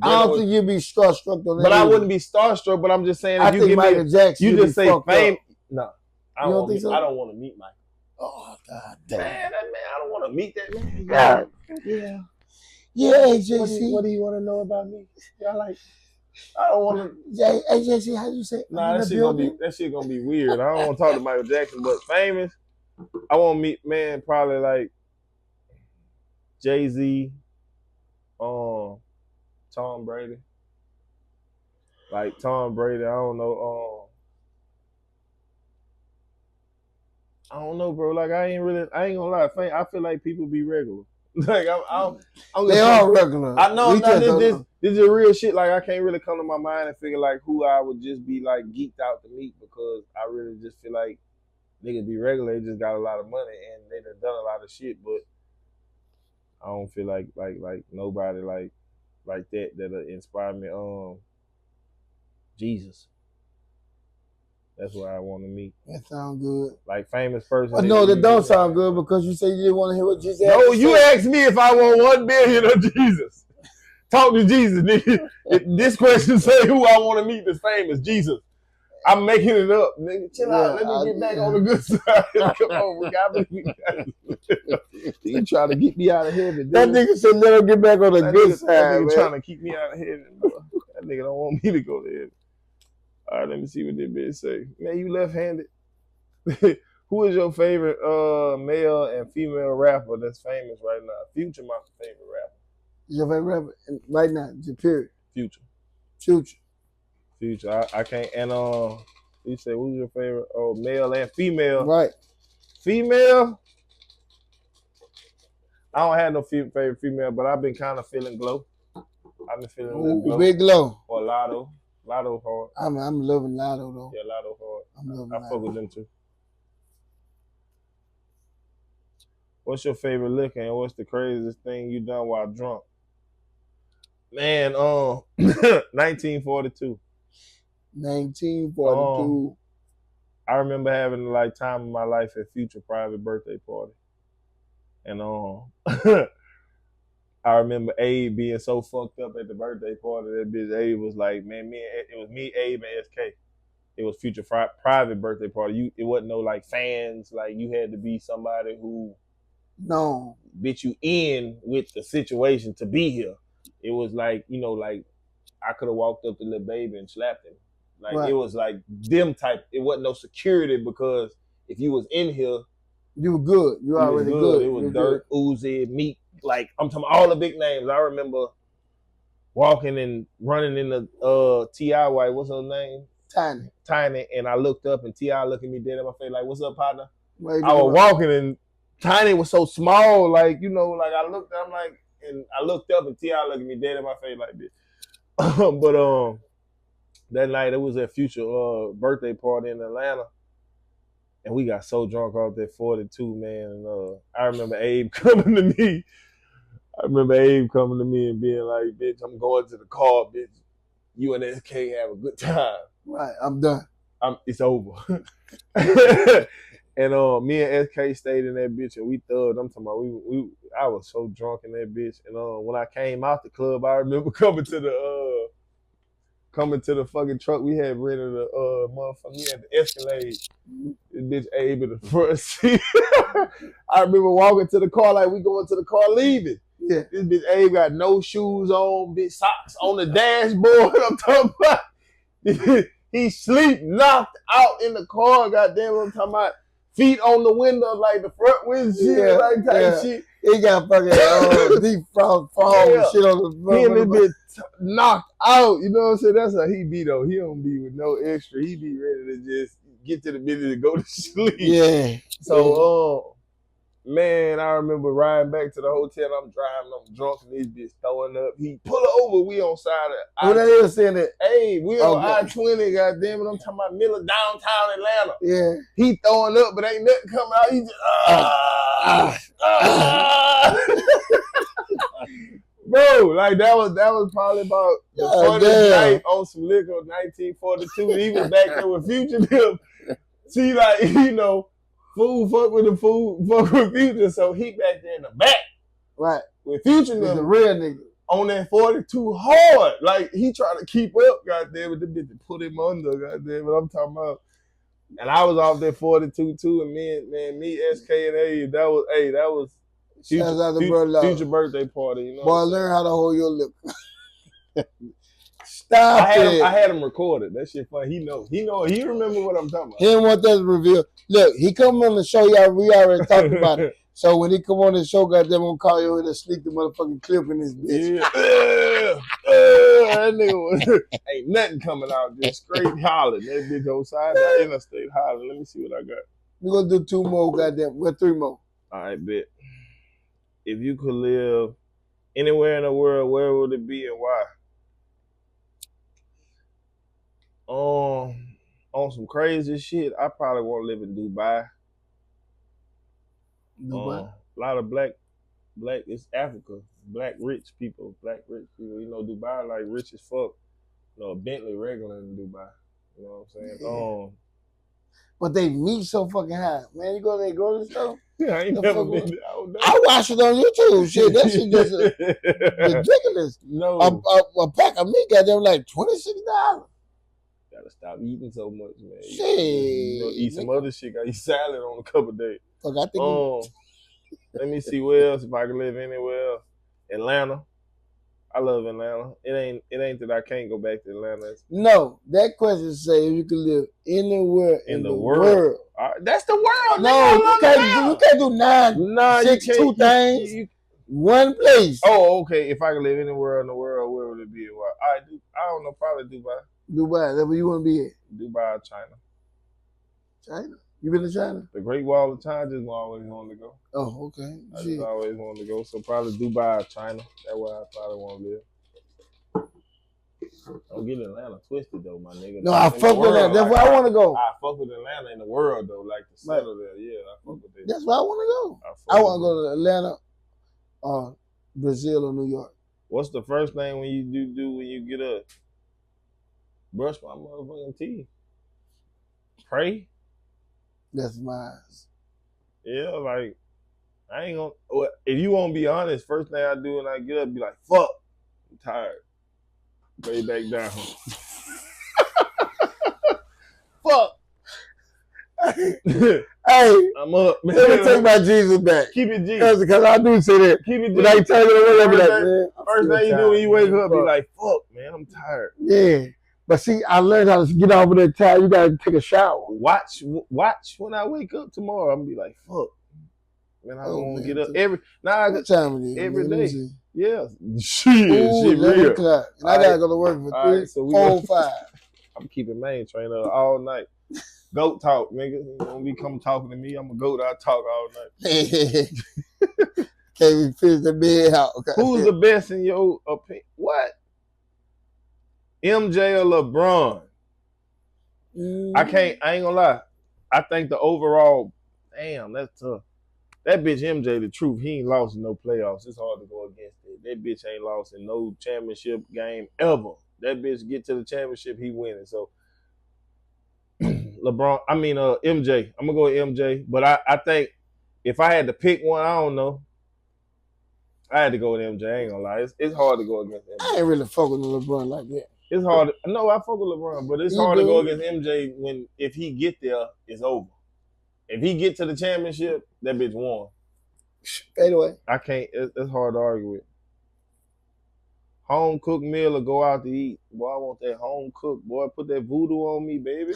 I don't think you'd be starstruck on that. But I wouldn't be starstruck. But I'm just saying, if I you think give Michael me, Jackson, you just say fame. Up. No, you don't think so? I don't want to meet Michael. Oh God damn! Man, I don't want to meet that man. God. Yeah. Yeah, AJC. What do you want to know about me? Y'all like? I don't want to. AJC, how you say? Nah, that shit gonna be weird. I don't want to talk to Michael Jackson, but famous. I want to meet, man, probably like Jay-Z, Tom Brady. Like Tom Brady, I don't know. I don't know, bro. Like I ain't gonna lie. I feel like people be regular. Like I'm they are regular. I know. This is real shit. Like I can't really come to my mind and figure like who I would just be like geeked out to meet, because I really just feel like niggas be regular. They just got a lot of money and they done a lot of shit, but I don't feel like nobody like that'll inspire me. Jesus. That's what I want to meet. That sound good. Like famous person. But no, that don't sound good because you say you didn't want to hear what Jesus No, you asked me if I want $1 billion of Jesus. Talk to Jesus, nigga. This question say who I want to meet that's famous. Jesus. I'm making it up, nigga. Chill out. Let me get back on the good side. Come on, we got you trying to get me out of heaven, dude. That nigga said let him get back on the good side. That nigga trying to keep me out of heaven, bro. That nigga don't want me to go to heaven. All right, let me see what this bitch say. Man, you left-handed. Who is your favorite male and female rapper that's famous right now? Future, my favorite rapper. Your favorite rapper right now? Period. Future. I can't. And you say who's your favorite? Oh, male and female. Right. Female. I don't have no favorite female, but I've been kind of feeling Glow. I've been feeling Glow. Big Glow. Or Lotto. Lotto hard. I'm loving Lotto though. Yeah, Lotto hard. I'm loving Lotto. I fuck with them too. What's your favorite liquor and what's the craziest thing you done while drunk? Man, 1942. 1942. I remember having like time of my life at Future private birthday party. And I remember Abe being so fucked up at the birthday party. That bitch Abe was like, man, it was me, Abe, and SK. It was Future private birthday party. It wasn't no like fans. Like you had to be somebody who bitch you in with the situation to be here. It was like, you know, like I could have walked up to Lil Baby and slapped him. Like right. It was like them type. It wasn't no security because if you was in here, you were good. You already good. It was Dirt, Uzi, Meek. Like I'm talking about all the big names. I remember walking and running in the T.I. White. What's her name? Tiny. And I looked up and T.I. looked at me dead in my face like, "What's up, partner?" I was walking and Tiny was so small, like you know, like I looked up and T.I. looked at me dead in my face like this. But that night it was at Future birthday party in Atlanta. And we got so drunk off that 42, man. And I remember Abe coming to me. And being like, bitch, I'm going to the car, bitch. You and SK have a good time. Right, I'm done. It's over. And me and SK stayed in that bitch and we thugged. I'm talking about I was so drunk in that bitch. And when I came out the club, I remember coming to the fucking truck. We had rented a motherfucker. We had the Escalade. This bitch Abe in the front seat. I remember walking to the car like we going to the car leaving. Yeah. This bitch Abe got no shoes on, bitch socks on the dashboard. I'm talking about. He sleep knocked out in the car. Goddamn, I'm talking about feet on the window like the front windshield, like type shit. He got fucking deep frog shit on the front. He and this bitch knocked out. You know what I'm saying? That's how he be though. He don't be with no extra. He be ready to just get to the minute to go to sleep. Yeah. So man, I remember riding back to the hotel. I'm driving, I'm drunk, and this bitch throwing up. He pull over. We on side of. Who that is saying that? Hey, we on I-20. Goddamn it! I'm talking about middle of downtown Atlanta. Yeah. He throwing up, but ain't nothing coming out. He just bro, like that was probably about the funniest night on some liquor, 1942. He was back there with Future. See, like you know. Fool fuck with the fool, fuck with Future, so he back there in the back. Right. With Future the real nigga. on that 42 hard. Like, he trying to keep up, goddamn it. The bitch put him under, goddamn it. I'm talking about. And I was off that 42 too, and me, SK, and A, that was future birthday party, you know. Boy, learn how to hold your lip. Stop it. I had him recorded. That shit fun. He remember what I'm talking about. He didn't want that to reveal. Look, he come on the show, y'all. We already talked about it. So when he come on the show, goddamn, gonna call you and sneak the motherfucking clip in his bitch. Yeah. That nigga was, ain't nothing coming out. Just straight hollering. That bitch outside the interstate hollering. Let me see what I got. We're gonna do 2 more, goddamn. Well, 3 more. All right, bet. If you could live anywhere in the world, where would it be and why? On some crazy shit, I probably want to live in Dubai. Dubai. A lot of black, it's Africa. Black rich people. You know, Dubai like rich as fuck. You know, a Bentley regular in Dubai. You know what I'm saying? Yeah. But they meet so fucking high. Man, you go to the grocery store? Yeah, I ain't never been there. I watch it on YouTube. Shit, that shit just ridiculous. No. A pack of meat got them like $26. Gotta stop eating so much, man. Shit. You know, eat some other shit. Got eat salad on a couple of days. Look, I think let me see where else if I can live anywhere else. Atlanta. I love Atlanta. It ain't that I can't go back to Atlanta. No, that question say if you could live anywhere in the world. That's the world. No, you can't do 2 things. One place. Oh, okay. If I could live anywhere in the world, where would it be? Well, I don't know. Probably Dubai. Dubai. That's where you want to be at. Dubai, China. China. You been to China? The Great Wall of China. Just always wanted to go. Oh, okay. I just always wanted to go. So probably Dubai, China. That's where I probably want to live. Don't get Atlanta twisted though, my nigga. No, I fuck with that. That's where I want to go. I fuck with Atlanta in the world though, like to settle there. Yeah, I fuck with that. That's where I want to go. I want to go to Atlanta, Brazil, or New York. What's the first thing when you do when you get up? Brush my motherfucking teeth. Pray. That's mine. Yeah, like I ain't gonna. If you want to be honest, first thing I do when I get up, be like, "Fuck, I'm tired." Lay back down. Fuck. Hey, I'm up, man. Let me take my Jesus back. Keep it Jesus. Because I do say that. Keep it Jesus. When I turn it away, I be like, man. First thing you do when you wake up, be like, fuck, man, I'm tired. Yeah. But see, I learned how to get off of that time. You got to take a shower. Watch when I wake up tomorrow. I'm going to be like, fuck. Man, I don't want to get up what time it is? every day. Yeah. Shit, real. O'clock. And I got to go to work for 3, 4, 5. I'm keeping Mayne Trayne up all night. Goat talk, nigga. You don't be come talking to me. I'm a goat. I talk all night. Can't even finish the bed out. Who's the best in your opinion? What? MJ or LeBron? I ain't gonna lie. I think the overall, damn, that's tough. That bitch MJ, the truth, he ain't lost in no playoffs. It's hard to go against it. That bitch ain't lost in no championship game ever. That bitch get to the championship, he winning. So MJ. I'm gonna go with MJ. But I think if I had to pick one, I don't know. I had to go with MJ. I ain't gonna lie. It's hard to go against MJ. I ain't really fuck with LeBron like that. It's hard. No, I fuck with LeBron, but it's hard to go against MJ if he get there, it's over. If he get to the championship, that bitch won. Anyway, I can't. It's hard to argue with. Home cooked meal or go out to eat. Boy, I want that home cooked. Boy, put that voodoo on me, baby.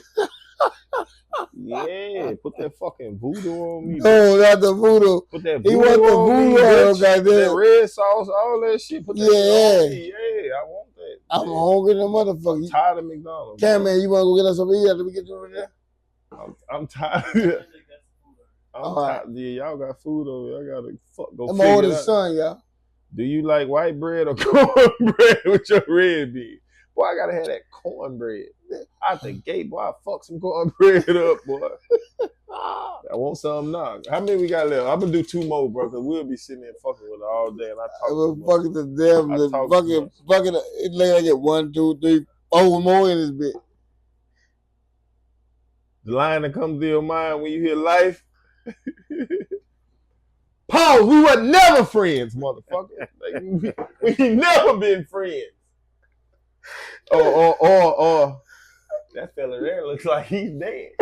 Yeah, put that fucking voodoo on me. No, not the voodoo. Put that voodoo he want the voodoo on, that red sauce, all that shit. Put that on me. Yeah, I want that. I'm hungry the motherfucker. I'm tired of McDonald's. Man, you want to go get us something to eat after we get over there? I'm tired. I'm tired. Yeah, y'all got food over here. I gotta go. I'm my oldest son, y'all. Do you like white bread or cornbread with your red bean? Boy, I gotta have that cornbread. Out the gate, boy, I fuck some cornbread up, boy. I want something now. How many we got left? I'm gonna do 2 more, bro, because we'll be sitting there fucking with it all day. And I talk fucking to them. Fucking it like I get 1, 2, 3, 4 more in this bit. The line that comes to your mind when you hear life. Pause. We were never friends, motherfucker. Like, we never been friends. Or that fella there looks like he's dead.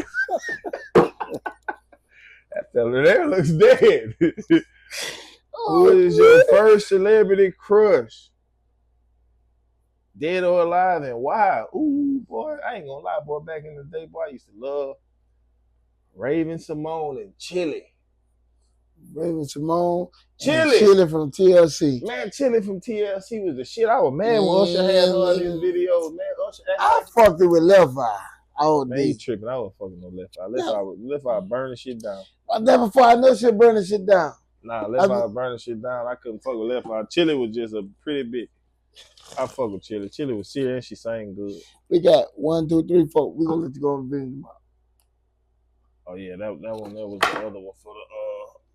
That fella there looks dead. Who is your first celebrity crush? Dead or alive, and why? Ooh, boy, I ain't gonna lie, boy. Back in the day, boy, I used to love Raven Simone and Chili. Raven Simone, Chili. Chili from TLC. Man, Chili from TLC was the shit. I was mad when Usher had her in his videos. Man, Usher I fucked it with Left Eye. Man, you tripping. I was fucking no Left Eye. Left Eye burning shit down. I never thought I know shit burning shit down. Nah, Left Eye burning shit down. I couldn't fuck with Left Eye. Chili was just a pretty bit. I fuck with Chili. Chili was serious. She sang good. We got 1, 2, 3, 4. We gonna let you go on the video tomorrow. Oh yeah, that one. That was the other one for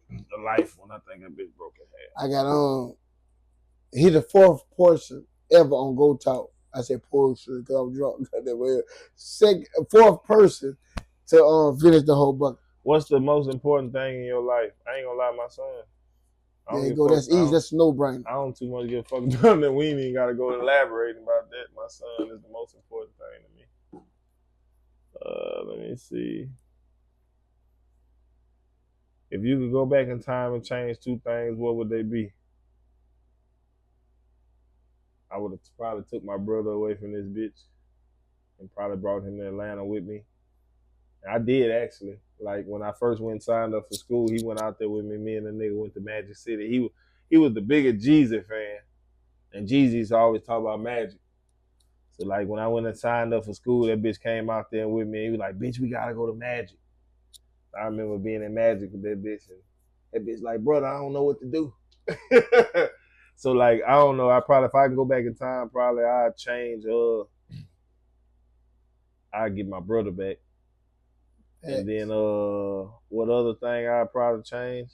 the life one. I think that bitch broke her head. I got he the 4th person ever on Go Talk. I said portion because I'm drunk. 4th person to finish the whole bucket. What's the most important thing in your life? I ain't gonna lie, my son. There you go. That's easy. That's a no-brainer. I don't too much give a fuck about that. We ain't even gotta go elaborating about that. My son is the most important thing to me. Let me see. If you could go back in time and change 2 things, what would they be? I would have probably took my brother away from this bitch and probably brought him to Atlanta with me. I did actually. Like when I first went and signed up for school, he went out there with me. Me and the nigga went to Magic City. He was the biggest Jeezy fan, and Jeezy's always talk about Magic. So like when I went and signed up for school, that bitch came out there with me. He was like, "Bitch, we gotta go to Magic." I remember being in Magic with that bitch, and that bitch like, "Brother, I don't know what to do." So like I don't know. I probably if I can go back in time, probably I'd change. I'd get my brother back. And then what other thing I'd probably change?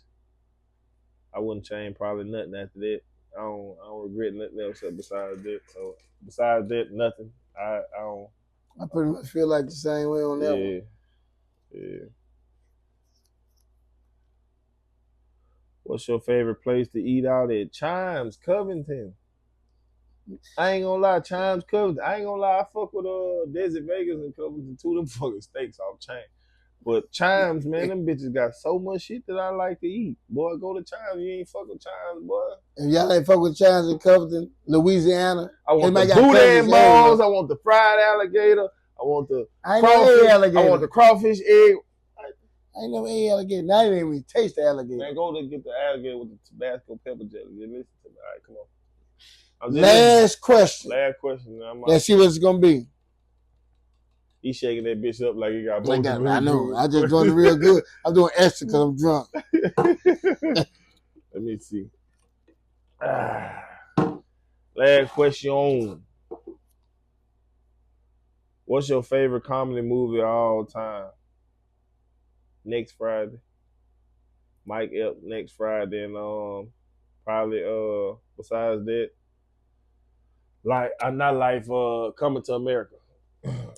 I wouldn't change probably nothing after that. I don't regret nothing else besides that. So besides that, nothing. I don't. I pretty much feel like the same way on that one. Yeah. What's your favorite place to eat out at? Chimes, Covington. I ain't gonna lie, Chimes, Covington. I ain't gonna lie, I fuck with Desert Vegas and Covington too. Them fucking steaks off chain. But Chimes, man, them bitches got so much shit that I like to eat. Boy, go to Chimes. You ain't fuck with Chimes, boy. If y'all ain't fuck with Chimes in Covington, Louisiana, I want the boudin balls. I want the fried alligator. I want the crawfish. I want the crawfish egg. I ain't never ate alligator. Now I didn't even taste the alligator. Man, go to get the alligator with the Tabasco pepper jelly. Listen to me. All right, come on. Last question. Last question. Let's see what it's gonna be. He shaking that bitch up like he got both. I know. I just doing it real good. I'm doing extra because I'm drunk. Let me see. Last question. What's your favorite comedy movie of all time? Next Friday. Mike Epps next Friday, and probably besides that, Coming to America.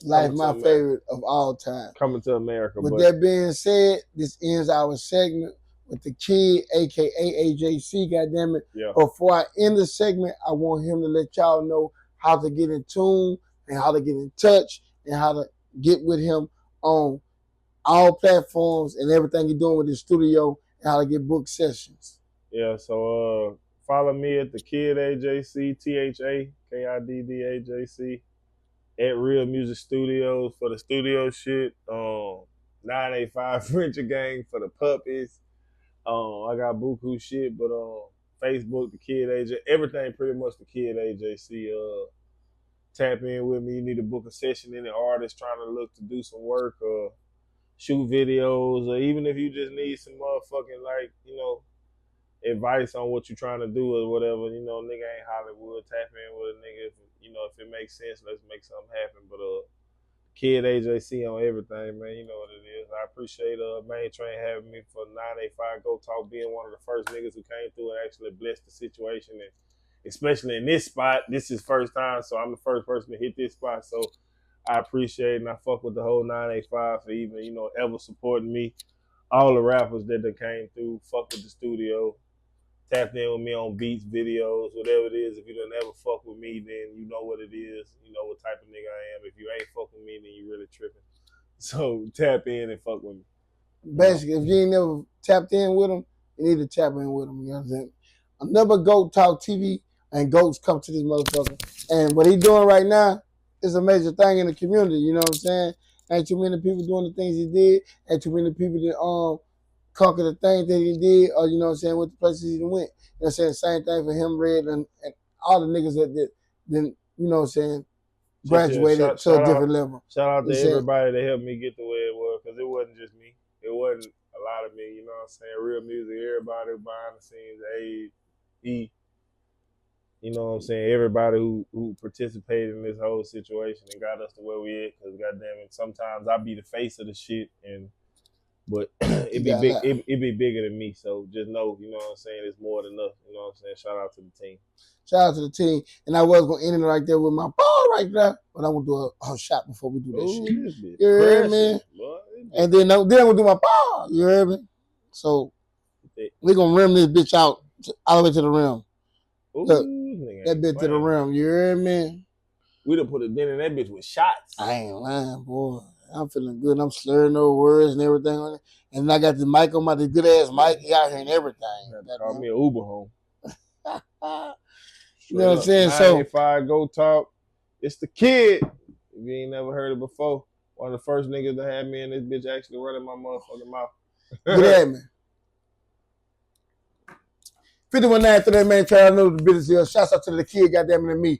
Life my favorite of all time. Coming to America. With that being said, this ends our segment with the kid, aka AJC, goddammit. Yeah. Before I end the segment, I want him to let y'all know how to get in tune and how to get in touch and how to get with him on all platforms and everything you're doing with his studio and how to get book sessions. Yeah, so follow me at the Kid AJC, THAKIDDAJC, at Real Music Studios for the studio shit. 985 Frencher Gang for the puppies. I got buku shit, but Facebook, the Kid AJ, everything pretty much the Kid AJC. Tap in with me. You need to book a session, any artist trying to look to do some work or shoot videos, or even if you just need some motherfucking advice on what you're trying to do or whatever, nigga ain't Hollywood. Tap in with a nigga if it makes sense, let's make something happen. But Kid AJC on everything, man. You know what it is. I appreciate Mayne Trayne having me for 985 Go Talk, being one of the first niggas who came through and actually blessed the situation, and especially in this spot. This is first time, so I'm the first person to hit this spot. So I appreciate it, and I fuck with the whole 985 for even, ever supporting me. all the rappers that came through, fuck with the studio, tapped in with me on beats, videos, whatever it is. If you don't ever fuck with me, then you know what it is. You know what type of nigga I am. If you ain't fuck with me, then you really tripping. So tap in and fuck with me. Basically, if you ain't never tapped in with them, you need to tap in with them. You know what I'm saying? Another GOAT Talk TV and GOATs come to this motherfucker. And what he doing right now is a major thing in the community. You know what I'm saying? Ain't too many people doing the things he did. Ain't too many people that conquer the things that he did, or you know what I'm saying, with the places he went. You know what I'm saying? Same thing for him, Red, and all the niggas that then, you know what I'm saying, graduated to a different level. Shout out to everybody that helped me get the way it was, because it wasn't just me. It wasn't a lot of me, you know what I'm saying? Real music, everybody behind the scenes, A, you know what I'm saying? Everybody who participated in this whole situation and got us to where we at, because goddamn it, sometimes I be the face of the shit, but it be bigger than me. So just know, you know what I'm saying, it's more than enough. You know what I'm saying? Shout out to the team. Shout out to the team. And I was gonna end it right there with my ball right there, but I'm gonna do a shot before we do that shit. You heard me? And then I'm gonna do my ball. You heard me? So we gonna rim this bitch out all the way to the rim. Look, that bitch to the rim. You heard me? We done put a dent in that bitch with shots. I ain't lying, boy. I'm feeling good. I'm slurring no words and everything on it. And I got the mic on the good ass mic. He out here and everything. Call me an Uber home. You know what I'm saying? 985 Go Talk. It's the kid. If you ain't never heard it before, one of the first niggas that had me in this bitch actually running my motherfucking mouth. Get at me. 51.9 to that Mayne Trayne. I know the business here. Shouts out to the kid, goddamn it, and me.